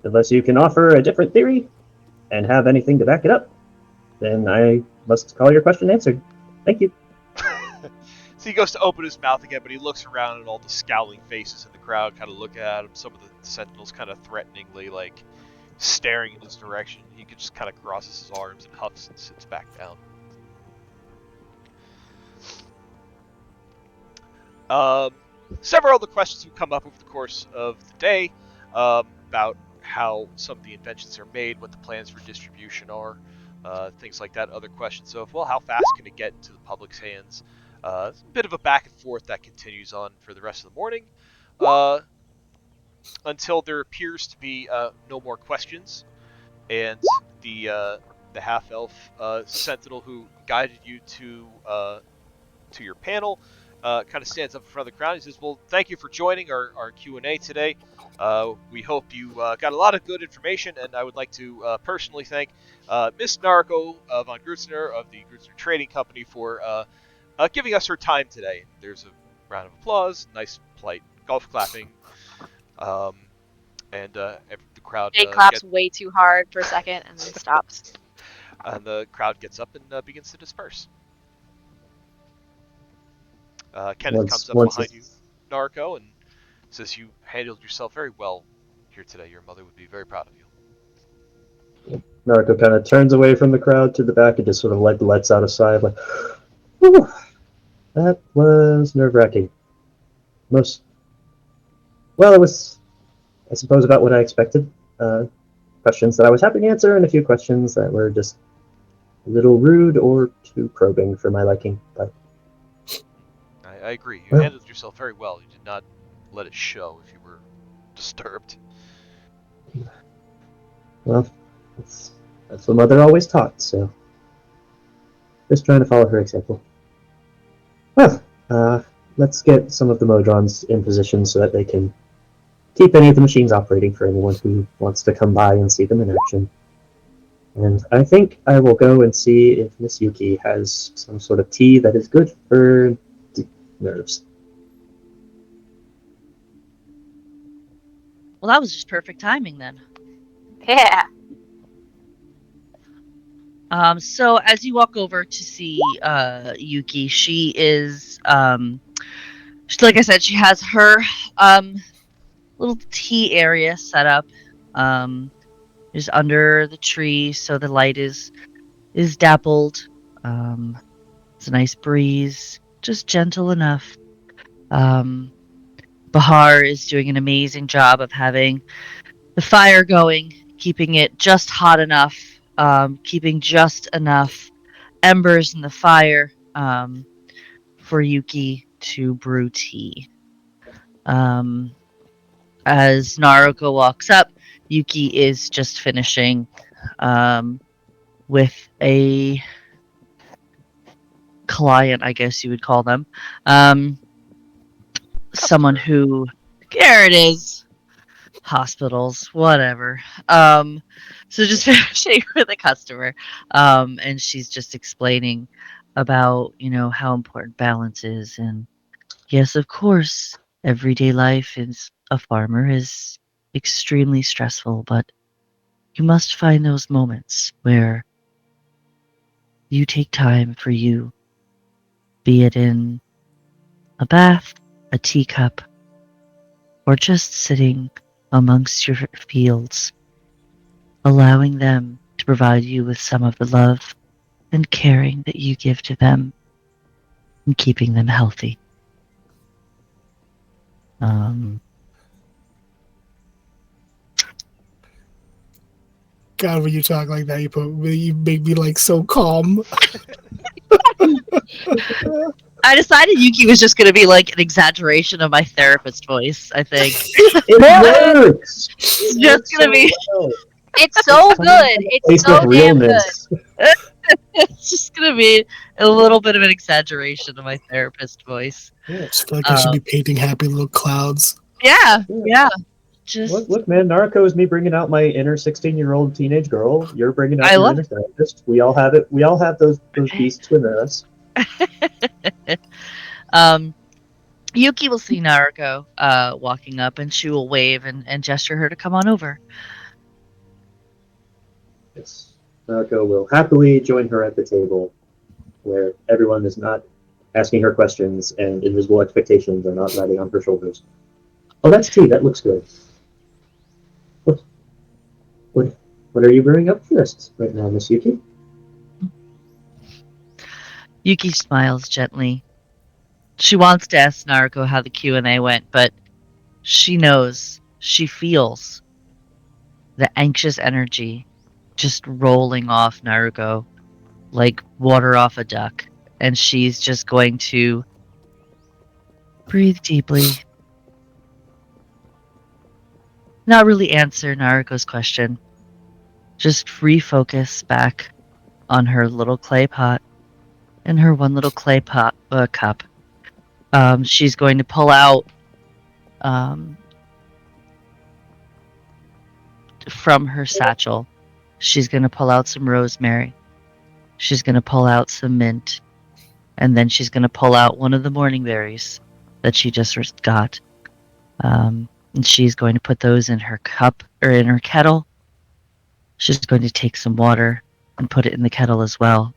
unless you can offer a different theory and have anything to back it up, then I must call your question answered. Thank you." So he goes to open his mouth again, but he looks around at all the scowling faces in the crowd, kind of look at him. Some of the sentinels kind of threateningly, like, staring in his direction. He just kind of crosses his arms and huffs and sits back down. Several other questions have come up over the course of the day about how some of the inventions are made, what the plans for distribution are. things like that. Other questions of, well, how fast can it get into the public's hands? It's a bit of a back and forth that continues on for the rest of the morning, until there appears to be no more questions, and the half elf sentinel who guided you to your panel kind of stands up in front of the crowd. He says, "Well, thank you for joining our Q&A today. We hope you got a lot of good information, and I would like to personally thank Miss Nariko von Grutzner of the Grutzner Trading Company for giving us her time today." There's a round of applause, nice, polite golf clapping, and the crowd Jake claps way too hard for a second and then stops. And the crowd gets up and begins to disperse. Kenneth comes up behind you, Nariko, and says, "You handled yourself very well here today. Your mother would be very proud of you." Nariko kind of turns away from the crowd to the back and just sort of like lets out a sigh, like, "Whew, that was nerve-wracking. It was, I suppose, about what I expected. Questions that I was happy to answer, and a few questions that were just a little rude or too probing for my liking. But I agree. You handled yourself very well. You did not let it show if you were disturbed. Well, that's what Mother always taught, so just trying to follow her example. Well, let's get some of the Modrons in position so that they can keep any of the machines operating for anyone who wants to come by and see them in action. And I think I will go and see if Miss Yuki has some sort of tea that is good for nerves. Well, that was just perfect timing then. Yeah. So as you walk over to see Yuki, she is like I said, she has her little tea area set up just under the tree, so the light is dappled. It's a nice breeze, just gentle enough. Bahar is doing an amazing job of having the fire going, keeping it just hot enough, keeping just enough embers in the fire for Yuki to brew tea. As Nariko walks up, Yuki is just finishing with a client, I guess you would call them. Someone who, there it is, hospitals, whatever. So just finishing with a customer, and she's just explaining about, how important balance is. And yes, of course, everyday life as a farmer is extremely stressful, but you must find those moments where you take time for you, be it in a bath, a teacup, or just sitting amongst your fields, allowing them to provide you with some of the love and caring that you give to them and keeping them healthy. God, when you talk like that, you make me like so calm. I decided Yuki was just going to be like an exaggeration of my therapist voice, I think. It works! It's just going to be... It's so good. It's so damn good. It's just going to be a little bit of an exaggeration of my therapist voice. I just feel like I should be painting happy little clouds. Yeah. Just Look, man, Nariko is me bringing out my inner 16-year-old teenage girl. You're bringing out your inner therapist. We all have it. We all have those beasts within us. Yuki will see Nariko walking up, and she will wave and gesture her to come on over. Yes. Nariko will happily join her at the table, where everyone is not asking her questions and invisible expectations are not riding on her shoulders. Oh, that's tea. That looks good. What are you brewing up first right now, Miss Yuki? Yuki smiles gently. She wants to ask Nariko how the Q&A went, but she knows, she feels the anxious energy just rolling off Nariko like water off a duck. And she's just going to breathe deeply. Not really answer Nariko's question. Just refocus back on her little clay pot and her one little clay pot cup. She's going to pull out from her satchel. She's going to pull out some rosemary. She's going to pull out some mint. And then she's going to pull out one of the morning berries that she just got. And she's going to put those in her cup or in her kettle. She's going to take some water and put it in the kettle as well.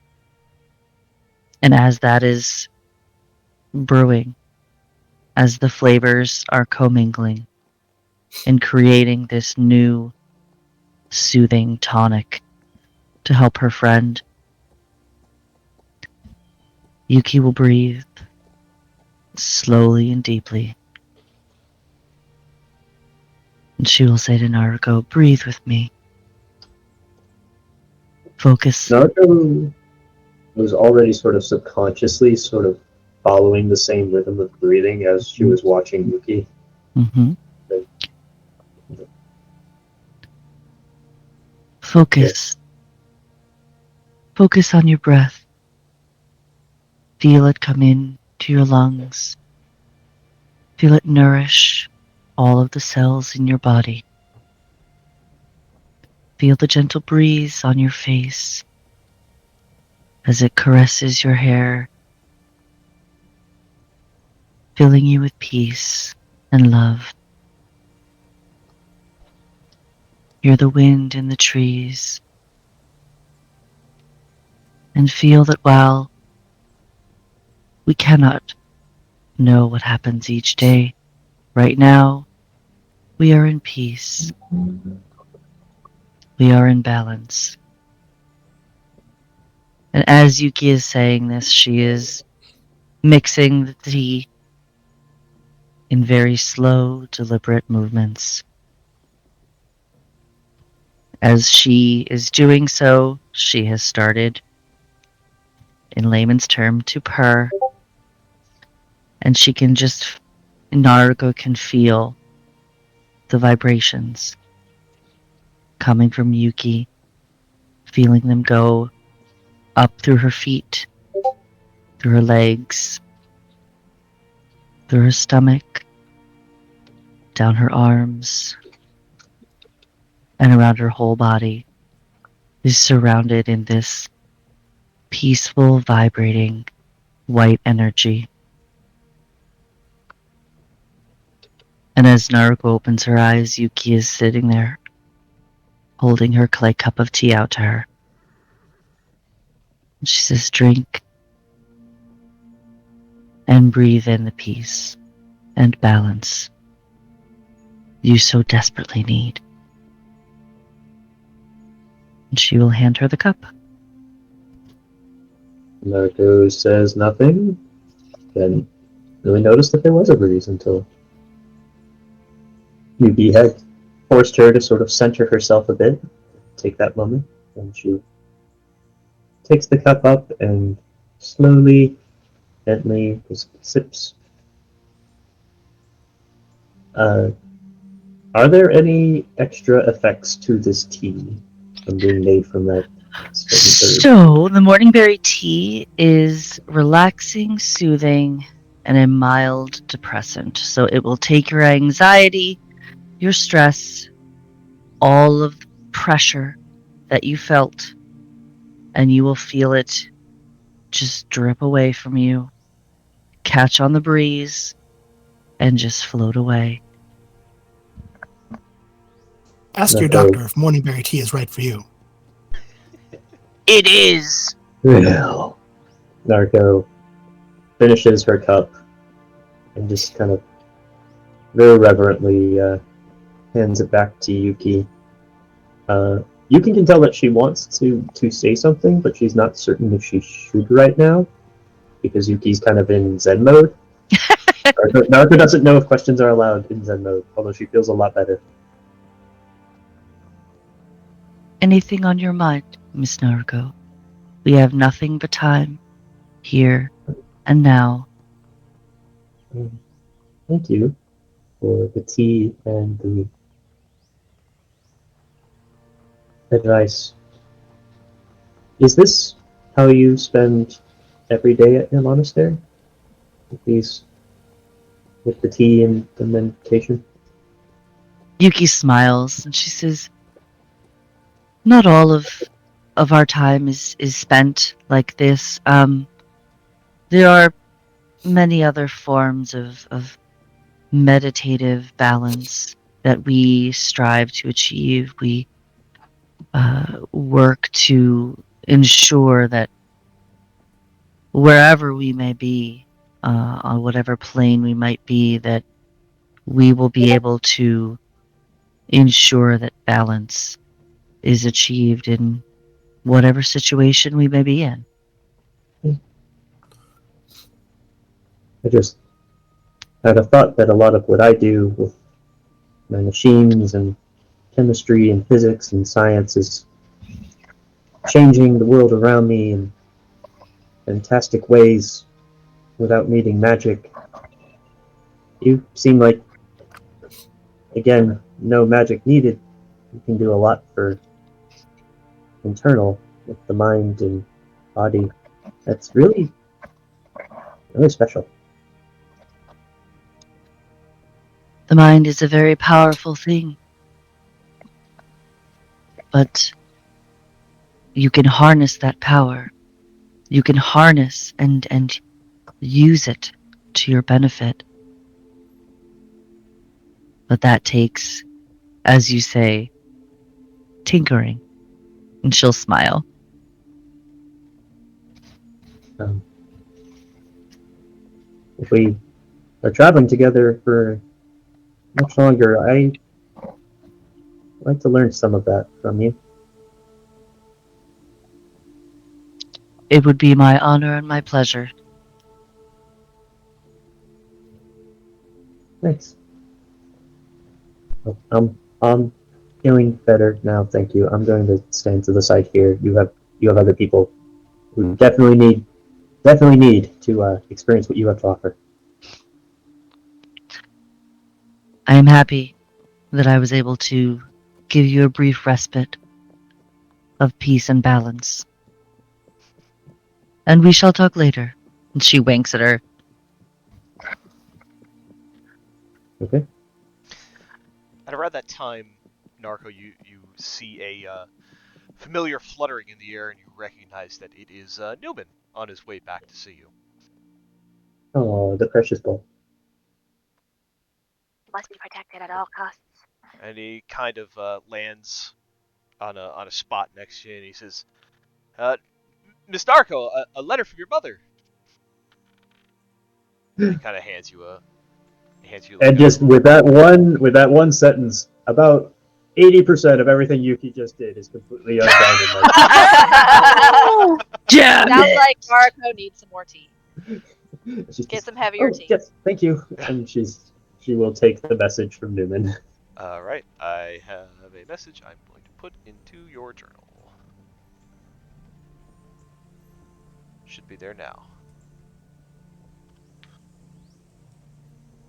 And as that is brewing, as the flavors are commingling and creating this new soothing tonic to help her friend, Yuki will breathe slowly and deeply. And she will say to Nariko, breathe with me. Focus. Nariko was already sort of subconsciously sort of following the same rhythm of breathing as she was watching Yuki. Mm-hmm. Focus. Focus on your breath. Feel it come in to your lungs. Feel it nourish all of the cells in your body. Feel the gentle breeze on your face as it caresses your hair, filling you with peace and love. Hear the wind in the trees and feel that while we cannot know what happens each day, right now we are in peace. We are in balance. And as Yuki is saying this, she is mixing the tea in very slow, deliberate movements. As she is doing so, she has started, in layman's term, to purr. And she can just, Nariko can feel the vibrations coming from Yuki, feeling them go up through her feet, through her legs, through her stomach, down her arms, and around her whole body, is surrounded in this peaceful, vibrating, white energy. And as Nariko opens her eyes, Yuki is sitting there, holding her clay cup of tea out to her. And she says, drink and breathe in the peace and balance you so desperately need. And she will hand her the cup. Nariko says nothing. Then really noticed that there was a breeze until Yuki had forced her to sort of center herself a bit. Take that moment, and she takes the cup up and slowly, gently just sips. Are there any extra effects to this tea from being made from that certain herb? So, the morning berry tea is relaxing, soothing, and a mild depressant. So, it will take your anxiety, your stress, all of the pressure that you felt, and you will feel it just drip away from you, catch on the breeze, and just float away. Ask your doctor if morning berry tea is right for you. It is! Well, Nariko finishes her cup and just kind of very reverently hands it back to Yuki. Yuki can tell that she wants to say something, but she's not certain if she should right now, because Yuki's kind of in Zen mode. Nariko doesn't know if questions are allowed in Zen mode, although she feels a lot better. Anything on your mind, Miss Nariko? We have nothing but time, here and now. Thank you for the tea and the advice. Is this how you spend every day at your monastery? With the tea and the meditation? Yuki smiles and she says, not all of our time is spent like this. There are many other forms of meditative balance that we strive to achieve. We work to ensure that wherever we may be, on whatever plane we might be, that we will be able to ensure that balance is achieved in whatever situation we may be in. I just had a thought that a lot of what I do with my machines and chemistry and physics and science is changing the world around me in fantastic ways without needing magic. You seem like, again, no magic needed. You can do a lot for internal with the mind and body. That's really, really special. The mind is a very powerful thing, but you can harness that power. You can harness and use it to your benefit. But that takes, as you say, tinkering. And she'll smile. If we are traveling together for much longer, I'd like to learn some of that from you. It would be my honor and my pleasure. Thanks. I'm feeling better now, thank you. I'm going to stand to the side here. You have other people who definitely need to experience what you have to offer. I am happy that I was able to give you a brief respite of peace and balance. And we shall talk later. And she winks at her. Okay. At around that time, Nariko, you see a familiar fluttering in the air, and you recognize that it is Newman on his way back to see you. Oh, the precious ball. Must be protected at all costs. And he kind of lands on a spot next to you, and he says, "Miss Nariko, a letter from your mother." And he kind of hands you a. And just with that one sentence, about 80% of everything Yuki just did is completely unfounded. Sounds like Nariko needs some more tea. Get some heavier tea. Yes, thank you. And she will take the message from Newman. All right, I have a message I'm going to put into your journal. Should be there now.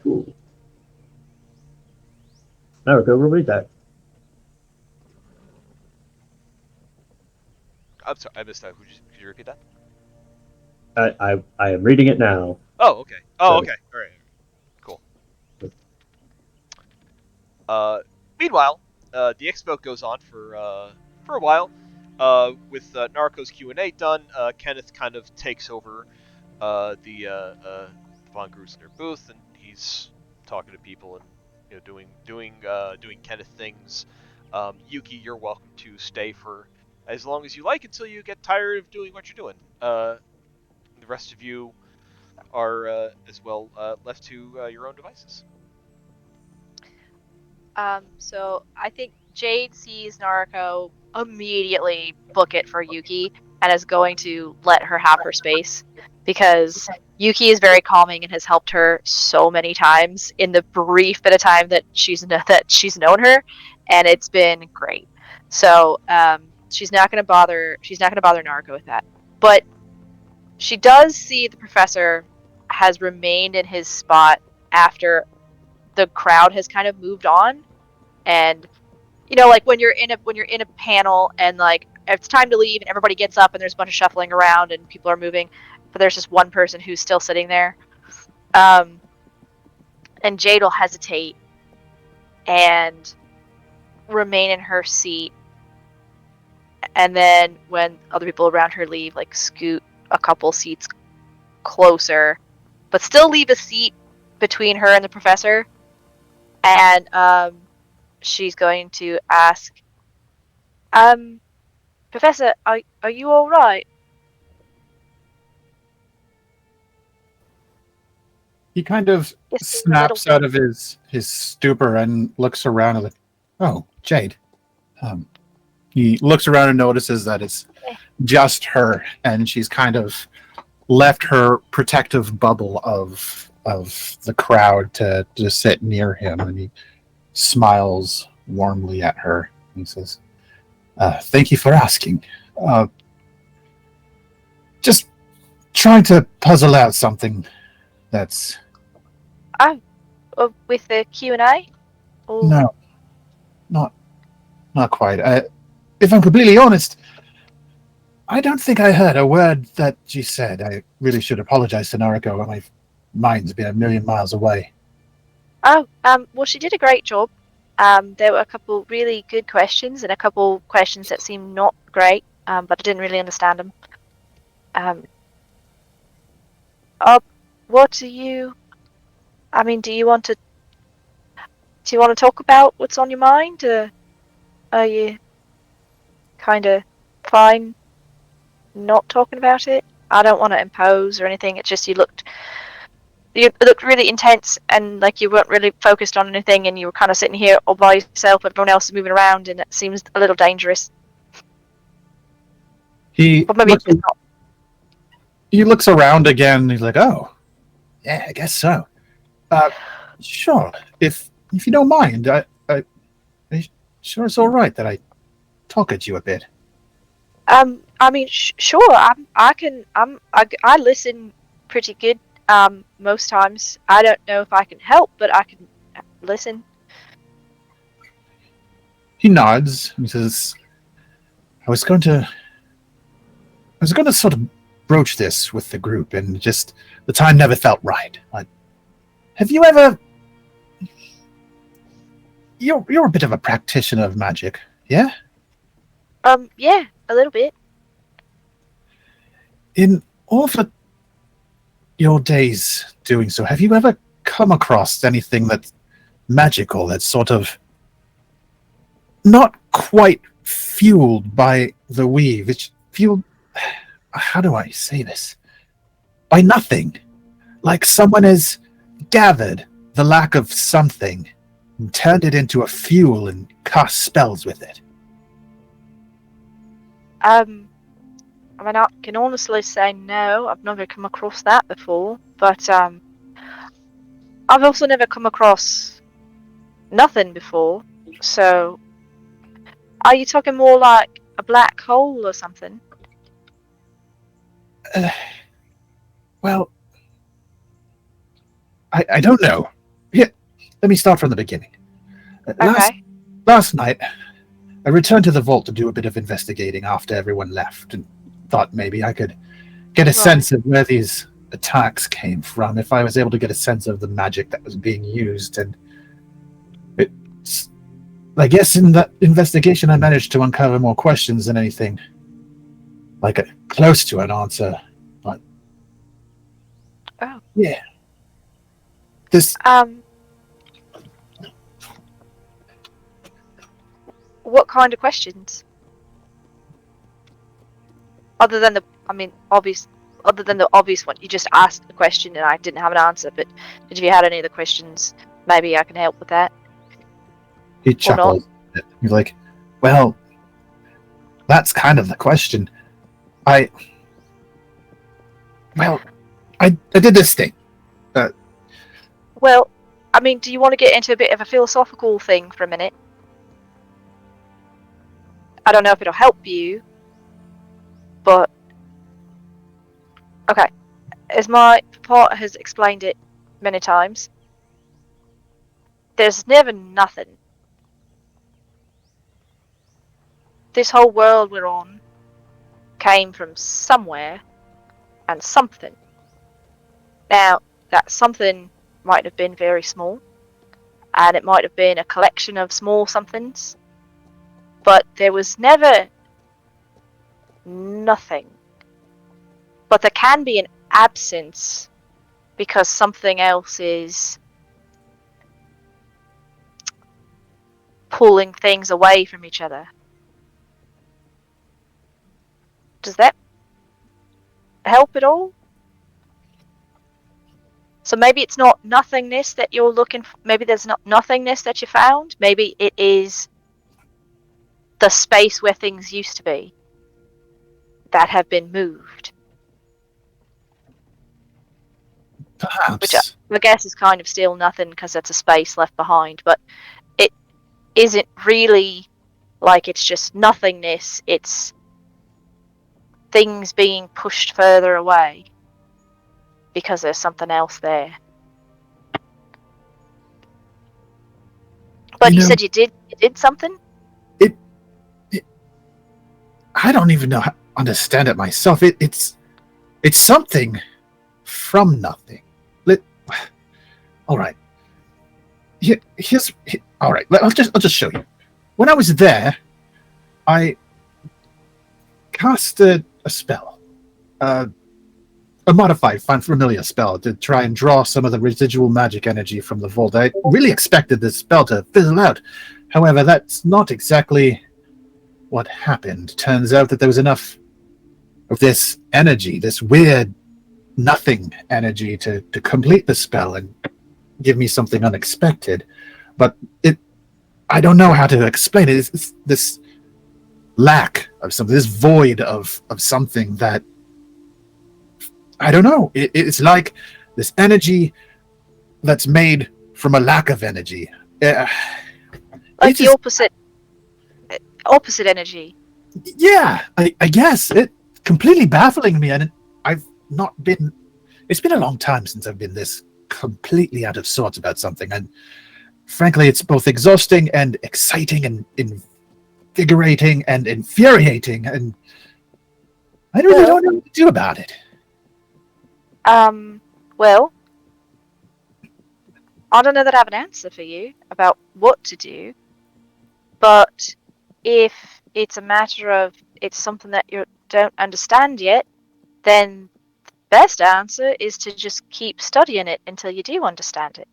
Cool. Nariko, we'll read that. I'm sorry, I missed that. Could you repeat that? I am reading it now. Oh, okay. Oh, So- okay. All right. Cool. Meanwhile, the expo goes on for a while. With Nariko's Q&A done, Kenneth kind of takes over the von Grutzner booth, and he's talking to people and doing Kenneth things. Yuki, you're welcome to stay for as long as you like until you get tired of doing what you're doing. The rest of you are as well left to your own devices. So I think Jade sees Nariko immediately book it for Yuki and is going to let her have her space because Yuki is very calming and has helped her so many times in the brief bit of time that she's known her, and it's been great. So she's not going to bother. She's not going to bother Nariko with that. But she does see the professor has remained in his spot after the crowd has kind of moved on, and like when you're in a panel and like it's time to leave and everybody gets up and there's a bunch of shuffling around and people are moving, but there's just one person who's still sitting there. And Jade will hesitate and remain in her seat, and then when other people around her leave, like scoot a couple seats closer, but still leave a seat between her and the professor. And she's going to ask, Professor, are you all right? He kind of Yes, snaps out of his stupor and looks around and like, oh, Jade. He looks around and notices that it's just her, and she's kind of left her protective bubble of the crowd to just sit near him, and he smiles warmly at her. He says, thank you for asking. Just trying to puzzle out something that's... with the Q&A? No, not quite. If I'm completely honest, I don't think I heard a word that she said. I really should apologize to Nariko. My mind's been a million miles away. Well, she did a great job. There were a couple really good questions and a couple questions that seemed not great, but I didn't really understand them. What do you... I mean, do you want to talk about what's on your mind? Are you kind of fine not talking about it? I don't want to impose or anything. It's just you looked really intense and like you weren't really focused on anything, and you were kind of sitting here all by yourself. Everyone else is moving around, and it seems a little dangerous. He looks around again. And he's like, "Oh, yeah, I guess so. Sure. If you don't mind, I sure it's all right that I talk at you a bit." I mean, sure. I listen pretty good. Most times, I don't know if I can help, but I can listen. He nods and says, I was going to sort of broach this with the group, and just the time never felt right. Have you ever... You're a bit of a practitioner of magic, yeah? Yeah, a little bit. In all of your days doing so, have you ever come across anything that's magical, that's sort of not quite fueled by the weave? It's fueled... How do I say this? By nothing. Like someone has gathered the lack of something and turned it into a fuel and cast spells with it. I mean, I can honestly say no. I've never come across that before, but I've also never come across nothing before. So, are you talking more like a black hole or something? Well, I don't know. Here, let me start from the beginning. Okay. Last night, I returned to the vault to do a bit of investigating after everyone left, and thought maybe I could get a sense of where these attacks came from, if I was able to get a sense of the magic that was being used. And I guess in that investigation I managed to uncover more questions than anything. Close to an answer. But yeah. This what kind of questions? Other than the obvious one. You just asked the question and I didn't have an answer, but if you had any other questions, maybe I can help with that. He chuckles. He's like, well, that's kind of the question. I did this thing. Well, I mean, do you want to get into a bit of a philosophical thing for a minute? I don't know if it'll help you, but okay. As my papa has explained it many times, there's never nothing. This whole world we're on came from somewhere and something. Now, that something might have been very small, and it might have been a collection of small somethings, but there was never nothing. But there can be an absence because something else is pulling things away from each other. Does that help at all? So maybe it's not nothingness that you're looking for. Maybe there's not nothingness that you found. Maybe it is the space where things used to be that have been moved. Perhaps. Which I guess is kind of still nothing because it's a space left behind. But it isn't really like it's just nothingness. It's things being pushed further away because there's something else there. But you said you did something? I don't even understand it myself. It's something from nothing. All right. All right. I'll just show you. When I was there, I casted a spell, a modified familiar spell to try and draw some of the residual magic energy from the vault. I really expected this spell to fizzle out. However, that's not exactly what happened. Turns out that there was enough of this energy, this weird nothing energy to complete the spell and give me something unexpected. But I don't know how to explain it. It's this lack of something, this void of something that, I don't know. It's like this energy that's made from a lack of energy. Like the opposite energy. Yeah, I guess. It completely baffling me, and I've not been... It's been a long time since I've been this completely out of sorts about something, and frankly, it's both exhausting and exciting and invigorating and infuriating, and I really don't know what to do about it. Well, I don't know that I have an answer for you about what to do, but if it's a matter of it's something that you don't understand yet, then the best answer is to just keep studying it until you do understand it.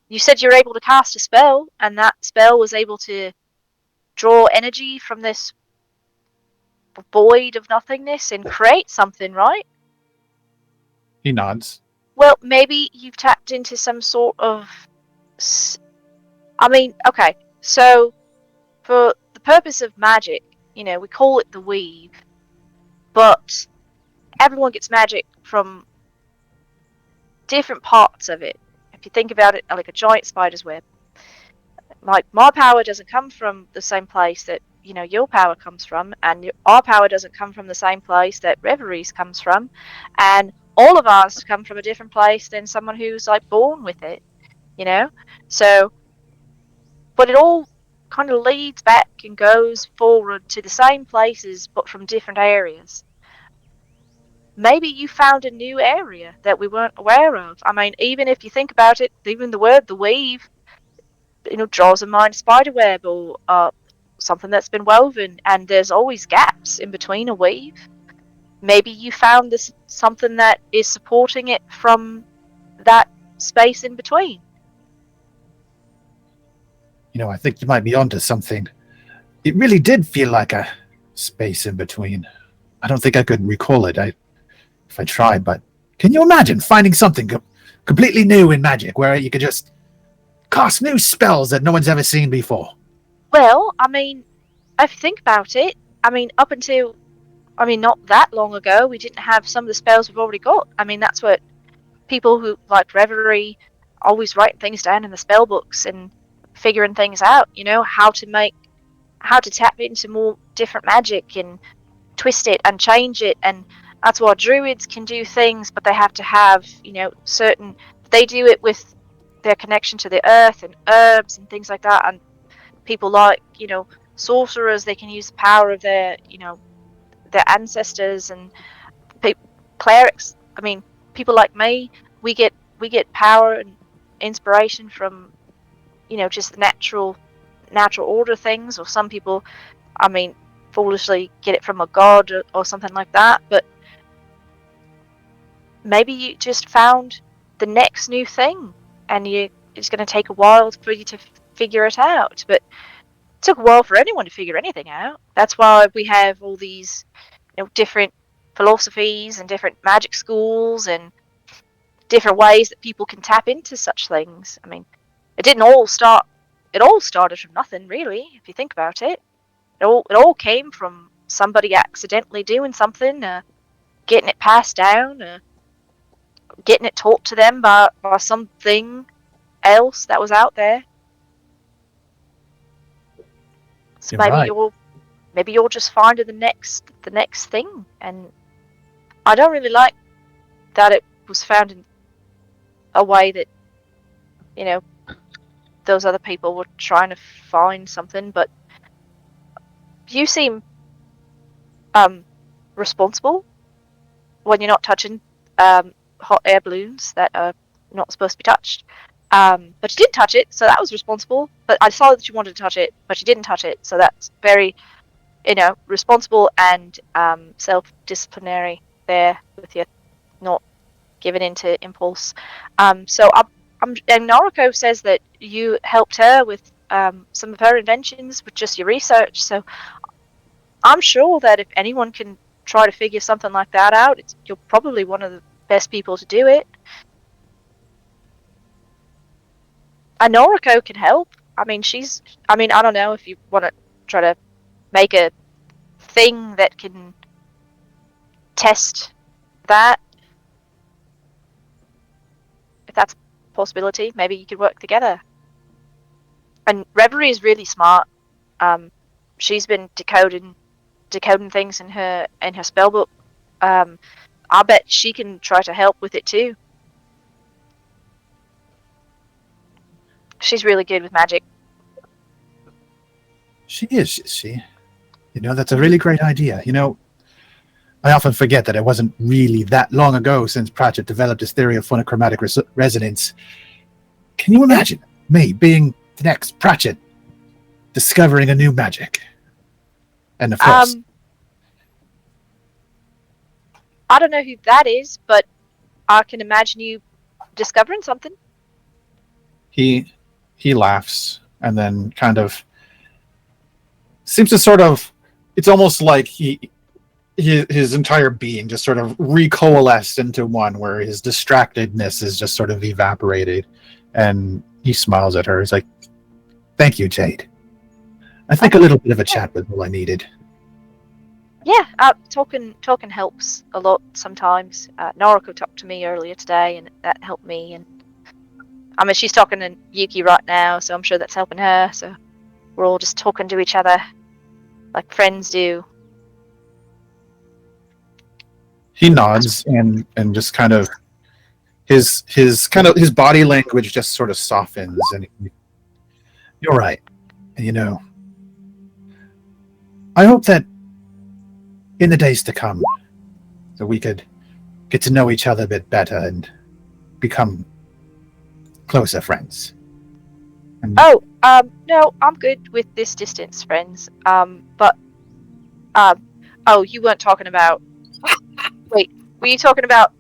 You said you're able to cast a spell, and that spell was able to draw energy from this void of nothingness and create something, right? He nods. Well, maybe you've tapped into some sort of... okay, so for the purpose of magic, we call it the weave, but everyone gets magic from different parts of it. If you think about it like a giant spider's web, like my power doesn't come from the same place that your power comes from, and our power doesn't come from the same place that Reverie's comes from, and all of ours come from a different place than someone who's like born with it, so, but it all kind of leads back and goes forward to the same places but from different areas. Maybe you found a new area that we weren't aware of. Even if you think about it, even the word the weave draws in mind spiderweb or something that's been woven, and there's always gaps in between a weave. Maybe you found this something that is supporting it from that space in between. I think you might be onto something. It really did feel like a space in between. I don't think I could recall it if I tried, but can you imagine finding something completely new in magic where you could just cast new spells that no one's ever seen before? Well, if you think about it, up until not that long ago, we didn't have some of the spells we've already got. That's what people who like Reverie always write things down in the spell books and figuring things out, how how to tap into more different magic and twist it and change it, and that's why druids can do things, but they have to have, certain. They do it with their connection to the earth and herbs and things like that, and people like, sorcerers, they can use the power of their, their ancestors, and clerics. I mean, people like me, we get power and inspiration from, just the natural order things, or some people, I mean, foolishly get it from a god or something like that. But maybe you just found the next new thing, and it's going to take a while for you to figure it out. But it took a while for anyone to figure anything out. That's why we have all these, different philosophies and different magic schools and different ways that people can tap into such things. I mean, it all started from nothing, really, if you think about it. It all came from somebody accidentally doing something, getting it passed down, getting it taught to them by something else that was out there. So You're maybe you're just finding the next thing. And I don't really like that it was found in a way that, those other people were trying to find something. But you seem responsible when you're not touching hot air balloons that are not supposed to be touched. But you did touch it, so that was responsible. But I saw that you wanted to touch it, but you didn't touch it, so that's very, responsible and self-disciplinary there with you not giving into impulse. So and Nariko says that you helped her with some of her inventions with just your research. So I'm sure that if anyone can try to figure something like that out, you're probably one of the best people to do it. And Noriko can help. I mean, I don't know if you want to try to make a thing that can test that. If that's a possibility, maybe you could work together. And Reverie is really smart. She's been decoding things in her spellbook. I bet she can try to help with it too. She's really good with magic. She is she? That's a really great idea. I often forget that it wasn't really that long ago since Pratchett developed his theory of phonochromatic resonance. Can you imagine me being the next Pratchett, discovering a new magic? And of course, I don't know who that is, but I can imagine you discovering something. He laughs and then kind of seems to sort of. It's almost like his entire being just sort of recoalesced into one, where his distractedness is just sort of evaporated, and he smiles at her. He's like, "Thank you, Jade. I think a little bit of a chat was all I needed." Yeah, talking helps a lot sometimes. Nariko talked to me earlier today, and that helped me. And I mean, she's talking to Yuki right now, so I'm sure that's helping her. So we're all just talking to each other like friends do. He nods and just kind of his body language just sort of softens, and you're right. And I hope that in the days to come that we could get to know each other a bit better and become closer friends. No, I'm good with this distance, friends. But you weren't talking about. Wait, were you talking about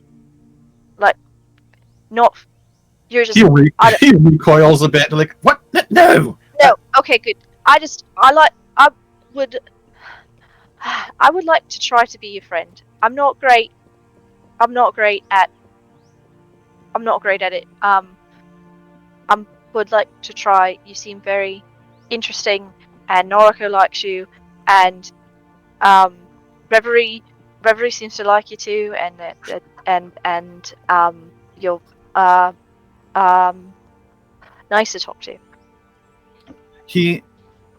like not? You're just. He recoils a bit, like, what? No. No. Okay, good. I would like to try to be your friend. I'm not great at it. I would like to try. You seem very interesting, and Noriko likes you, and Reverie seems to like you too, and you're nice to talk to. He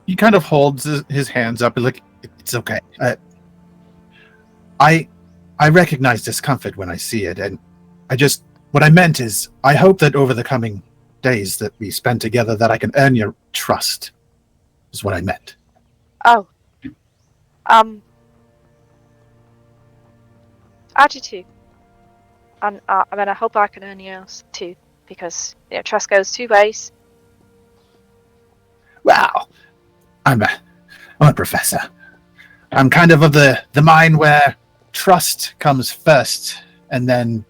He kind of holds his hands up and like, it's okay. I recognize discomfort when I see it, and what I meant is, I hope that over the coming days that we spend together, that I can earn your trust, is what I meant. Oh. I do too. And I hope I can earn yours too, because trust goes two ways. Well, I'm a professor. I'm kind of the mind where trust comes first, and then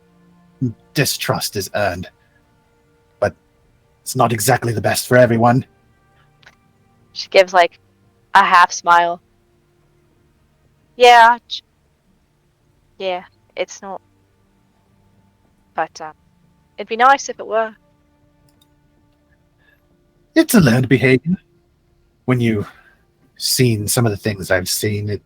distrust is earned. But it's not exactly the best for everyone. She gives like a half smile. Yeah, it's not. But it'd be nice if it were. It's a learned behavior. When you've seen some of the things I've seen,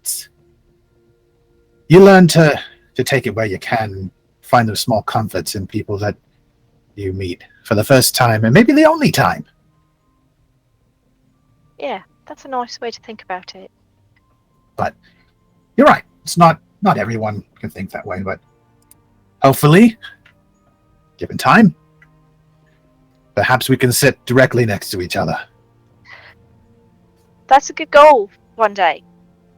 you learn to take it where you can, find those small comforts in people that you meet for the first time, and maybe the only time. Yeah, that's a nice way to think about it. But you're right. It's not everyone can think that way, but hopefully, given time, perhaps we can sit directly next to each other. That's a good goal one day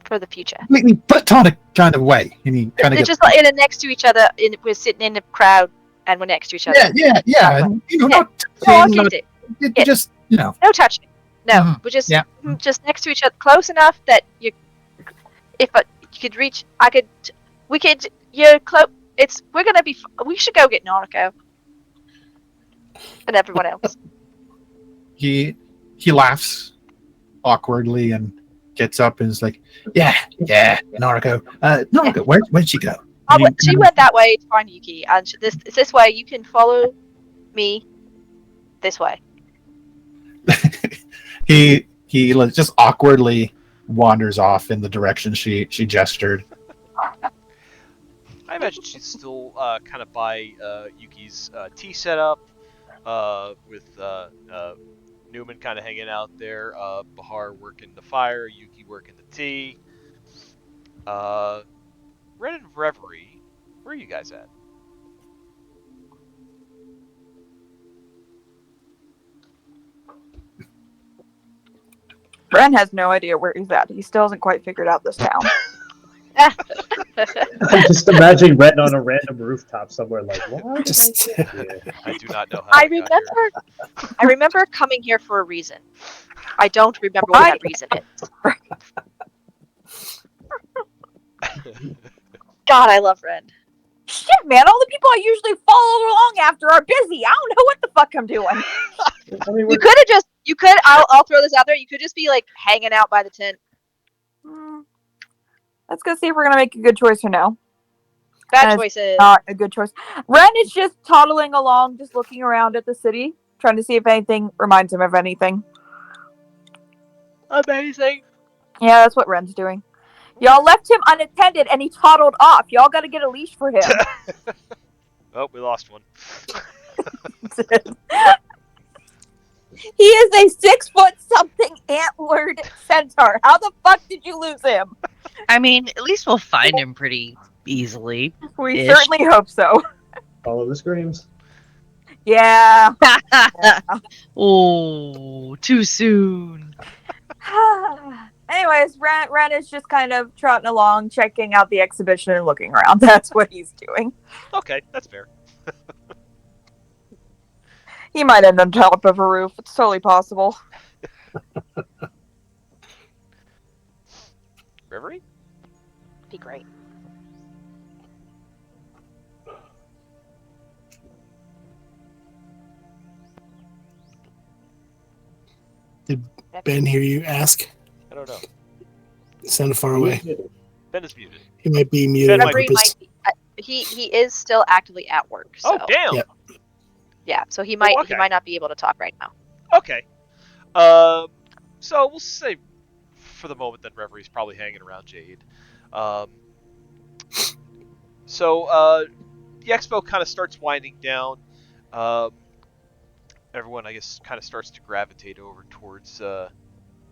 for the future. Completely platonic kind of way. And you kind of They're just like next to each other. We're sitting in the crowd and we're next to each other. Yeah. And, not I'll touching, get it. just, No touching. No, we're just next to each other, close enough that you could reach. You're close. We should go get Nariko and everyone else. He laughs awkwardly and gets up and is like, yeah, Nariko. Nariko, where'd she go? She went that way to find Yuki, and this way. You can follow me this way. He just awkwardly wanders off in the direction she gestured. I imagine she's still kind of by Yuki's tea setup, with Newman kind of hanging out there, Bahar working the fire, Yuki working the tea. Ren and Reverie, where are you guys at? Ren has no idea where he's at. He still hasn't quite figured out this town. I'm just imagining Ren on a random rooftop somewhere like, what? I do not know how I remember coming here for a reason. I don't remember what that reason is. God, I love Ren. Shit, man, all the people I usually follow along after are busy. I don't know what the fuck I'm doing. I mean, I'll throw this out there. You could just be like hanging out by the tent. Let's go see if we're gonna make a good choice or no. Bad choices. Not a good choice. Ren is just toddling along, just looking around at the city, trying to see if anything reminds him of anything. Amazing. Yeah, that's what Ren's doing. Y'all left him unattended and he toddled off. Y'all gotta get a leash for him. Oh, we lost one. He is a 6-foot-something antlered centaur. How the fuck did you lose him? I mean, at least we'll find him pretty easily. We certainly hope so. Follow the screams. Yeah. Oh, too soon. Anyways, Ren is just kind of trotting along, checking out the exhibition and looking around. That's what he's doing. Okay, that's fair. He might end on top of a roof. It's totally possible. Reverie? Be great. Did Ben hear you ask? I don't know. It sounded far away. Ben is muted. He might be muted. Ben might be. He is still actively at work. So. Oh damn! Yep. Yeah, so he might okay. he might not be able to talk right now. Okay. So we'll say for the moment that Reverie's probably hanging around Jade. So the expo kind of starts winding down. Everyone, I guess, kind of starts to gravitate over towards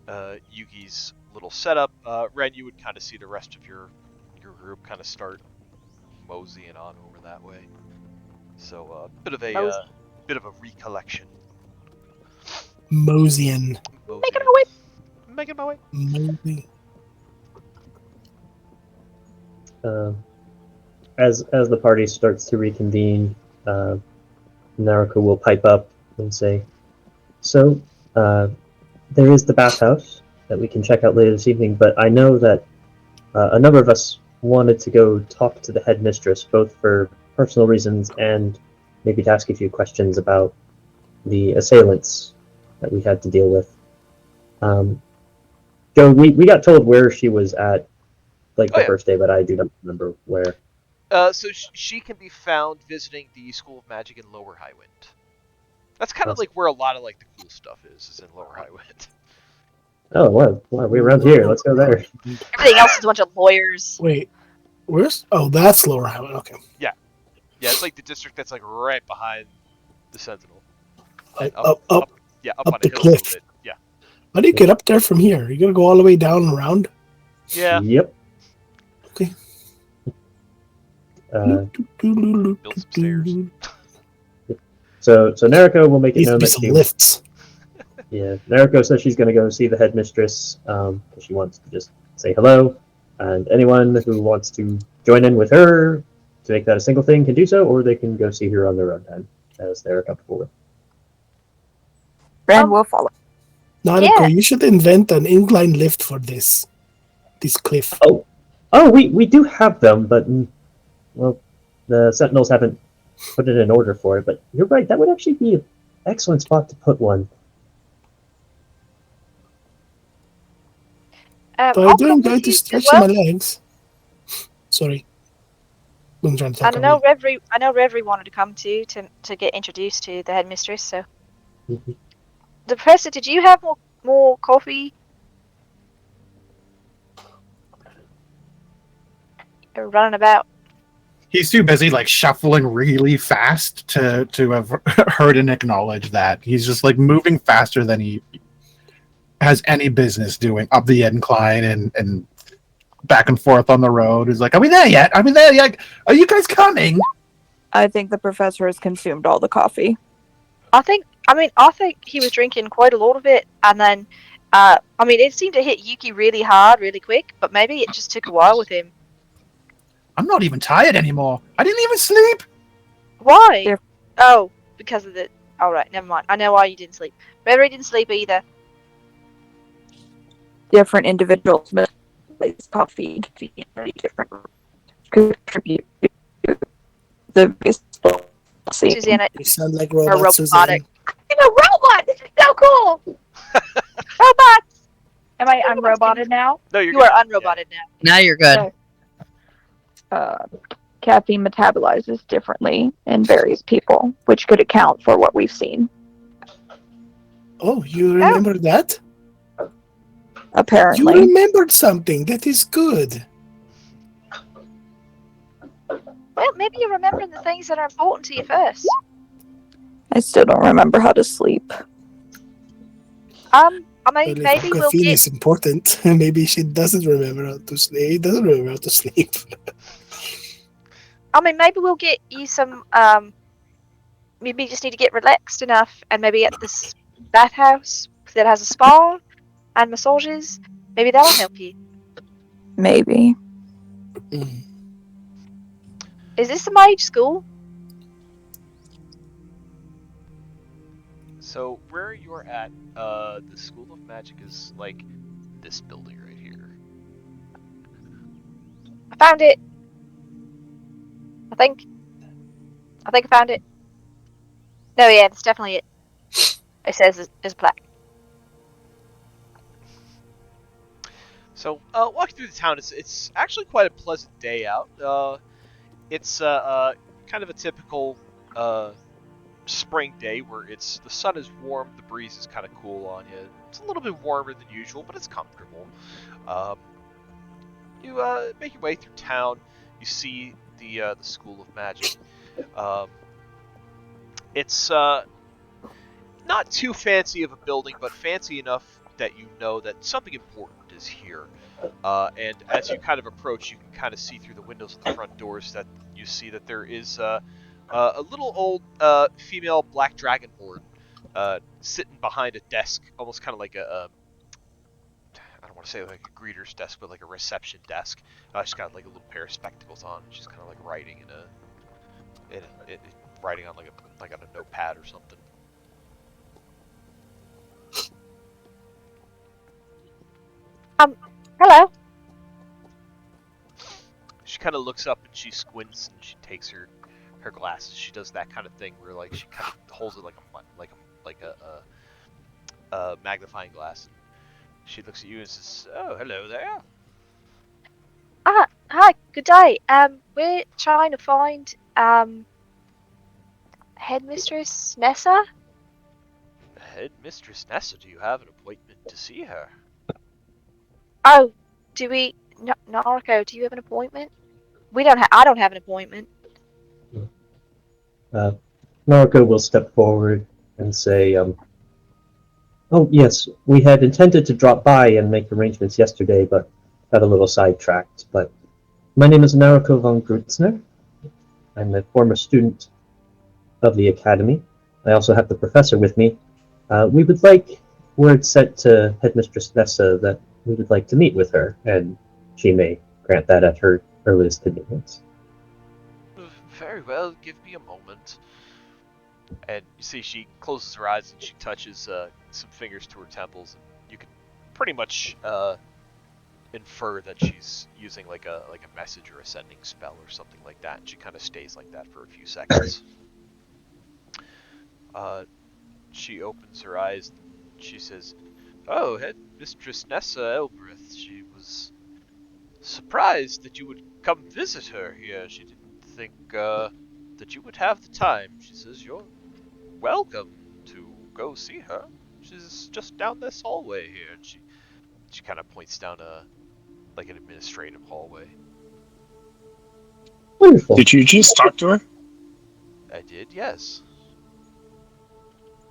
Yugi's little setup, Ren, you would kind of see the rest of your group kind of start moseying on over that way. So bit of a recollection. Mosian. Making our way. Making my way. Mosey. As the party starts to reconvene, Nariko will pipe up and say, "So, there is the bathhouse that we can check out later this evening, but I know that a number of us wanted to go talk to the headmistress, both for personal reasons and maybe to ask a few questions about the assailants that we had to deal with. Joe, we got told where she was at, like the first day, but I do not remember where. So she can be found visiting the School of Magic in Lower Highwind. That's kind of like where a lot of like the cool stuff is in Lower Highwind. Oh, what? Why are we around here? Let's go there. Everything else is a bunch of lawyers. Wait, where's? Oh, that's Lower Highland. Okay. Yeah, it's like the district that's like right behind the Sentinel. Up on the a hill a cliff. little bit. Yeah. How do you get up there from here? You gotta go all the way down and around. Yeah. Yep. Okay. Build some stairs. So Nariko will make it Needs to known be that some she. lifts. Yeah, Nariko says she's going to go see the headmistress because she wants to just say hello, and anyone who wants to join in with her to make that a single thing can do so, or they can go see her on their own time, as they're comfortable with. Ren will follow. Nariko, you should invent an incline lift for this cliff. Oh, we do have them, but well, the Sentinels haven't put it in order for it. But you're right; that would actually be an excellent spot to put one. But I do enjoy to stretch my legs. Sorry. I'm trying to talk And I know Reverie wanted to come too to get introduced to the headmistress. So, the Professor, did you have more coffee? You're running about. He's too busy like shuffling really fast to have heard and acknowledge that. He's just like moving faster than he has any business doing up the incline and back and forth on the road. He's like, "Are we there yet? Are we there yet? Are you guys coming?" I think the professor has consumed all the coffee. I think he was drinking quite a lot of it, and then, it seemed to hit Yuki really hard, really quick. But maybe it just took a while with him. I'm not even tired anymore. I didn't even sleep. Why? They're- Oh, because of the. All right, never mind. I know why you didn't sleep. Reverie didn't sleep either. Different individuals place coffee in very different contribute to the visible scene. Susanna, You sound like or robots, robotic. Suzanne. I'm a robot! This is so cool! Robots! I'm roboted now? No, you're You are unroboted now. Now you're good. Caffeine metabolizes differently in various people, which could account for what we've seen. Oh, you remember that? Apparently. You remembered something. That is good. Well, maybe you're remembering the things that are important to you first. I still don't remember how to sleep. Well, Maybe if we'll caffeine get. is important, maybe she doesn't remember how to sleep. He doesn't remember how to sleep. Maybe we'll get you some. Maybe you just need to get relaxed enough, and maybe at this bathhouse that has a spa and massages, maybe that'll help you. Maybe. Is this a mage school? So where you're at, the School of Magic is like this building right here. I found it. I think I found it. No, yeah, that's definitely it. It says there's a plaque. So walking through the town, it's actually quite a pleasant day out. It's kind of a typical spring day where the sun is warm, the breeze is kind of cool on you. It's a little bit warmer than usual, but it's comfortable. You make your way through town. You see the School of Magic. It's not too fancy of a building, but fancy enough that you know that something important is here. And as you kind of approach, you can kind of see through the windows of the front doors that you see that there is a little old female black dragonborn sitting behind a desk, almost kind of like I don't want to say like a greeter's desk, but like a reception desk. She's got like a little pair of spectacles on. And she's kind of like writing writing on like on a notepad or something. Hello. She kind of looks up and she squints and she takes her glasses. She does that kind of thing where like she kind of holds it like a magnifying glass. And she looks at you and says, "Oh, hello there." Hi, good day. We're trying to find Headmistress Nessa. Headmistress Nessa, do you have an appointment to see her? Oh, do we? Nariko, do you have an appointment? We don't. I don't have an appointment. Nariko will step forward and say, "Oh yes, we had intended to drop by and make arrangements yesterday, but got a little sidetracked. But my name is Nariko von Grutzner. I'm a former student of the Academy. I also have the professor with me. We would like word sent to Headmistress Nessa that we would like to meet with her, and she may grant that at her earliest convenience." Very well, give me a moment. And you see she closes her eyes and she touches some fingers to her temples, and you can pretty much infer that she's using like a message or a sending spell or something like that, and she kind of stays like that for a few seconds. She opens her eyes and she says, "Oh, Headmistress Nessa Elbereth. She was surprised that you would come visit her here. She didn't think that you would have the time. She says you're welcome to go see her. She's just down this hallway here." And she kind of points down like an administrative hallway. Wonderful. Did you just talk to her? I did, yes.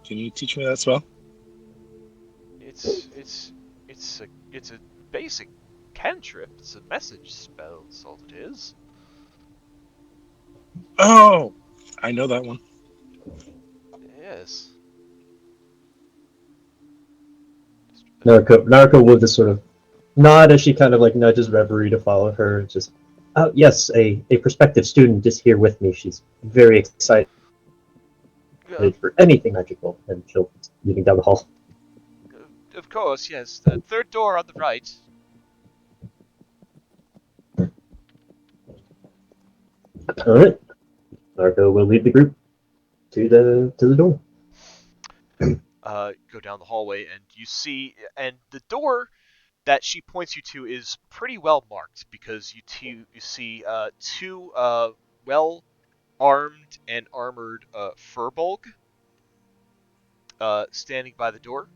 Can you teach me that spell? It's a basic cantrip. It's a message spell. That's all it is. Oh, I know that one. Yes. Nariko will just sort of nod as she kind of like nudges Reverie to follow her. Just, oh yes, a prospective student is here with me. She's very excited for anything magical, and she'll leading down the hall. Of course, yes. The third door on the right. All right, Nariko will lead the group to the door. Go down the hallway, and you see, and the door that she points you to is pretty well marked because you see two well armed and armored furbolg standing by the door.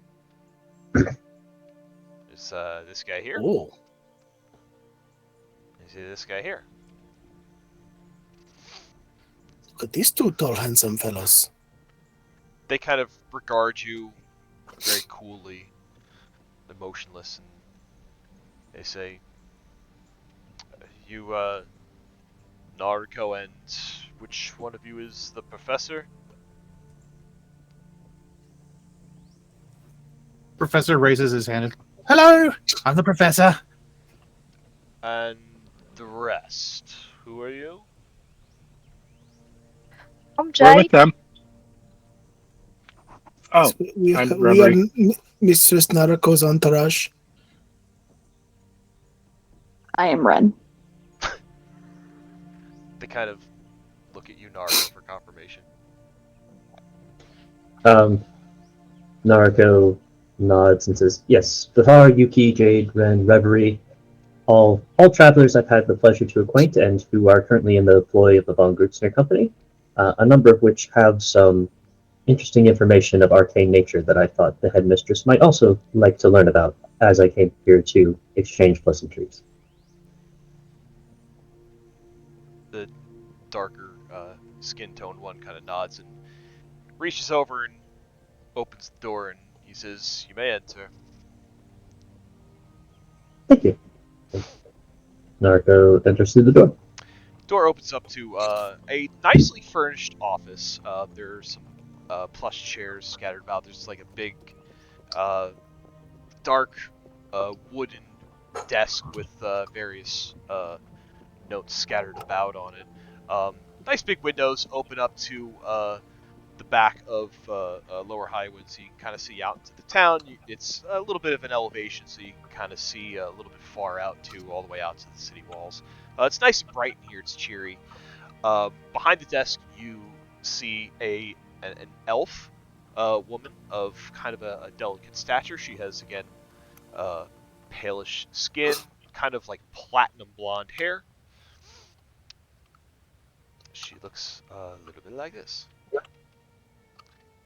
There's this guy here. Oh, You see this guy here. look at these two tall, handsome fellows. They kind of regard you very coolly, emotionless, and they say, "You, Nariko, and which one of you is the professor?" Professor raises his hand. Hello, I'm the professor. And the rest, who are you? I'm We're Jade. with them. Oh, we I'm we are Reverie. Mistress Nariko's entourage. I am Ren. They kind of look at you, Nariko, for confirmation. Nariko nods and says, "Yes, Vihar, Yuki, Jade, Ren, Reverie, all travelers I've had the pleasure to acquaint and who are currently in the employ of the von Grutzner company, a number of which have some interesting information of arcane nature that I thought the headmistress might also like to learn about as I came here to exchange pleasantries." The darker skin-toned one kind of nods and reaches over and opens the door, and he says, "You may enter." Thank you. Nariko enters through the door. Door opens up to a nicely furnished office. There's some plush chairs scattered about. There's like a big, dark, wooden desk with various notes scattered about on it. Nice big windows open up to the back of Lower Highwind, so you can kind of see out into the town. It's a little bit of an elevation, so you can kind of see a little bit far out too, all the way out to the city walls. It's nice and bright in here. It's cheery. Behind the desk, you see an elf woman of kind of a delicate stature. She has again palish skin, kind of like platinum blonde hair. She looks a little bit like this.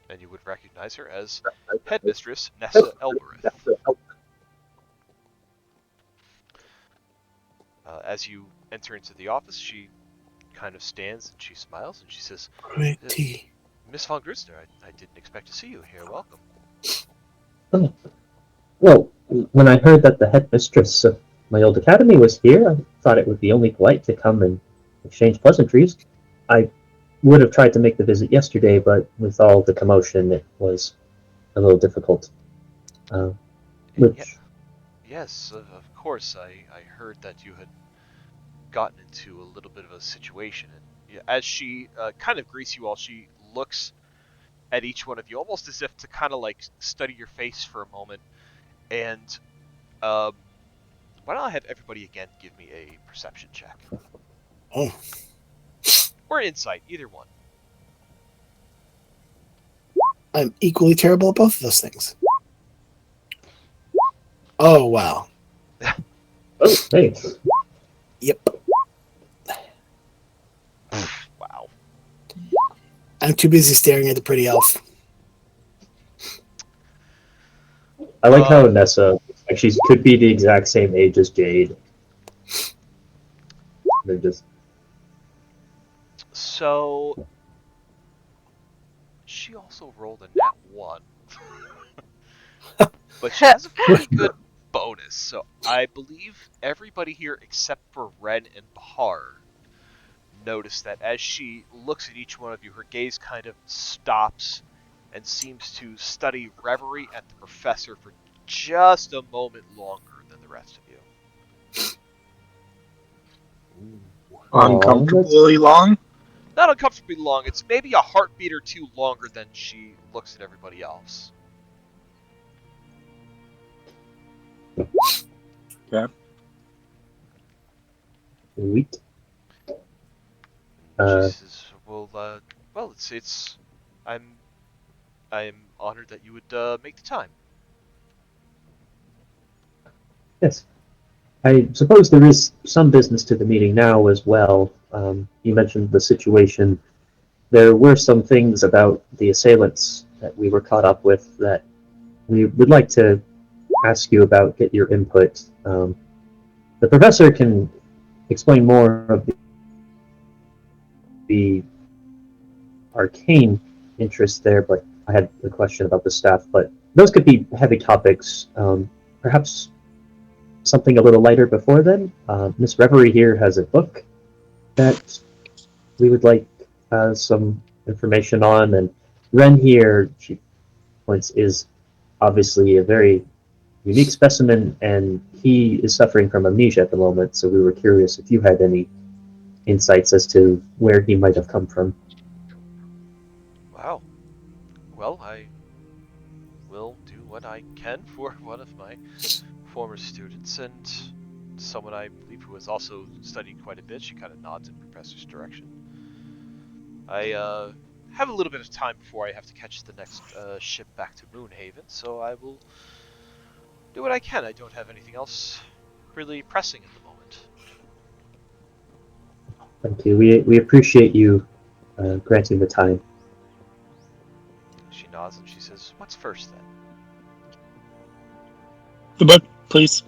And you would recognize her as Headmistress Nessa Elbereth. As you enter into the office, she kind of stands and she smiles and she says, Miss von Grutzner, I didn't expect to see you here. Welcome. Oh. Well, when I heard that the headmistress of my old academy was here, I thought it would be only polite to come and exchange pleasantries. I would have tried to make the visit yesterday, but with all the commotion, it was a little difficult. Yes, of course. I heard that you had gotten into a little bit of a situation, and as she kind of greets you all, she looks at each one of you almost as if to kind of like study your face for a moment. And why don't I have everybody again give me a perception check? Oh. Or insight, either one. I'm equally terrible at both of those things. Oh, wow. Oh, thanks. Yep. Wow. I'm too busy staring at the pretty elf. I like how Nessa, like, she could be the exact same age as Jade. They're just... So she also rolled a nat 1. But she has a pretty good bonus, so I believe everybody here except for Ren and Bahar notice that as she looks at each one of you, her gaze kind of stops and seems to study Reverie and the professor for just a moment longer than the rest of you. Uncomfortably long? Not uncomfortably long, it's maybe a heartbeat or two longer than she looks at everybody else. Okay. Sweet. She says, well, it's I'm honored that you would make the time. Yes. I suppose there is some business to the meeting now as well. You mentioned the situation. There were some things about the assailants that we were caught up with that we would like to ask you about, get your input. The professor can explain more of the arcane interest there, but I had a question about the staff. But those could be heavy topics. Perhaps something a little lighter before then. Miss Reverie here has a book that we would like some information on, and Ren here, she points, is obviously a very unique specimen, and he is suffering from amnesia at the moment, so we were curious if you had any insights as to where he might have come from. Wow. Well, I will do what I can for one of my former students and someone I believe who has also studied quite a bit. She kind of nods in Professor's direction. I have a little bit of time before I have to catch the next ship back to Moonhaven, so I will do what I can. I don't have anything else really pressing at the moment. Thank you. We appreciate you granting the time. She nods and she says, "What's first then?" The book, please.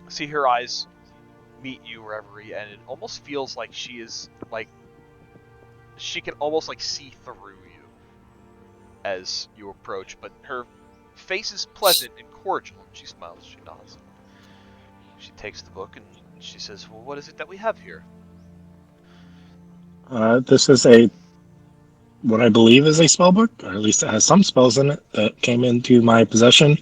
See her eyes meet you, Reverie, and it almost feels like she is like she can almost like see through you as you approach, but her face is pleasant and cordial. And she smiles, she nods. She takes the book and she says, well, what is it that we have here? This is what I believe is a spell book, or at least it has some spells in it that came into my possession.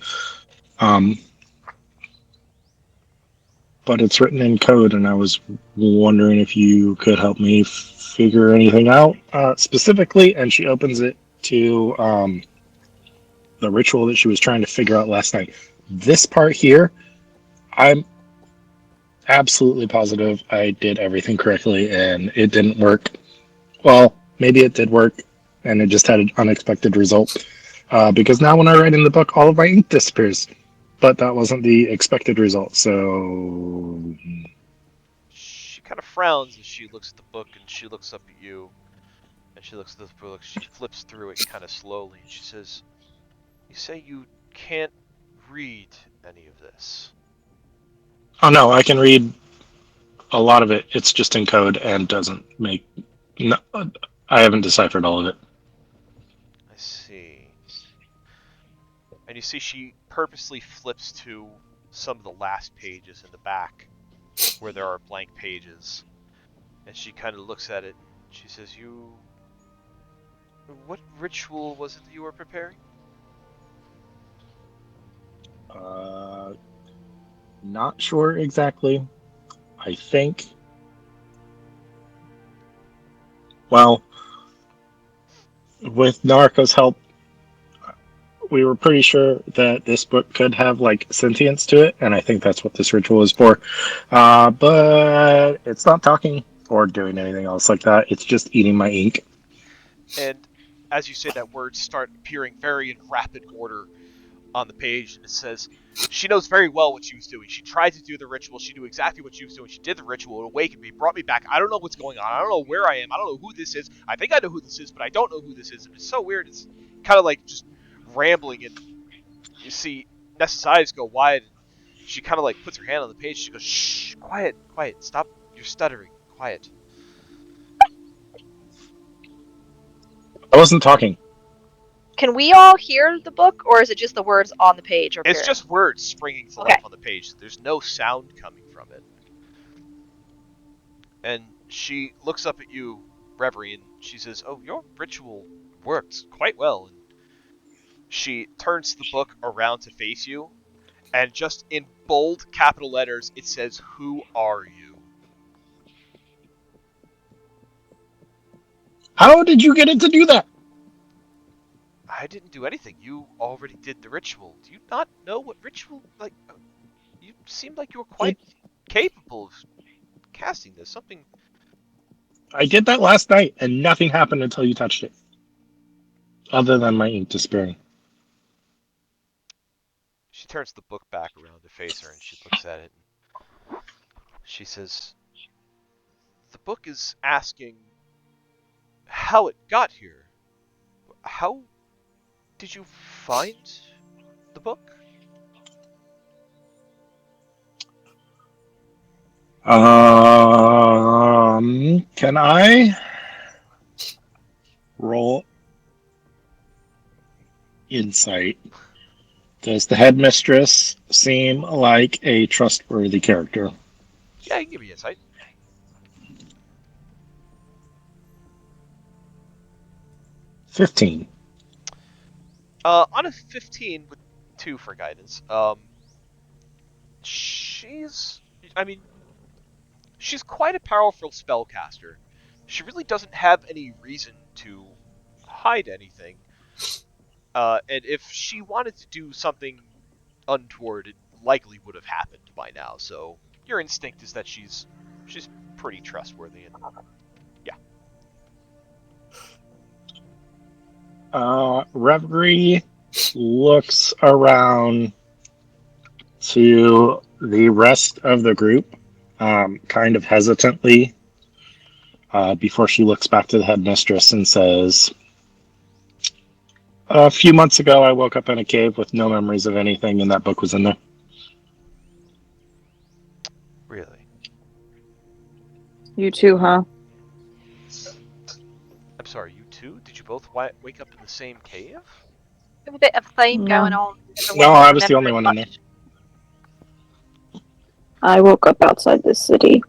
But it's written in code, and I was wondering if you could help me figure anything out specifically. And she opens it to the ritual that she was trying to figure out last night. This part here, I'm absolutely positive I did everything correctly, and it didn't work. Well, maybe it did work, and it just had an unexpected result. Because now when I write in the book, all of my ink disappears. But that wasn't the expected result, so... She kind of frowns as she looks at the book and she looks up at you. And she looks at the book, she flips through it kind of slowly and she says, you say you can't read any of this? Oh no, I can read a lot of it. It's just in code and doesn't make... No, I haven't deciphered all of it. I see. And you see she purposely flips to some of the last pages in the back where there are blank pages. And she kind of looks at it and she says, what ritual was it that you were preparing? Not sure exactly. I think... Well, with Nariko's help, we were pretty sure that this book could have like sentience to it, and I think that's what this ritual is for. But it's not talking or doing anything else like that. It's just eating my ink. And as you say that, words start appearing very in rapid order on the page, and it says, she knows very well what she was doing. She tried to do the ritual. She knew exactly what she was doing. She did the ritual. It awakened me, brought me back. I don't know what's going on. I don't know where I am. I don't know who this is. I think I know who this is, but I don't know who this is. And it's so weird. It's kind of like just rambling, and you see Nessa's eyes go wide, and she kind of like puts her hand on the page. She goes, shh, quiet, quiet. Stop. You're stuttering. Quiet. I wasn't talking. Can we all hear the book, or is it just the words on the page? It's just words springing to life on the page. There's no sound coming from it. And she looks up at you, Reverie, and she says, oh, your ritual worked quite well. And she turns the book around to face you, and just in bold capital letters, it says, who are you? How did you get it to do that? I didn't do anything. You already did the ritual. Do you not know what ritual, like, you seemed like you were quite capable of casting this. Something... I did that last night, and nothing happened until you touched it. Other than my ink disappearing. She turns the book back around to face her, and she looks at it. And she says, the book is asking how it got here. How did you find the book? Can I roll insight? Does the headmistress seem like a trustworthy character? Yeah, you can give me insight. 15. On a 15 with 2 for guidance, she's quite a powerful spellcaster. She really doesn't have any reason to hide anything. And if she wanted to do something untoward, it likely would have happened by now. So your instinct is that she's pretty trustworthy, and yeah. Reverie looks around to the rest of the group, kind of hesitantly, before she looks back to the headmistress and says, a few months ago I woke up in a cave with no memories of anything, and that book was in there. Really? You too, huh? I'm sorry, you too? Did you both wake up in the same cave? have a bit of theme No. going on. No, I was the only one in there. I woke up outside the city.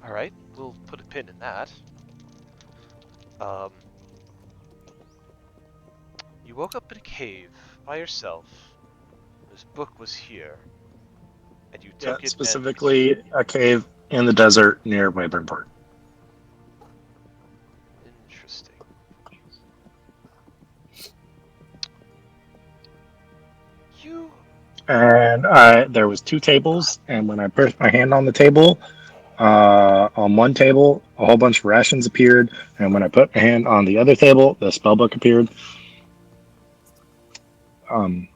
All right, we'll put a pin in that. You woke up in a cave by yourself. This book was here, and you Yeah, took it. specifically a cave in the desert near Wayburn. Interesting. You And there was 2 tables, and when I put my hand on the table, on one table, a whole bunch of rations appeared, and when I put my hand on the other table, the spellbook appeared.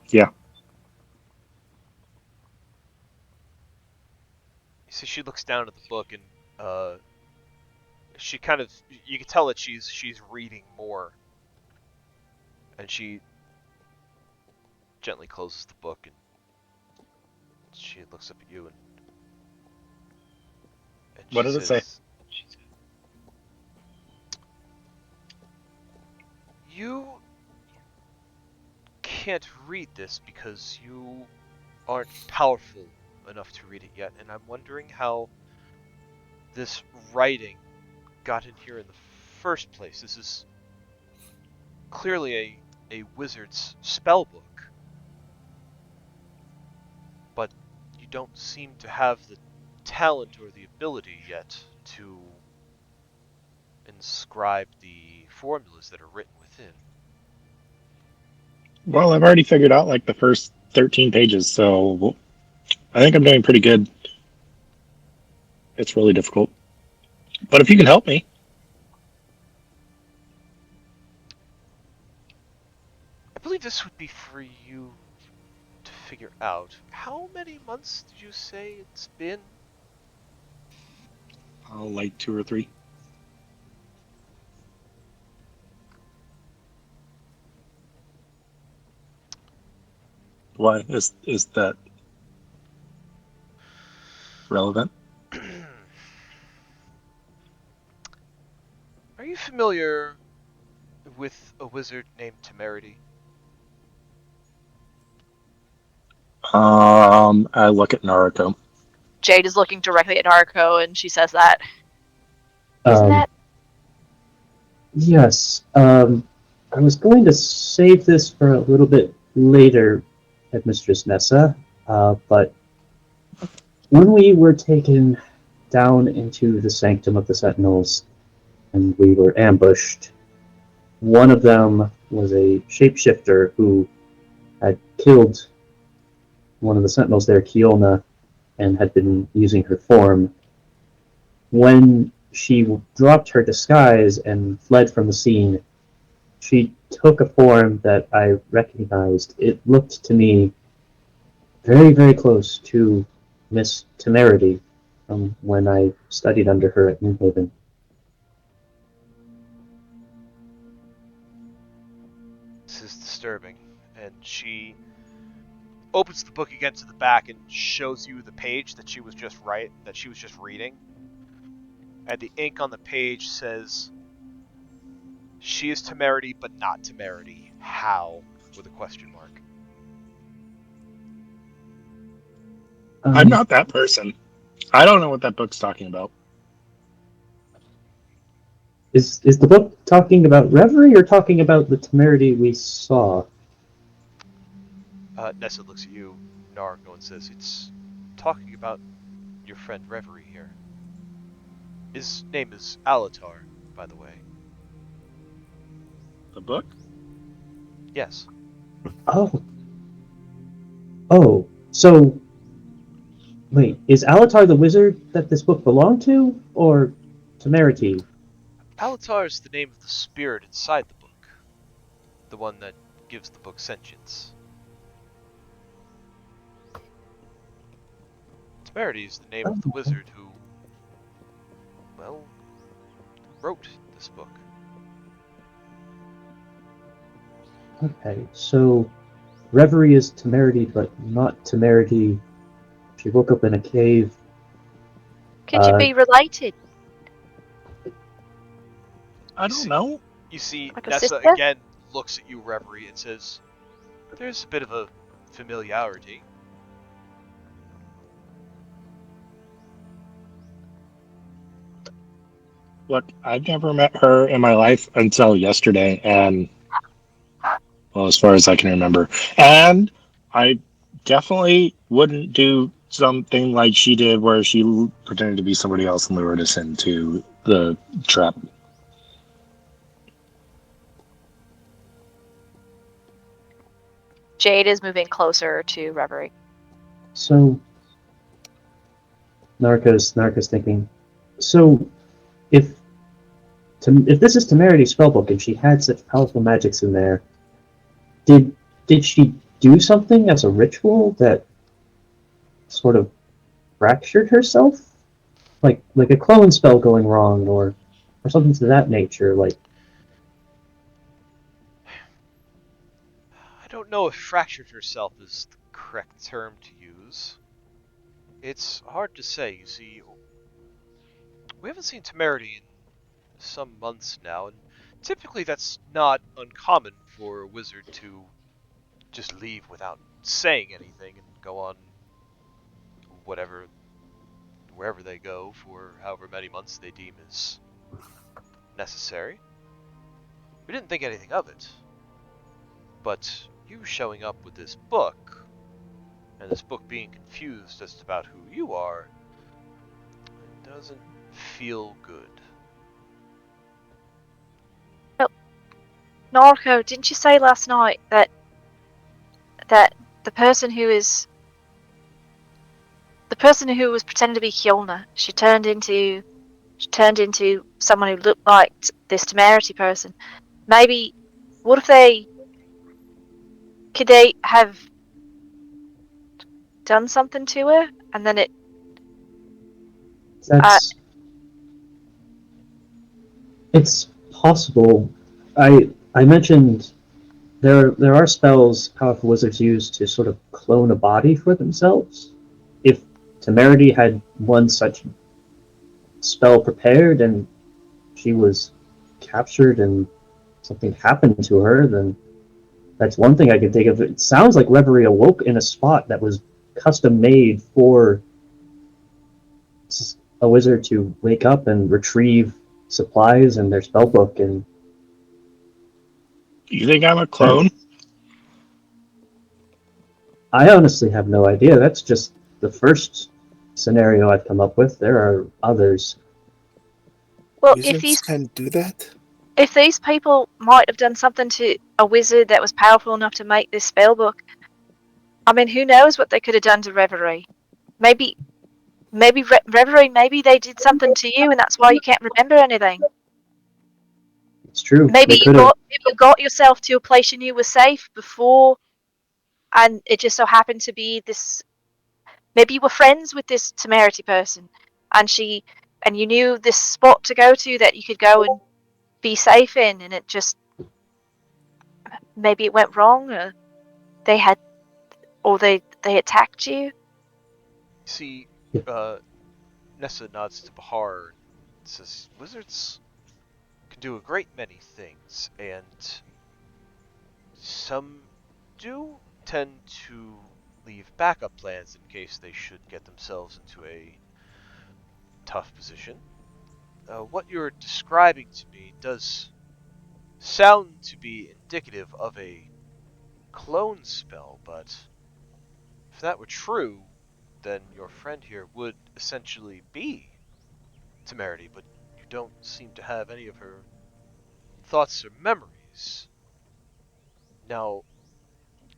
Yeah. see, she looks down at the book, and she kind of, you can tell that she's reading more, and she gently closes the book, and she looks up at you, and What she did it say? says, "You can't read this because you aren't powerful enough to read it yet, and I'm wondering how this writing got in here in the first place. This is clearly a wizard's spell book, but you don't seem to have the talent or the ability yet to inscribe the formulas that are written within." Well, I've already figured out like the first 13 pages, so I think I'm doing pretty good. It's really difficult. But if you can help me. I believe this would be for you to figure out. How many months did you say it's been? Like 2 or 3. Why is that relevant? Are you familiar with a wizard named Temerity? I look at Nariko. Jade is looking directly at Nariko, and she says that. Isn't that? Yes. I was going to save this for a little bit later, Headmistress Nessa, but when we were taken down into the Sanctum of the Sentinels and we were ambushed, one of them was a shapeshifter who had killed one of the Sentinels there, Kiona, and had been using her form. When she dropped her disguise and fled from the scene, she took a form that I recognized. It looked to me very, very close to Miss Temerity from when I studied under her at Moonhaven. This is disturbing. And she opens the book again to the back and shows you the page that she was just reading. And the ink on the page says, "She is Temerity, but not Temerity. How?" with a question mark. I'm not that person. I don't know what that book's talking about. Is the book talking about Reverie or talking about the Temerity we saw? Nessa looks at you, Nariko, and says, "It's talking about your friend Reverie here. His name is Alatar, by the way." The book? "Yes." Oh. Oh, so wait, is Alatar the wizard that this book belonged to, or Temerity? Alatar is the name of the spirit inside the book. The one that gives the book sentience. Temerity is the name of the wizard who, well, wrote this book. Okay, so Reverie is Temerity, but not Temerity. She woke up in a cave. Could you be related? I don't know. You see, Like a Nessa sister? again looks at you, Reverie, and says, "There's a bit of a familiarity." Look, I've never met her in my life until yesterday, and well, as far as I can remember, and I definitely wouldn't do something like she did, where she pretended to be somebody else and lured us into the trap. Jade is moving closer to Reverie. So, Narco's thinking. So, if this is Temerity's spellbook and she had such powerful magics in there, did she do something as a ritual that sort of fractured herself, like a clone spell going wrong, or something to that nature? Like, I don't know if fractured herself is the correct term to use. It's hard to say. You see, we haven't seen Temerity in some months now, and typically that's not uncommon for a wizard to just leave without saying anything and go on wherever they go for however many months they deem is necessary. We didn't think anything of it. But you showing up with this book, and this book being confused as to about who you are, it doesn't feel good. Nariko, didn't you say last night that the person who was pretending to be Hyolna, she turned into someone who looked like this Temerity person? Maybe, what if could they have done something to her, and then that's it's possible. I mentioned there are spells powerful wizards use to sort of clone a body for themselves. If Temerity had one such spell prepared and she was captured and something happened to her, then that's one thing I could think of. It sounds like Reverie awoke in a spot that was custom made for a wizard to wake up and retrieve supplies and their spellbook. And You think I'm a clone? I honestly have no idea. That's just the first scenario I've come up with. There are others. well, Wizards can do that. if these people might have done something to a wizard that was powerful enough to make this spellbook, I mean, who knows what they could have done to Reverie? Maybe Reverie, maybe they did something to you, and that's why you can't remember anything. It's true. Maybe They could have. you got yourself to a place you knew was safe before, and it just so happened to be this. Maybe you were friends with this Temerity person, and you knew this spot to go to that you could go and be safe in, and it just maybe it went wrong, or they attacked you. See, Nessa nods to Bahar and says, "Wizards can do a great many things, and some do tend to leave backup plans in case they should get themselves into a tough position. What you're describing to me does sound to be indicative of a clone spell, but if that were true, then your friend here would essentially be Temerity, but you don't seem to have any of her thoughts or memories. Now,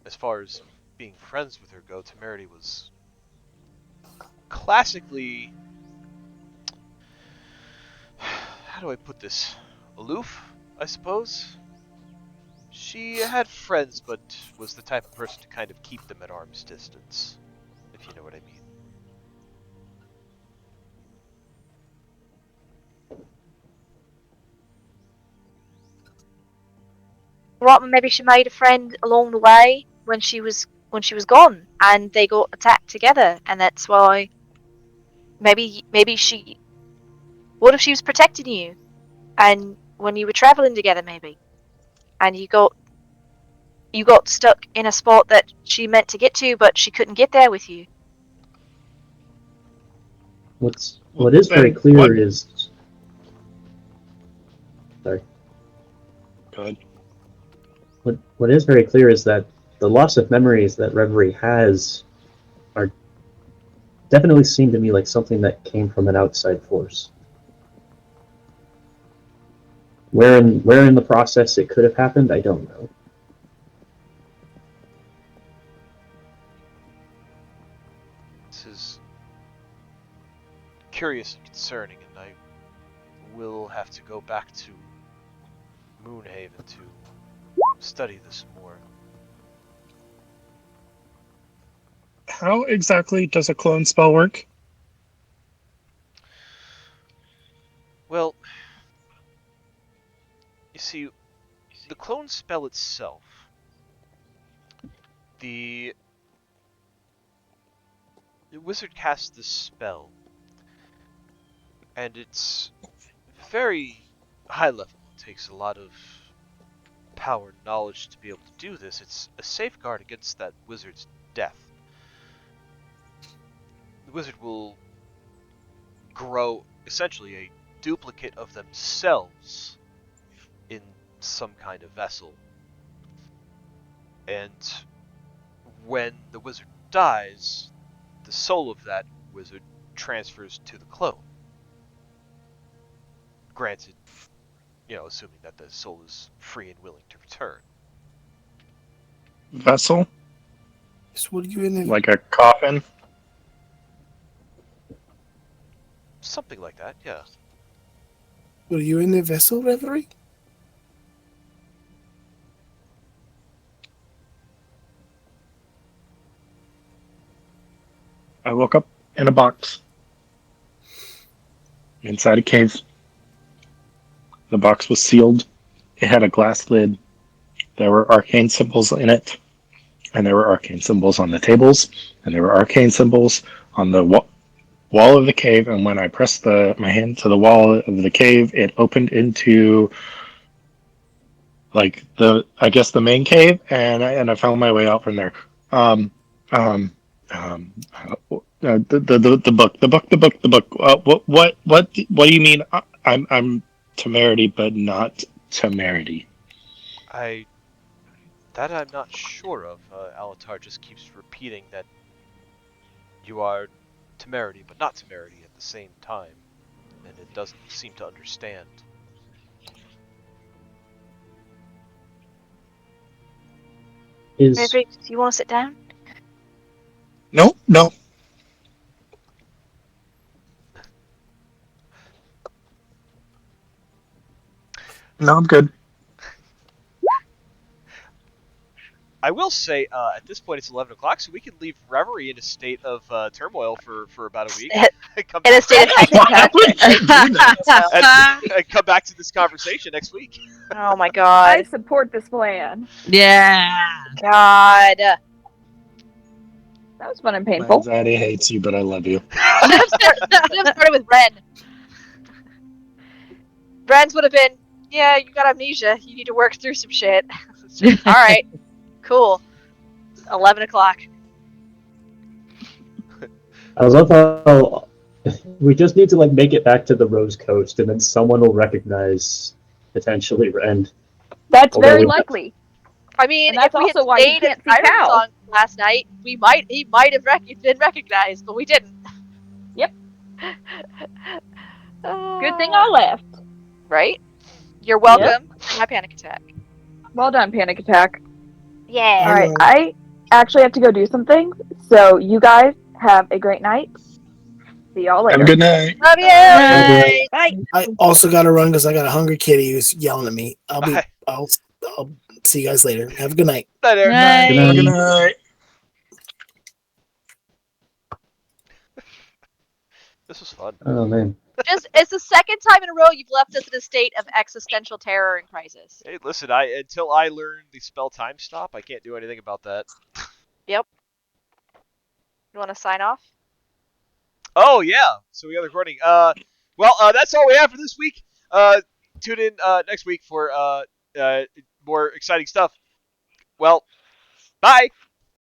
as far as being friends with her go, Temerity was classically, how do I put this, aloof, I suppose? She had friends, but was the type of person to kind of keep them at arm's distance, if you know what I mean. Right, maybe she made a friend along the way when she was gone, and they got attacked together, and that's why. Maybe she. What if she was protecting you, and when you were traveling together, maybe, and you got stuck in a spot that she meant to get to, but she couldn't get there with you. What is very clear is. Sorry. Go ahead. What is very clear is that the loss of memories that Reverie has are definitely seem to me like something that came from an outside force. Where in the process it could have happened, I don't know. This is curious and concerning, and I will have to go back to Moonhaven to study this more. How exactly does a clone spell work? Well, you see, the clone spell itself, the wizard casts this spell, and it's very high level. It takes a lot of power and knowledge to be able to do this. It's a safeguard against that wizard's death. The wizard will grow essentially a duplicate of themselves in some kind of vessel. And when the wizard dies, the soul of that wizard transfers to the clone. Granted, assuming that the soul is free and willing to return. Vessel? So what are you in the Like a coffin? Something like that, yeah. Were you in the vessel, Reverie? I woke up in a box. Inside a cave. The box was sealed. It had a glass lid. There were arcane symbols in it. And there were arcane symbols on the tables. And there were arcane symbols on the wall of the cave. And when I pressed my hand to the wall of the cave, it opened into the main cave, and I found my way out from there. The book. What do you mean? I'm temerity, but not temerity. I'm not sure of. Alatar just keeps repeating that you are temerity, but not temerity at the same time, and it doesn't seem to understand. Reverie, do you want to sit down? No. No, I'm good. I will say, at this point, it's 11 o'clock, so we can leave Reverie in a state of turmoil for about a week. In a state of and come back to this conversation next week. Oh my I god. support this plan. Yeah. God. That was fun and My painful. anxiety hates you, but I love you. Should have started with Ren. Ren's would have been, yeah, you got amnesia. You need to work through some shit. Alright. Cool. 11 o'clock. I love how we just need to make it back to the Rose Coast, and then someone will recognize potentially Ren. That's Although very we- likely. I mean, And that's if we had also why you stayed can't at see Siren Cal. Song last night, he might have been recognized, but we didn't. Yep. Good thing I left. Right? You're welcome. My panic attack. Well done, Panic Attack. Yeah. All right, I actually have to go do some things. So you guys have a great night. See y'all later. Have a good night. Love you. Right. Bye. I also got to run because I got a hungry kitty who's yelling at me. Bye. I'll see you guys later. Have a good night. Later. Night. Good night. Good night. This was fun. Oh man. It's the second time in a row you've left us in a state of existential terror and crisis. Hey, listen, until I learn the spell time stop, I can't do anything about that. Yep. You want to sign off? Oh yeah, so we have the recording. Well, that's all we have for this week. tune in next week for more exciting stuff. Well, bye.